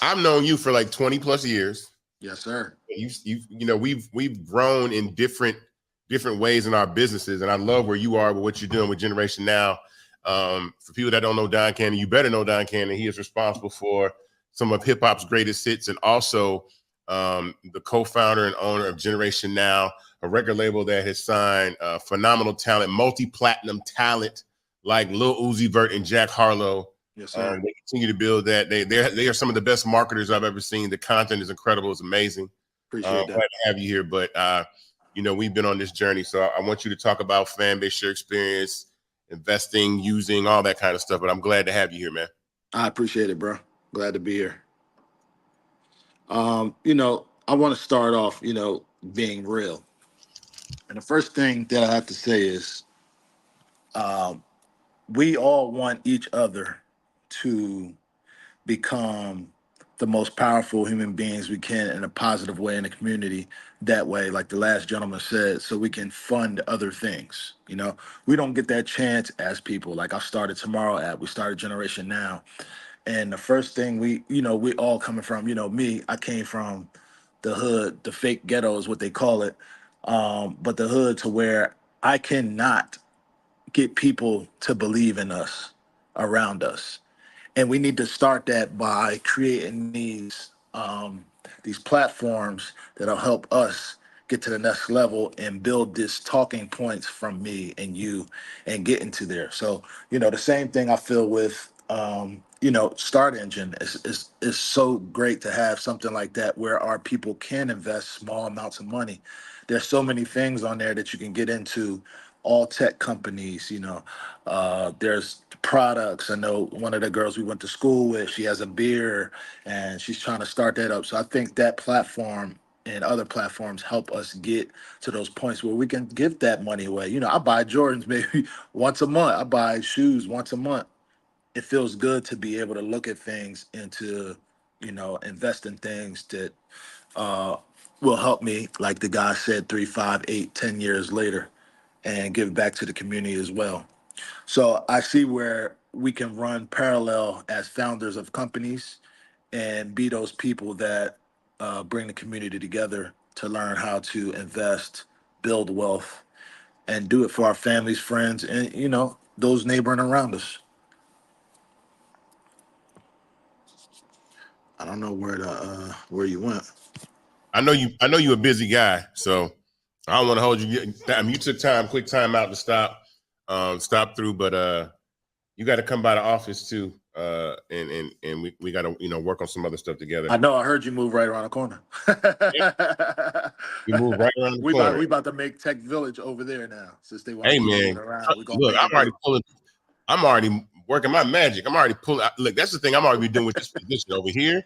I've known you for like 20 plus years. Yes, sir. You know, we've grown in different ways in our businesses, and I love where you are with what you're doing with Generation Now. For people that don't know Don Cannon, you better know Don Cannon. He is responsible for some of hip hop's greatest hits, and also the co-founder and owner of Generation Now, a record label that has signed phenomenal talent, multi-platinum talent like Lil Uzi Vert and Jack Harlow. Yes, sir. They continue to build that. They are some of the best marketers I've ever seen. The content is incredible. It's amazing. Appreciate that. Glad to have you here. But, you know, we've been on this journey. So I want you to talk about Fanbase, your experience, investing, using, all that kind of stuff. But I'm glad to have you here, man. I appreciate it, bro. Glad to be here. You know, I want to start off, you know, being real. And the first thing that I have to say is we all want each other to become the most powerful human beings we can in a positive way in the community. That way, like the last gentleman said, so we can fund other things. You know, we don't get that chance as people. Like I started Tomorrow app, we started Generation Now. And the first thing we all coming from, you know, me, I came from the hood, the fake ghetto is what they call it. But the hood to where I cannot get people to believe in us around us. And we need to start that by creating these platforms that'll help us get to the next level and build this talking points from me and you and get into there. So, the same thing I feel with Start Engine is so great to have something like that where our people can invest small amounts of money. There's so many things on there that you can get into, all tech companies, there's products. I know one of the girls we went to school with, she has a beer and she's trying to start that up. So I think that platform and other platforms help us get to those points where we can give that money away. I buy Jordans maybe once a month. I buy shoes once a month. It feels good to be able to look at things and to, invest in things that will help me, like the guy said, 3, 5, 8, 10 years later, and give back to the community as well. So I see where we can run parallel as founders of companies and be those people that bring the community together to learn how to invest, build wealth, and do it for our families, friends, and those neighboring around us. I don't know where you went. I know you're a busy guy, so I don't want to hold you. You took quick time out to stop through, but you got to come by the office too, and we got to work on some other stuff together. I know. I heard you move right around the corner. You move right around the corner. We about to make Tech Village over there now, since they want to move around. Look, I'm already working my magic. I'm already pulling. Look, that's the thing. I'm already doing with this position over here.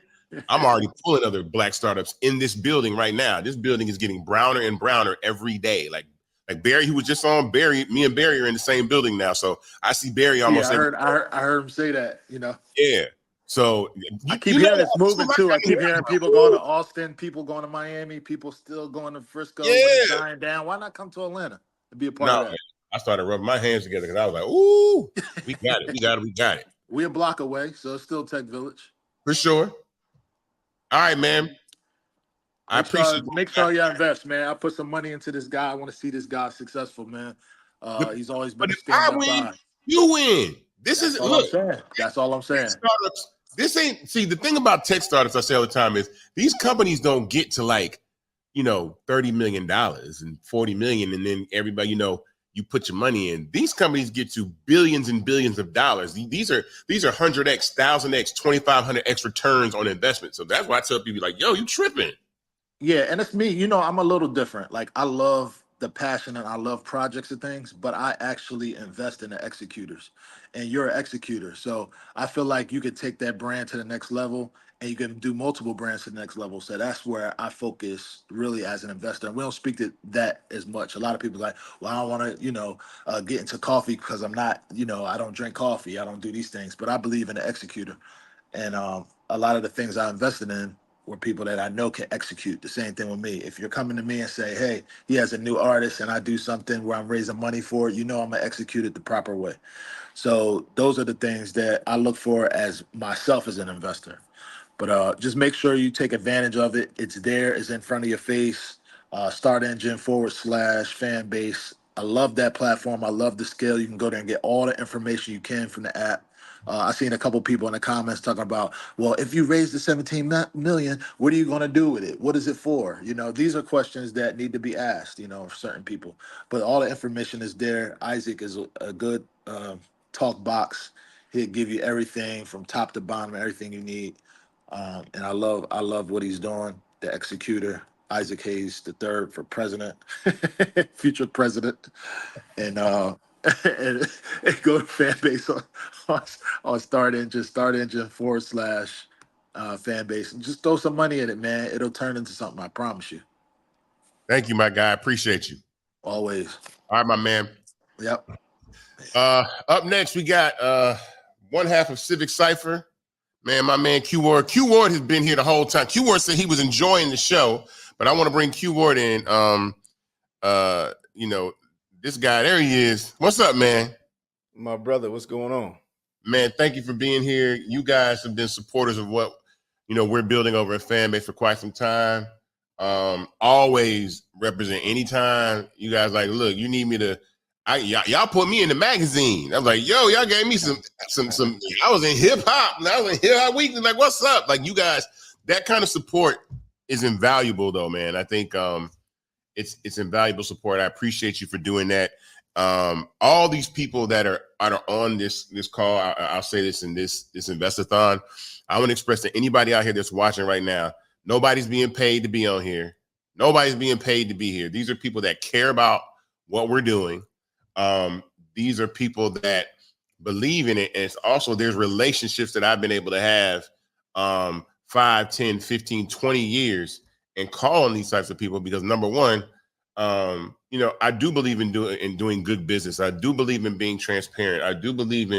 I'm already pulling other Black startups in this building right now. This building is getting browner and browner every day. Like Barry, who was just on Barry, me and Barry are in the same building now. So I see Barry almost. Yeah, I heard him say that. Yeah. So I keep hearing it's moving too. I keep hearing people going to Austin, people going to Miami, people still going to Frisco. Yeah. When it's dying down. Why not come to Atlanta and be a part of that? Man, I started rubbing my hands together because I was like, "Ooh, we got it, we got it." We're a block away, so it's still Tech Village for sure. All right, man. I appreciate. Make sure you invest, man. I put some money into this guy. I want to see this guy successful, man. He's always been a stand-up guy. You win. This is look. That's all I'm saying. Startups. This ain't. See, the thing about tech startups, I say all the time, is these companies don't get to $30 million and 40 million, and then everybody, you put your money in. These companies get to billions and billions of dollars. These are 100x, 1000x, 2500x returns on investment. So that's why I tell people yo, you tripping. Yeah, and it's me. I'm a little different. I love the passion and I love projects and things, but I actually invest in the executors, and you're an executor. So I feel like you could take that brand to the next level, and you can do multiple brands to the next level. So that's where I focus really as an investor. And we don't speak to that as much. A lot of people are like, well, I don't want to, get into coffee because I'm not, I don't drink coffee. I don't do these things, but I believe in the executor. And a lot of the things I invested in were people that I know can execute. The same thing with me. If you're coming to me and say, hey, he has a new artist and I do something where I'm raising money for it, I'm going to execute it the proper way. So those are the things that I look for as myself as an investor. But just make sure you take advantage of it. It's there. It's in front of your face. Start Engine /Fanbase. I love that platform. I love the scale. You can go there and get all the information you can from the app. I've seen a couple people in the comments talking about, well, if you raise the 17 million, what are you going to do with it? What is it for? These are questions that need to be asked, for certain people. But all the information is there. Isaac is a good talk box. He'll give you everything from top to bottom, everything you need. And I love what he's doing. The executor, Isaac Hayes III for president, future president, and go to Fanbase on Start Engine /Fanbase, and just throw some money in it, man. It'll turn into something. I promise you. Thank you, my guy. Appreciate you. Always. All right, my man. Yep. Up next, we got one half of Civic Cipher. Man, my man Q Ward. Q Ward has been here the whole time. Q Ward said he was enjoying the show, but I want to bring Q Ward in. This guy, there he is. What's up, man? My brother, what's going on? Man, thank you for being here. You guys have been supporters of what we're building over at Fanbase for quite some time. Always represent anytime you guys look, you need me to y'all put me in the magazine. I was like, yo, y'all gave me some. I was in hip hop, and I was in Hip Hop Weekly. Like, what's up? Like, you guys, that kind of support is invaluable, though, man. I think it's invaluable support. I appreciate you for doing that. All these people that are on this call, I'll say this in this Invest-A-Thon. I want to express to anybody out here that's watching right now, nobody's being paid to be on here. Nobody's being paid to be here. These are people that care about what we're doing. These are people that believe in it. And it's also, there's relationships that I've been able to have 5, 10, 15, 20 years and call on these types of people because number one, I do believe in doing good business. I do believe in being transparent. I do believe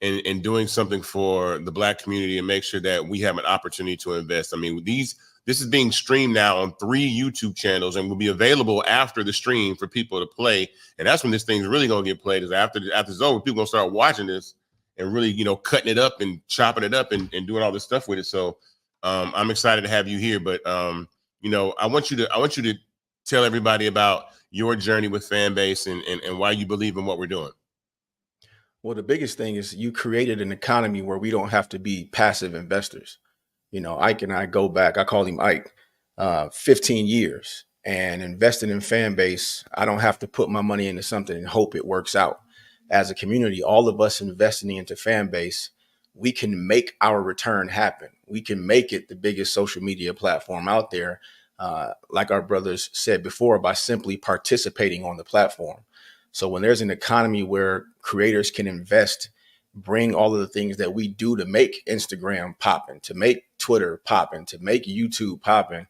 in doing something for the Black community and make sure that we have an opportunity to invest. I mean, this is being streamed now on 3 YouTube channels and will be available after the stream for people to play. And that's when this thing's really going to get played, is after it's over, people going to start watching this and really, cutting it up and chopping it up and doing all this stuff with it. So I'm excited to have you here. But, I want you to tell everybody about your journey with Fanbase and why you believe in what we're doing. Well, the biggest thing is you created an economy where we don't have to be passive investors. Ike and I go back, I call him Ike, 15 years and investing in Fanbase. I don't have to put my money into something and hope it works out. As a community, all of us investing into Fanbase, we can make our return happen. We can make it the biggest social media platform out there, like our brothers said before, by simply participating on the platform. So when there's an economy where creators can invest, bring all of the things that we do to make Instagram popping, to make Twitter popping, to make YouTube popping,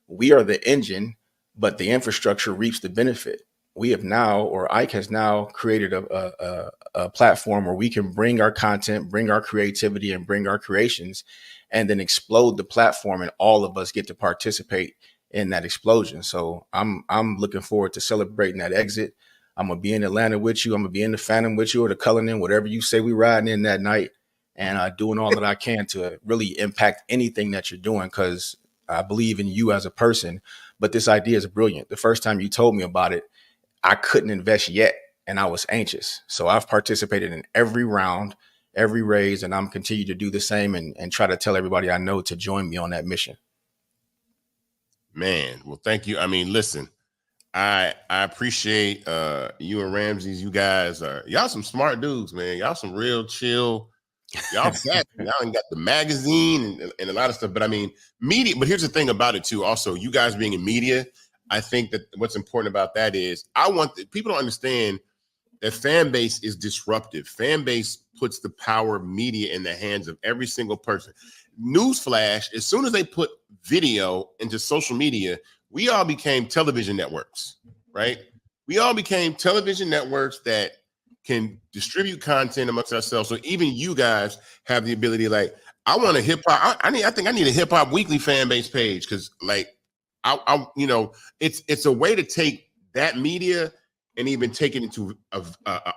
we are the engine, but the infrastructure reaps the benefit. We have now, or Ike has now created a platform where we can bring our content, bring our creativity, and bring our creations, and then explode the platform, and all of us get to participate in that explosion. So I'm looking forward to celebrating that exit. I'm going to be in Atlanta with you. I'm going to be in the Phantom with you, or the Cullinan, whatever you say we riding in that night, and doing all that I can to really impact anything that you're doing, because I believe in you as a person. But this idea is brilliant. The first time you told me about it, I couldn't invest yet, and I was anxious. So I've participated in every round, every raise, and I'm continue to do the same and try to tell everybody I know to join me on that mission. Man, well, thank you. I mean, listen, I appreciate you and Ramses. You guys y'all some smart dudes, man. Y'all some real chill. Y'all fat. Y'all ain't got the magazine and a lot of stuff. But I mean, media. But here's the thing about it too. Also, you guys being in media, I think that what's important about that is people don't understand that Fanbase is disruptive. Fanbase puts the power of media in the hands of every single person. Newsflash, as soon as they put video into social media, we all became television networks, right? We all became television networks that can distribute content amongst ourselves. So even you guys have the ability, like, I want a hip hop. I think I need a Hip Hop Weekly Fanbase page, because like, it's a way to take that media and even take it into a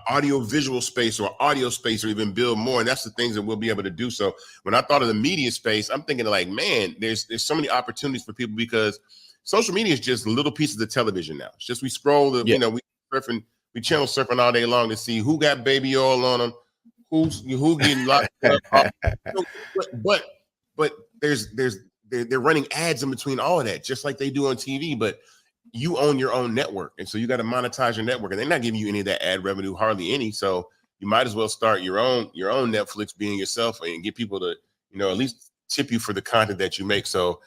audio visual space or audio space, or even build more. And that's the things that we'll be able to do. So when I thought of the media space, I'm thinking like, man, there's so many opportunities for people, because social media is just little pieces of television now. It's just, we scroll we channel surfing all day long to see who got baby oil on them, who getting locked up. But they're running ads in between all of that, just like they do on TV. But you own your own network, and so you got to monetize your network, and they're not giving you any of that ad revenue, hardly any. So you might as well start your own Netflix, being yourself, and get people to at least tip you for the content that you make. So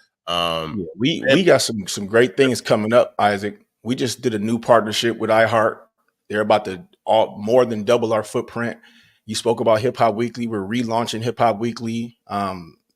we got some great things coming up, Isaac. We just did a new partnership with iHeart. They're about to more than double our footprint. You spoke about Hip Hop Weekly. We're relaunching Hip Hop Weekly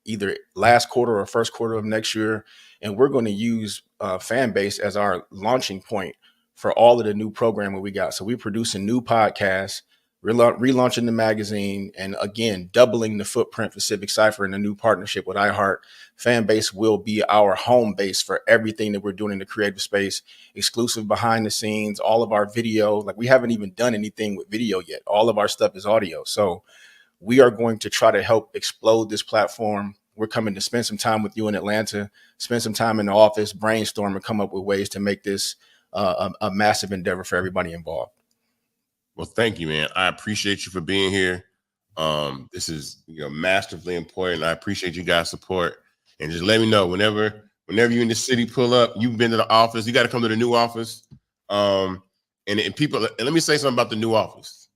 either last quarter or first quarter of next year. And we're going to use Fanbase as our launching point for all of the new programming we got. So we're producing new podcasts, relaunching the magazine, and again, doubling the footprint for Civic Cipher in a new partnership with iHeart. Fanbase will be our home base for everything that we're doing in the creative space, exclusive behind the scenes, all of our video. Like, we haven't even done anything with video yet. All of our stuff is audio. So we are going to try to help explode this platform. We're coming to spend some time with you in Atlanta, spend some time in the office, brainstorm, and come up with ways to make this a massive endeavor for everybody involved. Well, thank you, man. I appreciate you for being here. This is masterfully important. I appreciate you guys' support. And just let me know whenever you're in the city, pull up. You've been to the office. You got to come to the new office. And people, and let me say something about the new office,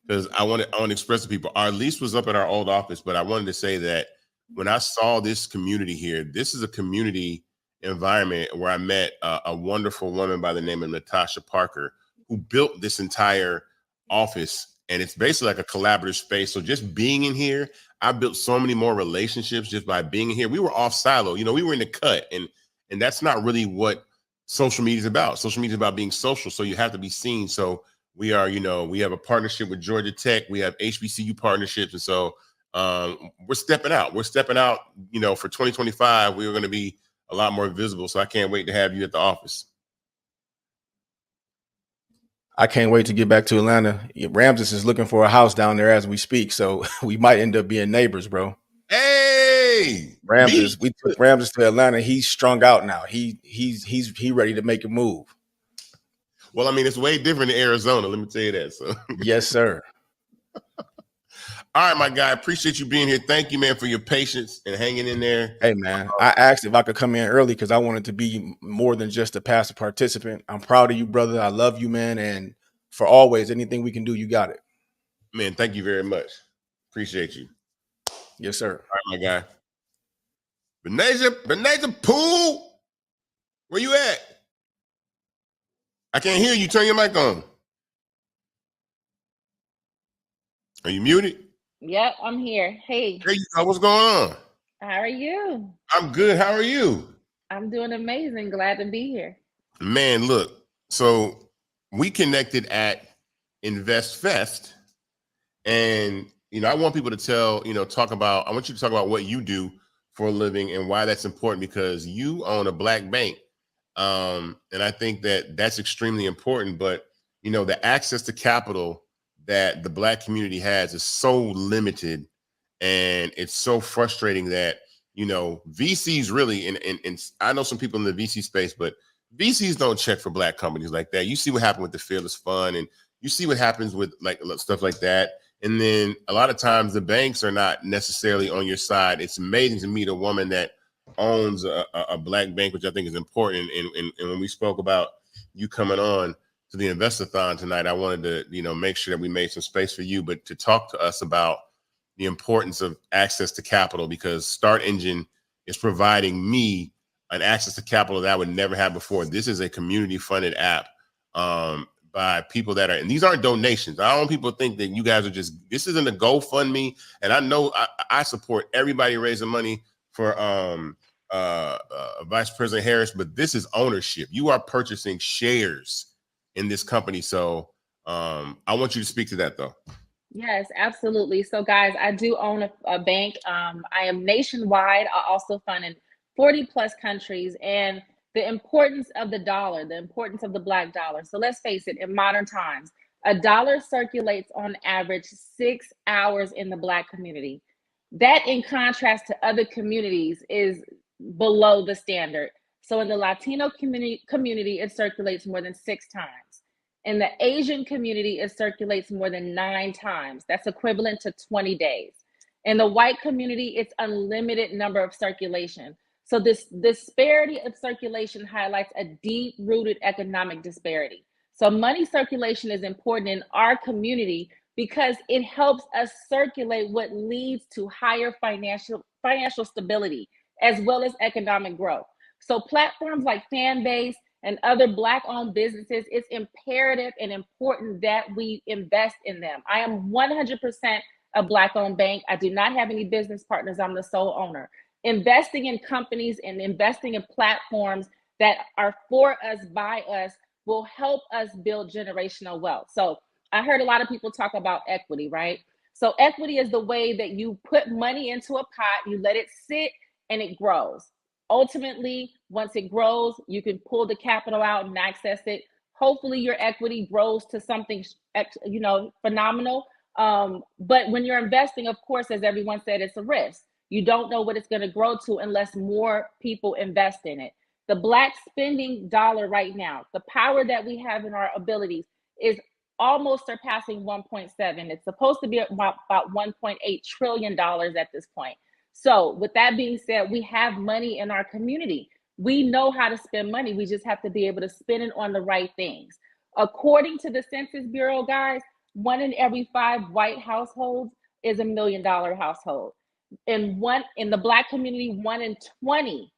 because I want to express to people. Our lease was up at our old office, but I wanted to say that when I saw this community here, this is a community environment where I met a wonderful woman by the name of Natasha Parker, who built this entire office. And it's basically like a collaborative space. So just being in here, I built so many more relationships just by being in here. We were off silo, we were in the cut, and that's not really what social media is about. Social media is about being social. So you have to be seen. So we are, we have a partnership with Georgia Tech. We have HBCU partnerships. And so we're stepping out. For 2025, we are going to be a lot more visible. So I can't wait to have you at the office. I can't wait to get back to Atlanta. Ramses is looking for a house down there as we speak, so we might end up being neighbors, bro. Hey, Ramses, we took Ramses to Atlanta. He's strung out now. He's ready to make a move. Well, I mean, it's way different in Arizona. Let me tell you that. So yes, sir. All right, my guy. Appreciate you being here. Thank you, man, for your patience and hanging in there. Hey, man, I asked if I could come in early because I wanted to be more than just a passive participant. I'm proud of you, brother. I love you, man. And for always, anything we can do, you got it. Man, thank you very much. Appreciate you. Yes, sir. All right, my guy. Benaja Pool, where you at? I can't hear you. Turn your mic on. Are you muted? Yep, I'm here. Hey. Hey, what's going on? How are you? I'm good. How are you? I'm doing amazing. Glad to be here. Man, look. So we connected at Invest Fest, and I want people to I want you to talk about what you do for a living and why that's important, because you own a Black bank. And I think that that's extremely important, but the access to capital that the Black community has is so limited, and it's so frustrating that, VCs really, and I know some people in the VC space, but VCs don't check for Black companies like that. You see what happened with the Fearless Fund, and you see what happens with like stuff like that. And then a lot of times the banks are not necessarily on your side. It's amazing to meet a woman that owns a Black bank, which I think is important. And when we spoke about you coming on to the Invest-A-Thon tonight, I wanted to, make sure that we made some space for you, but to talk to us about the importance of access to capital, because Start Engine is providing me an access to capital that I would never have before. This is a community funded app by people that are, and these aren't donations. I don't want people to think that you guys are this isn't a GoFundMe. And I know I support everybody raising money for Vice President Harris, but this is ownership. You are purchasing shares in this company. So I want you to speak to that though. Yes, absolutely. So guys, I do own a bank. I am nationwide. I also fund in 40 plus countries, and the importance of the dollar, the importance of the Black dollar. So let's face it, in modern times, a dollar circulates on average 6 hours in the Black community. That, in contrast to other communities, is below the standard. So in the Latino community, it circulates more than 6 times. In the Asian community, it circulates more than 9 times. That's equivalent to 20 days. In the white community, it's unlimited number of circulation. So this disparity of circulation highlights a deep-rooted economic disparity. So money circulation is important in our community because it helps us circulate what leads to higher financial stability as well as economic growth. So platforms like Fanbase and other Black-owned businesses, it's imperative and important that we invest in them. I am 100% a Black-owned bank. I do not have any business partners. I'm the sole owner. Investing in companies and investing in platforms that are for us, by us, will help us build generational wealth. So I heard a lot of people talk about equity, right? So equity is the way that you put money into a pot, you let it sit, and it grows. Ultimately, once it grows, you can pull the capital out and access it. Hopefully your equity grows to something, phenomenal. But when you're investing, of course, as everyone said, it's a risk. You don't know what it's going to grow to unless more people invest in it. The Black spending dollar right now, the power that we have in our abilities is almost surpassing 1.7. It's supposed to be about $1.8 trillion at this point. So with that being said, we have money in our community. We know how to spend money. We just have to be able to spend it on the right things. According to the Census Bureau, guys, 1 in every 5 white households is $1 million household. In the Black community, 1 in 20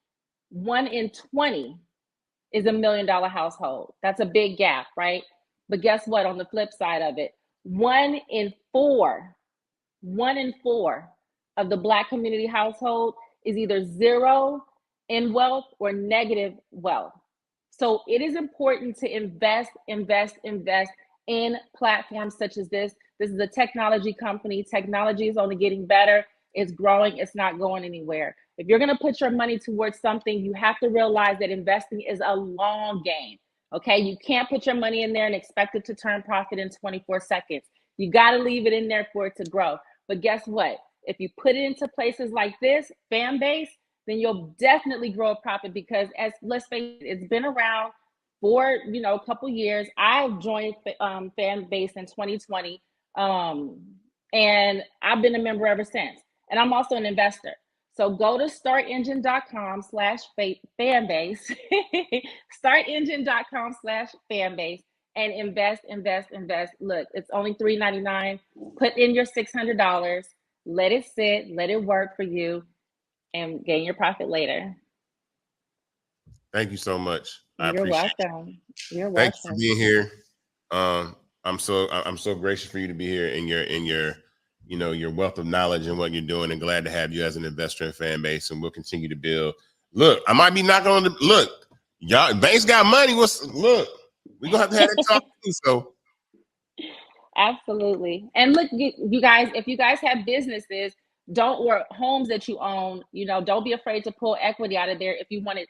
is $1 million household. That's a big gap, right? But guess what? On the flip side of it, 1 in 4 of the Black community household is either zero in wealth or negative wealth. So it is important to invest in platforms such as this. This is a technology company. Technology is only getting better. It's growing. It's not going anywhere. If you're going to put your money towards something, you have to realize that investing is a long game. Okay, you can't put your money in there and expect it to turn profit in 24 seconds. You got to leave it in there for it to grow. But guess what? If you put it into places like this, Fanbase, then you'll definitely grow a profit, because let's face it, it's been around for a couple years. I joined Fanbase in 2020, and I've been a member ever since. And I'm also an investor. So go to startengine.com/fanbase, startengine.com/fanbase, and invest. Look, it's only $3.99. Put in your $600, let it sit, let it work for you, and gain your profit later. Thank you so much. You're welcome. You're welcome. Thanks for being here. I'm so gracious for you to be here in your your wealth of knowledge and what you're doing, and glad to have you as an investor in Fanbase, and we'll continue to build. Look, I might be knocking on the look. Y'all, banks got money. We're gonna have to have that talk too. So absolutely. And look, you guys, if you guys have businesses, or homes that you own, don't be afraid to pull equity out of there if you want to,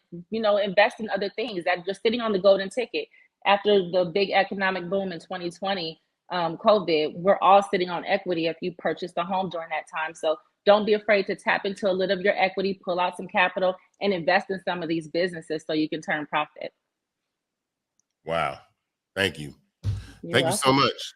invest in other things. That you're sitting on the golden ticket after the big economic boom in 2020. COVID, we're all sitting on equity if you purchased a home during that time. So don't be afraid to tap into a little of your equity, pull out some capital, and invest in some of these businesses so you can turn profit. Wow. Thank you. You're welcome. You so much.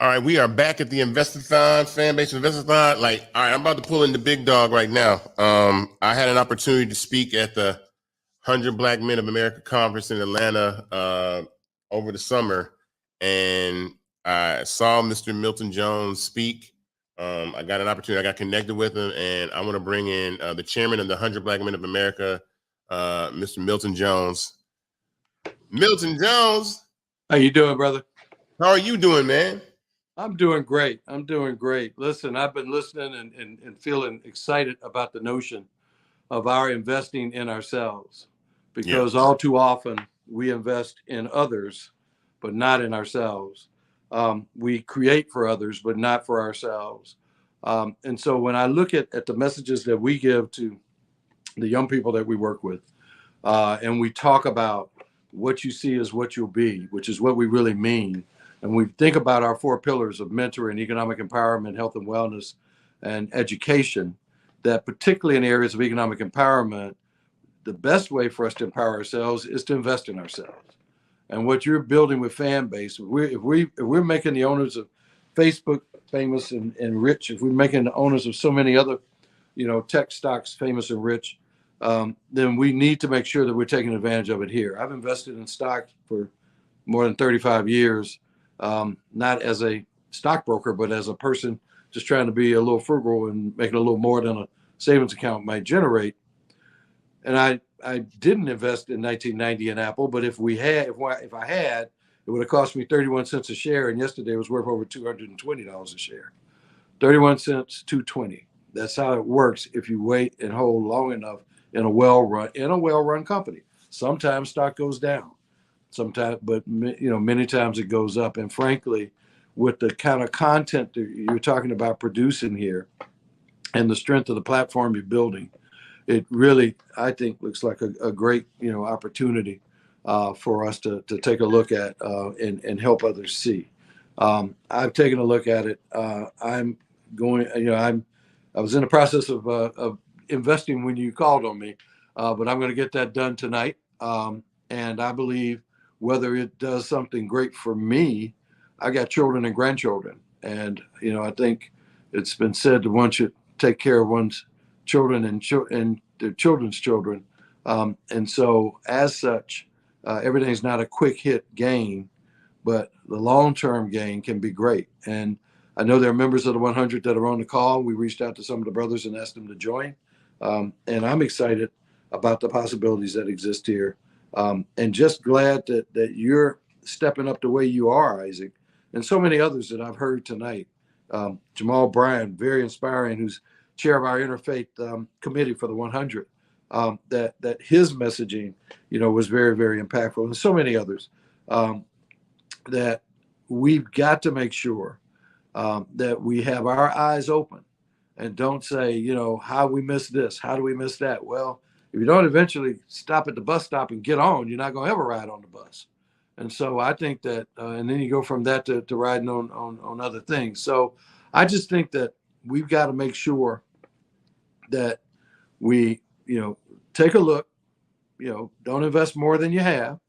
All right, we are back at the Invest-A-Thon, Fanbase Invest-A-Thon. All right, I'm about to pull in the big dog right now. I had an opportunity to speak at the 100 Black Men of America conference in Atlanta over the summer. And I saw Mr. Milton Jones speak. I got an opportunity. I got connected with him, and I want to bring in the chairman of the 100 Black Men of America, Mr. Milton Jones. Milton Jones. How you doing, brother? How are you doing, man? I'm doing great. Listen, I've been listening and feeling excited about the notion of our investing in ourselves, because all too often we invest in others, but not in ourselves. We create for others, but not for ourselves. And so when I look at the messages that we give to the young people that we work with, and we talk about what you see is what you'll be, which is what we really mean. And we think about our 4 pillars of mentoring, economic empowerment, health and wellness, and education, that particularly in areas of economic empowerment, the best way for us to empower ourselves is to invest in ourselves. And what you're building with Fanbase, if we're making the owners of Facebook famous and rich, if we're making the owners of so many other, tech stocks famous and rich, then we need to make sure that we're taking advantage of it here. I've invested in stock for more than 35 years, not as a stockbroker, but as a person just trying to be a little frugal and making a little more than a savings account might generate. And I didn't invest in 1990 in Apple, but if I had, it would have cost me 31 cents a share. And yesterday it was worth over $220 a share. 31 cents, 220. That's how it works if you wait and hold long enough in a well-run company. Sometimes stock goes down, sometimes, but many times it goes up. And frankly, with the kind of content that you're talking about producing here and the strength of the platform you're building, it really, I think, looks like a great, opportunity for us to take a look at and help others see. I've taken a look at it. I'm going, I was in the process of investing when you called on me, but I'm going to get that done tonight. And I believe whether it does something great for me. I got children and grandchildren, and I think it's been said that one should take care of one's children and their children's children, and so as such, everything's not a quick hit gain, but the long-term gain can be great. And I know there are members of the 100 that are on the call. We reached out to some of the brothers and asked them to join. And I'm excited about the possibilities that exist here. And just glad that you're stepping up the way you are, Isaac, and so many others that I've heard tonight. Jamal Bryant, very inspiring, who's chair of our interfaith committee for the 100. That his messaging, was very, very impactful, and so many others. That we've got to make sure that we have our eyes open and don't say, how we miss this? How do we miss that? Well, if you don't eventually stop at the bus stop and get on, you're not going to ever ride on the bus. And so I think that, and then you go from that to riding on other things. So I just think that we've got to make sure that we, take a look, don't invest more than you have.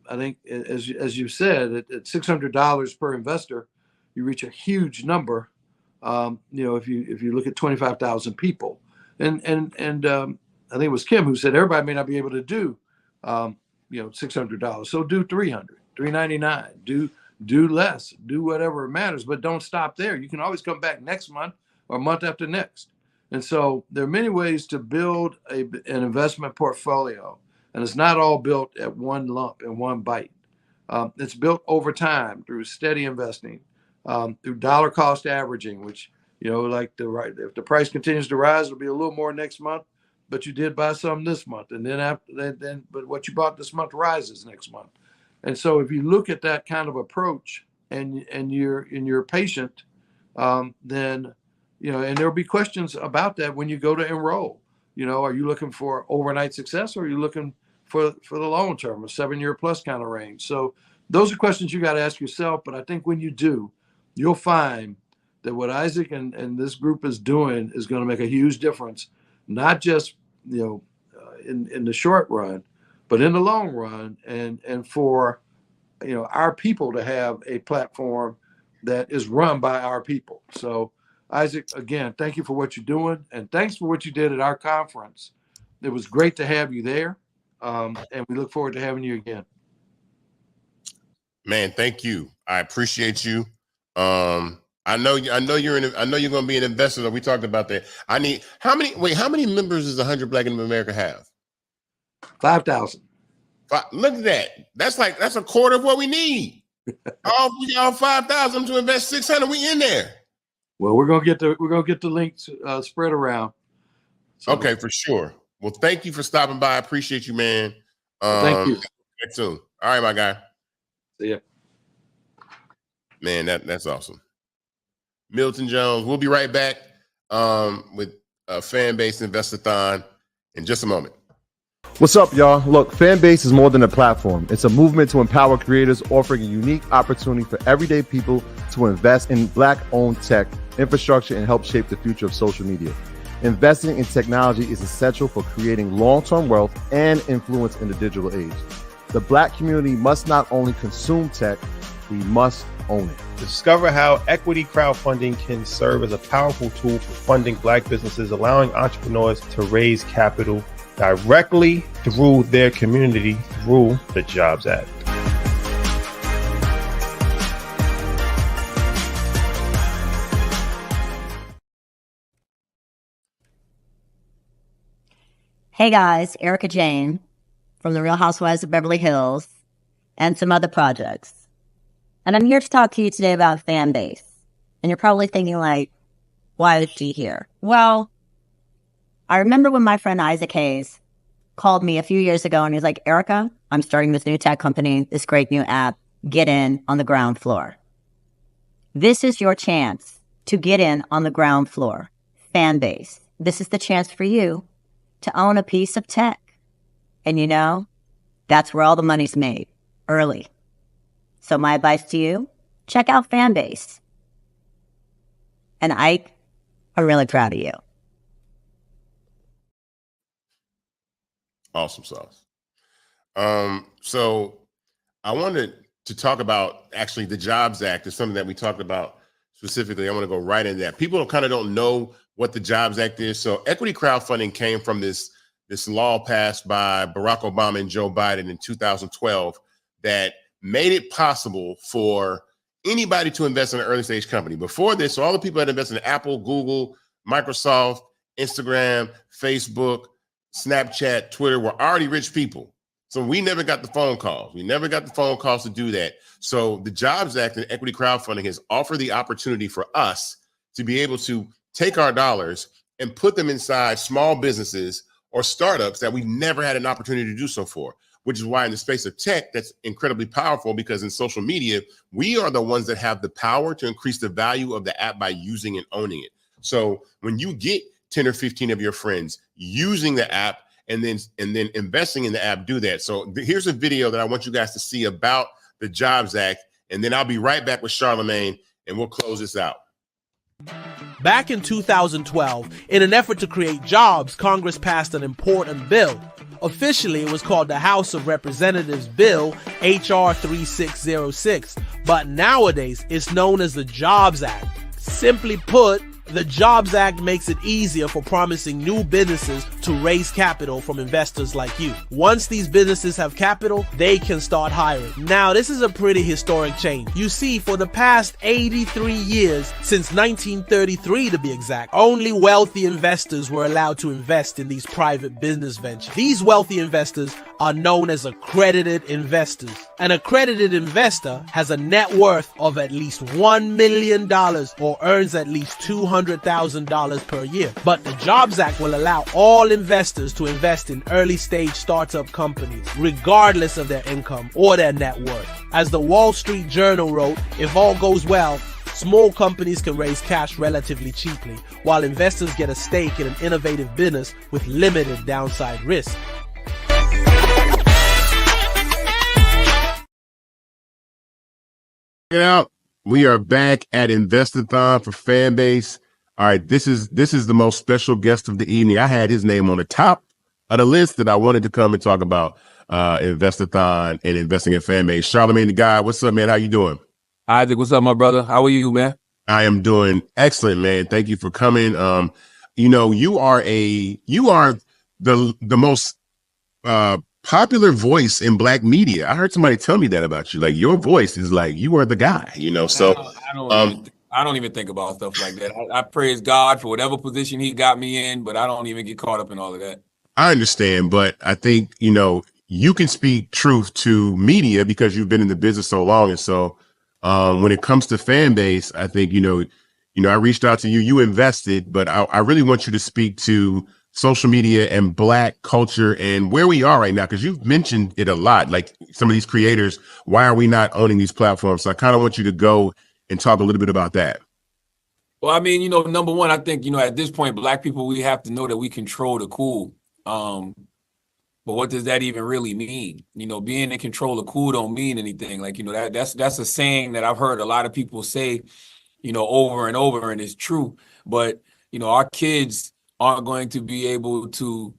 I think, as you said, at $600 per investor, you reach a huge number. If you look at 25,000 people, and I think it was Kim who said everybody may not be able to do, $600. So do 300, 399. Do less. Do whatever matters, but don't stop there. You can always come back next month or month after next. And so there are many ways to build an investment portfolio. And it's not all built at one lump and one bite. It's built over time through steady investing, through dollar cost averaging, which, if the price continues to rise, it'll be a little more next month, but you did buy some this month. And then after that, but what you bought this month rises next month. And so if you look at that kind of approach and you're patient, then, and there'll be questions about that when you go to enroll. Are you looking for overnight success, or are you looking for the long term, a 7-year plus kind of range? So those are questions you got to ask yourself. But I think when you do, you'll find that what Isaac and this group is doing is going to make a huge difference, not just in the short run, but in the long run, and for our people to have a platform that is run by our people. So Isaac, again, thank you for what you're doing, and thanks for what you did at our conference. It was great to have you there. And we look forward to having you again. Man, thank you. I appreciate you. I know you're going to be an investor. We talked about that. How many members does 100 Black in America have? 5,000. Look at that. That's a quarter of what we need. all 5,000 to invest 600. We in there. Well, we're gonna get the links spread around. So. Okay, for sure. Well, thank you for stopping by. I appreciate you, man. Thank you. Back soon. All right, my guy. See ya. Man, that's awesome. Milton Jones. We'll be right back with Fanbase Invest-A-Thon in just a moment. What's up, y'all? Look, Fanbase is more than a platform. It's a movement to empower creators, offering a unique opportunity for everyday people to invest in Black-owned tech, infrastructure, and help shape the future of social media. Investing in technology is essential for creating long-term wealth and influence in the digital age. The Black community must not only consume tech, we must own it. Discover how equity crowdfunding can serve as a powerful tool for funding Black businesses, allowing entrepreneurs to raise capital directly through their community through the Jobs Act. Hey guys, Erica Jane from the Real Housewives of Beverly Hills and some other projects. And I'm here to talk to you today about Fanbase. And you're probably thinking like, why is she here? Well, I remember when my friend Isaac Hayes called me a few years ago and he's like, Erica, I'm starting this new tech company, this great new app, get in on the ground floor. This is your chance to get in on the ground floor. Fanbase. This is the chance for you to own a piece of tech. And you know, that's where all the money's made, early. So my advice to you, check out Fanbase. And Ike, I'm really proud of you. Awesome sauce. So I wanted to talk about actually the Jobs Act is something that we talked about specifically. I want to go right into that. People kind of don't know what the Jobs Act is. So equity crowdfunding came from this law passed by Barack Obama and Joe Biden in 2012 that made it possible for anybody to invest in an early stage company. Before this, all the people that invested in Apple, Google, Microsoft, Instagram, Facebook, Snapchat, Twitter were already rich people. So we never got the phone calls. We never got the phone calls to do that. So the Jobs Act and equity crowdfunding has offered the opportunity for us to be able to take our dollars and put them inside small businesses or startups that we've never had an opportunity to do so for, which is why in the space of tech, that's incredibly powerful, because in social media, we are the ones that have the power to increase the value of the app by using and owning it. So when you get 10 or 15 of your friends using the app and then investing in the app, do that. So here's a video that I want you guys to see about the Jobs Act, and then I'll be right back with Charlamagne and we'll close this out. Back in 2012, in an effort to create jobs, Congress passed an important bill. Officially, it was called the House of Representatives Bill, H.R. 3606, but nowadays it's known as the Jobs Act. Simply put, the Jobs Act makes it easier for promising new businesses to raise capital from investors like you. Once these businesses have capital, they can start hiring. Now, this is a pretty historic change. You see, for the past 83 years, since 1933 to be exact, only wealthy investors were allowed to invest in these private business ventures. These wealthy investors are known as accredited investors. An accredited investor has a net worth of at least $1 million or earns at least $200,000 per year. But the Jobs Act will allow all investors to invest in early stage startup companies, regardless of their income or their net worth. As the Wall Street Journal wrote, if all goes well, small companies can raise cash relatively cheaply, while investors get a stake in an innovative business with limited downside risk. Get out. We are back at Invest-A-Thon for Fanbase. All right, this is the most special guest of the evening. I had his name on the top of the list that I wanted to come and talk about Invest-A-Thon and investing in Fanbase. Charlamagne Tha God, what's up, man? How you doing? Isaac, what's up, my brother? How are you, man? I am doing excellent, man. Thank you for coming. You are the most popular voice in Black media. I heard somebody tell me that about you. Like, your voice is like, you are the guy, so I don't even think about stuff like that. I praise God for whatever position he got me in, but I don't even get caught up in all of that. I understand, but I think, you can speak truth to media because you've been in the business so long. And so when it comes to Fanbase, I think, I reached out to you, you invested, but I really want you to speak to social media and Black culture and where we are right now, because you've mentioned it a lot, like some of these creators, why are we not owning these platforms? So I kind of want you to go and talk a little bit about that. Well, I mean, number one, I think, at this point, Black people, we have to know that we control the cool. But what does that even really mean? Being in control of cool don't mean anything. Like, that's a saying that I've heard a lot of people say, over and over, and it's true. But, our kids aren't going to be able to,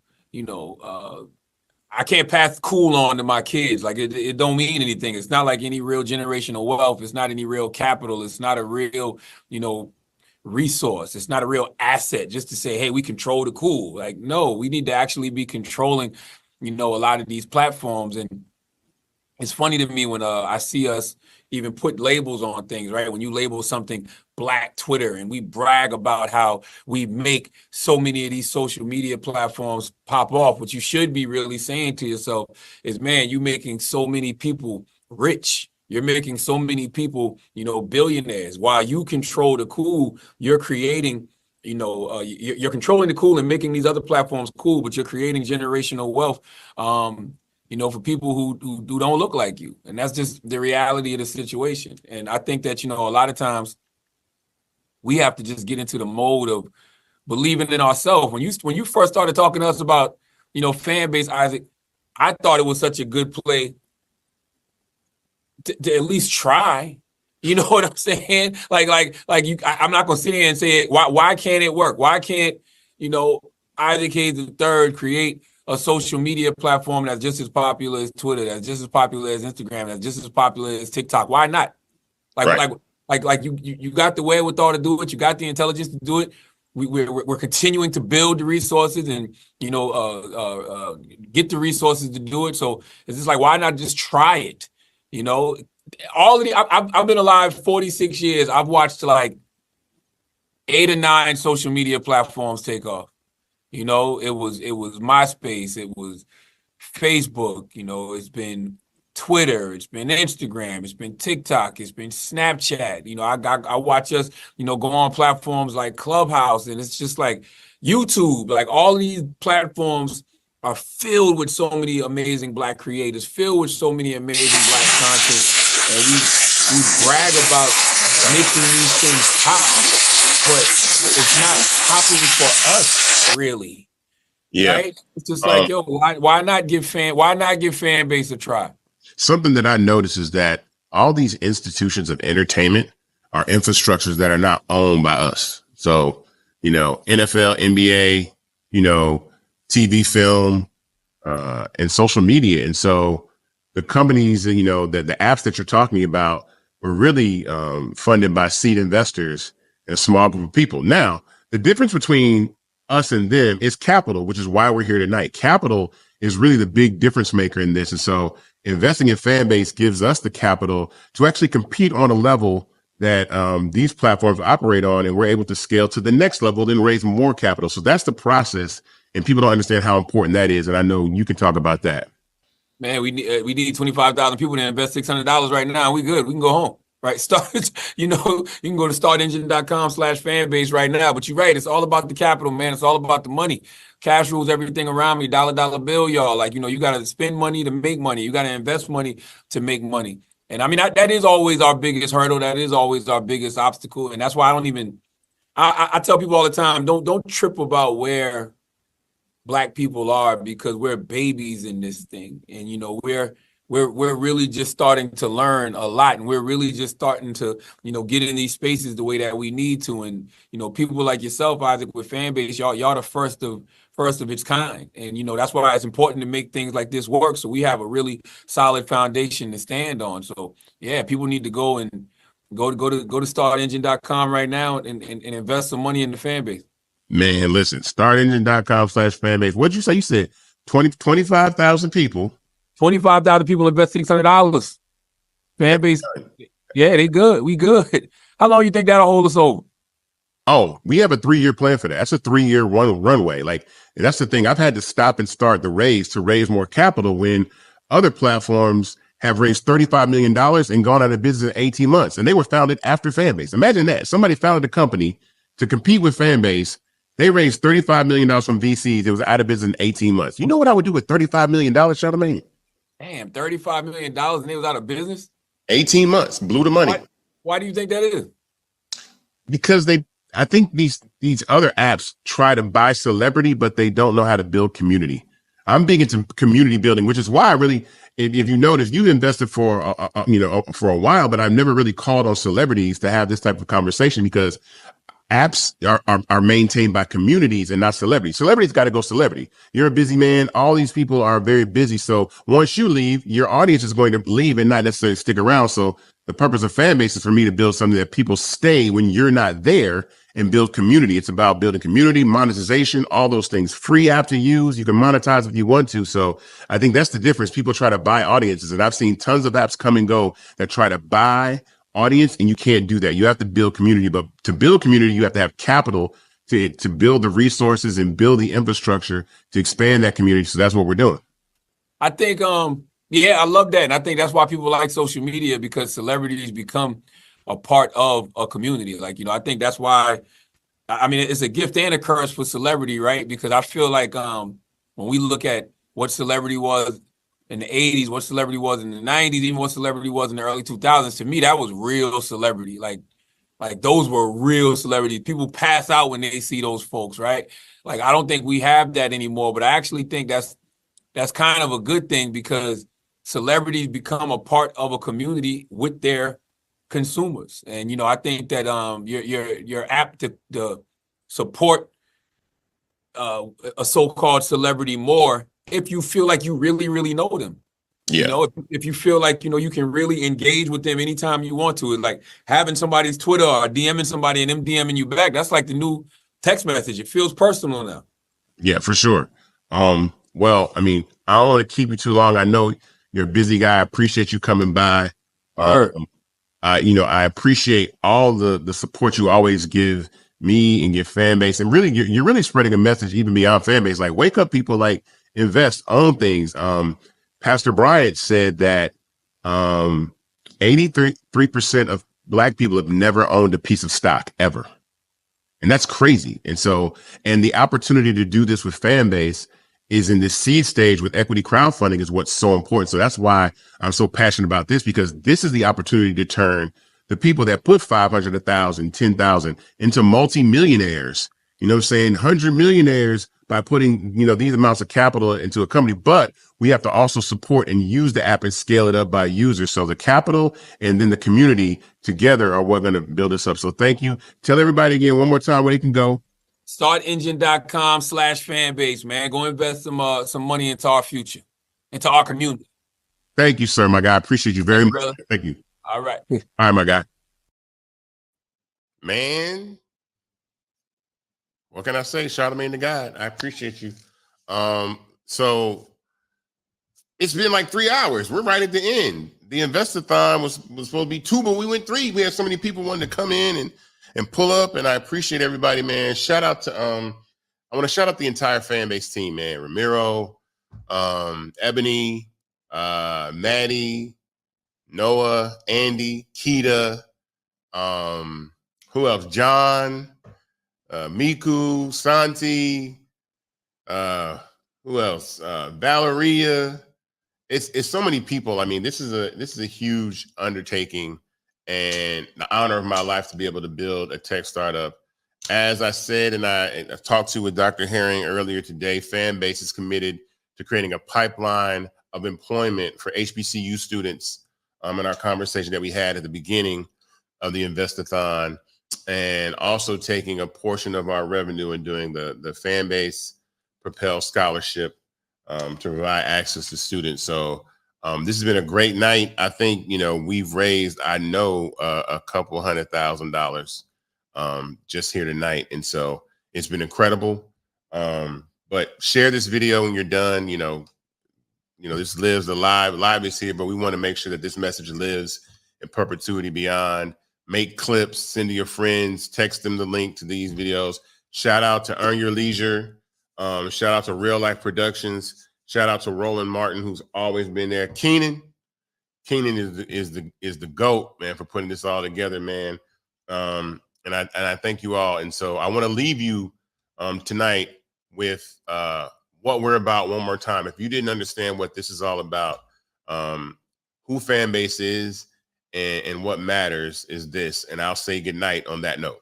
I can't pass cool on to my kids. Like, it don't mean anything. It's not like any real generational wealth. It's not any real capital. It's not a real, resource. It's not a real asset just to say, hey, we control the cool. Like, no, we need to actually be controlling, a lot of these platforms. And it's funny to me when I see us even put labels on things, right? When you label something Black Twitter and we brag about how we make so many of these social media platforms pop off, what you should be really saying to yourself is, man, you're making so many people rich. You're making so many people, billionaires. While you control the cool, you're creating, you're controlling the cool and making these other platforms cool, but you're creating generational wealth, for people who don't look like you. And that's just the reality of the situation. And I think that, a lot of times we have to just get into the mode of believing in ourselves. When you first started talking to us about, Fanbase, Isaac, I thought it was such a good play to at least try. You know what I'm saying? I'm not gonna sit here and say, why can't it work? Why can't, Isaac Hayes III create a social media platform that's just as popular as Twitter, that's just as popular as Instagram, that's just as popular as TikTok. Why not? Like you got the wherewithal to do it. You got the intelligence to do it. We're continuing to build the resources and get the resources to do it. So it's just like, why not just try it? All of the I've been alive 46 years. I've watched like 8 or 9 social media platforms take off. It was MySpace, it was Facebook, it's been Twitter, it's been Instagram, it's been TikTok, it's been Snapchat. I watch us, go on platforms like Clubhouse, and it's just like YouTube. Like all these platforms are filled with so many amazing Black creators, filled with so many amazing Black content, and we brag about making these things pop, but it's not popping for us really. Yeah. Right? It's just like, why not give Fanbase a try? Something that I notice is that all these institutions of entertainment are infrastructures that are not owned by us. So, NFL, NBA, TV, film, and social media. And so the companies, the apps that you're talking about were really funded by seed investors and a small group of people. Now, the difference between us and them is capital, which is why we're here tonight. Capital is really the big difference maker in this. And so investing in Fanbase gives us the capital to actually compete on a level that these platforms operate on, and we're able to scale to the next level, then raise more capital. So that's the process, and people don't understand how important that is. And I know you can talk about that. Man, we need 25,000 people to invest $600 right now. We good. We can go home. Right. You can go to startengine.com/fanbase right now. But you're right. It's all about the capital, man. It's all about the money. Cash rules everything around me. Dollar bill, y'all. Like, you got to spend money to make money. You got to invest money to make money. And I mean, that is always our biggest hurdle. That is always our biggest obstacle. And that's why I tell people all the time, don't trip about where Black people are, because we're babies in this thing. And, we're really just starting to learn a lot, and we're really just starting to, get in these spaces the way that we need to. And, people like yourself, Isaac, with Fanbase, y'all the first of its kind. And, that's why it's important to make things like this work, so we have a really solid foundation to stand on. So yeah, people need to go to startengine.com right now and invest some money in the Fanbase. Man, listen, startengine.com/fanbase. What'd you say? You said 25,000 people. 25,000 people invest $600. Fanbase, yeah, they good. We good. How long you think that'll hold us over? Oh, we have a 3-year plan for that. That's a 3-year runway. Like, that's the thing. I've had to stop and start the raise to raise more capital when other platforms have raised $35 million and gone out of business in 18 months. And they were founded after Fanbase. Imagine that. Somebody founded a company to compete with Fanbase. They raised $35 million from VCs. It was out of business in 18 months. You know what I would do with $35 million, Charlamagne? Damn, $35 million and they was out of business? 18 months, blew the money. Why do you think that is? Because I think these other apps try to buy celebrity, but they don't know how to build community. I'm big into community building, which is why I really, if you notice, you invested for a while, but I've never really called on celebrities to have this type of conversation, because apps are maintained by communities and not celebrities. Celebrities got to go celebrity. You're a busy man. All these people are very busy. So once you leave, your audience is going to leave and not necessarily stick around. So the purpose of Fanbase is for me to build something that people stay when you're not there, and build community. It's about building community, monetization, all those things. Free app to use. You can monetize if you want to. So I think that's the difference. People try to buy audiences, and I've seen tons of apps come and go that try to buy audience, and you can't do that. You have to build community, but to build community, you have to have capital to build the resources and build the infrastructure to expand that community. So that's what we're doing. I think, yeah, I love that. And I think that's why people like social media, because celebrities become a part of a community. Like, I think that's why, I mean, it's a gift and a curse for celebrity, right? Because I feel like when we look at what celebrity was in the 80s, what celebrity was in the 90s, even what celebrity was in the early 2000s, to me, that was real celebrity. Like those were real celebrities. People pass out when they see those folks, right? Like, I don't think we have that anymore, but I actually think that's kind of a good thing, because celebrities become a part of a community with their consumers. And, I think that you're apt to support a so-called celebrity more if you feel like you really, really know them. Yeah. You know, if you feel like, you know, you can really engage with them anytime you want to. It's like having somebody's Twitter or DMing somebody and them DMing you back. That's like the new text message. It feels personal now. Yeah, for sure. Well, I mean, I don't want to keep you too long. I know you're a busy guy. I appreciate you coming by. You know, I appreciate all the support you always give me and your fan base. And really, you're really spreading a message even beyond fan base. Like, wake up, people, like, invest, own things. Pastor Bryant said that 83% of Black people have never owned a piece of stock ever. And that's crazy. And so, and the opportunity to do this with Fanbase is in the seed stage with equity crowdfunding is what's so important. So that's why I'm so passionate about this, because this is the opportunity to turn the people that put 500, 1,000, 10,000 into multimillionaires, you know what I'm saying? 100 millionaires by putting, you know, these amounts of capital into a company. But we have to also support and use the app and scale it up by users. So the capital and then the community together are what going to build this up. So thank you. Tell everybody again one more time where they can go. Startengine.com/fanbase, man. Go invest some money into our future, into our community. Thank you, sir, my guy. I appreciate you very much. Brother. Thank you. All right. All right, my guy. Man, what can I say? Charlamagne Tha God. I appreciate you. So it's been like 3 hours. We're right at the end. The Invest-A-Thon was supposed to be 2, but we went 3. We had so many people wanting to come in and pull up, and I appreciate everybody, man. Shout out to I want to shout out the entire Fanbase team, man. Ramiro, Ebony, Maddie, Noah, Andy, Keita, who else? John, Miku, Santi, who else? Valeria. It's so many people. I mean, this is a huge undertaking and the honor of my life to be able to build a tech startup. As I said, and I talked to with Dr. Herring earlier today, Fanbase is committed to creating a pipeline of employment for HBCU students in our conversation that we had at the beginning of the Invest-A-Thon, and also taking a portion of our revenue and doing the Fanbase Propel scholarship to provide access to students. So this has been a great night. I think, you know, we've raised, I know, a couple $100,000 just here tonight. And so it's been incredible. But share this video when you're done. You know, this lives alive. Live is here, but we want to make sure that this message lives in perpetuity beyond. Make clips, send to your friends, text them the link to these videos. Shout out to Earn Your Leisure. Shout out to Real Life Productions. Shout out to Roland Martin, who's always been there. Keenan is the GOAT, man, for putting this all together, man. And I thank you all. And so I want to leave you tonight with what we're about one more time. If you didn't understand what this is all about, who Fanbase is and what matters is this. And I'll say goodnight on that note.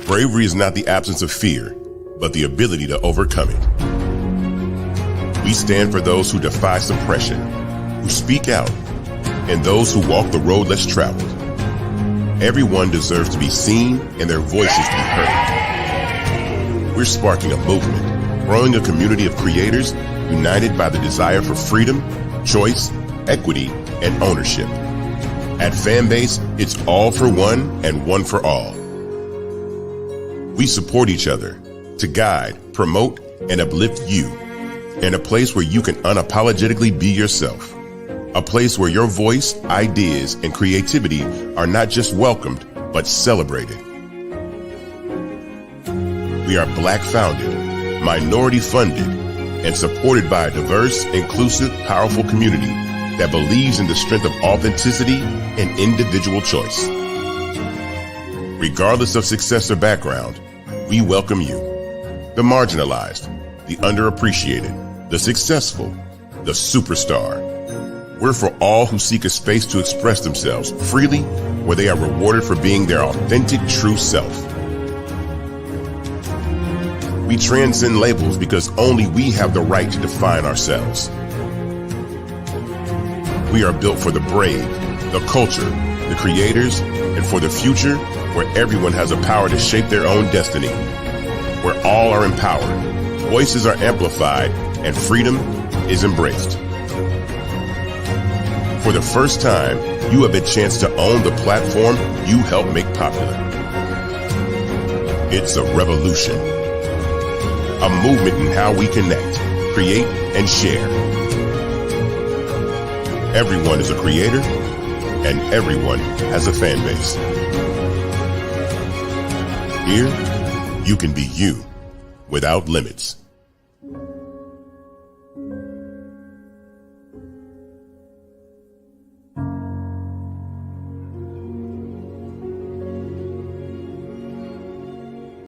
Bravery is not the absence of fear, but the ability to overcome it. We stand for those who defy suppression, who speak out, and those who walk the road less traveled. Everyone deserves to be seen and their voices to be heard. We're sparking a movement, growing a community of creators united by the desire for freedom, choice, equity, and ownership. At Fanbase, it's all for one and one for all. We support each other to guide, promote, and uplift you in a place where you can unapologetically be yourself. A place where your voice, ideas, and creativity are not just welcomed, but celebrated. We are Black founded, minority funded, and supported by a diverse, inclusive, powerful community that believes in the strength of authenticity and individual choice. Regardless of success or background, we welcome you. The marginalized, the underappreciated, the successful, the superstar. We're for all who seek a space to express themselves freely, where they are rewarded for being their authentic, true self. We transcend labels because only we have the right to define ourselves. We are built for the brave, the culture, the creators, and for the future where everyone has the power to shape their own destiny. where all are empowered, voices are amplified, and freedom is embraced. For the first time, you have a chance to own the platform you helped make popular. It's a revolution, a movement in how we connect, create, and share. Everyone is a creator, and everyone has a fan base. Here, you can be you without limits.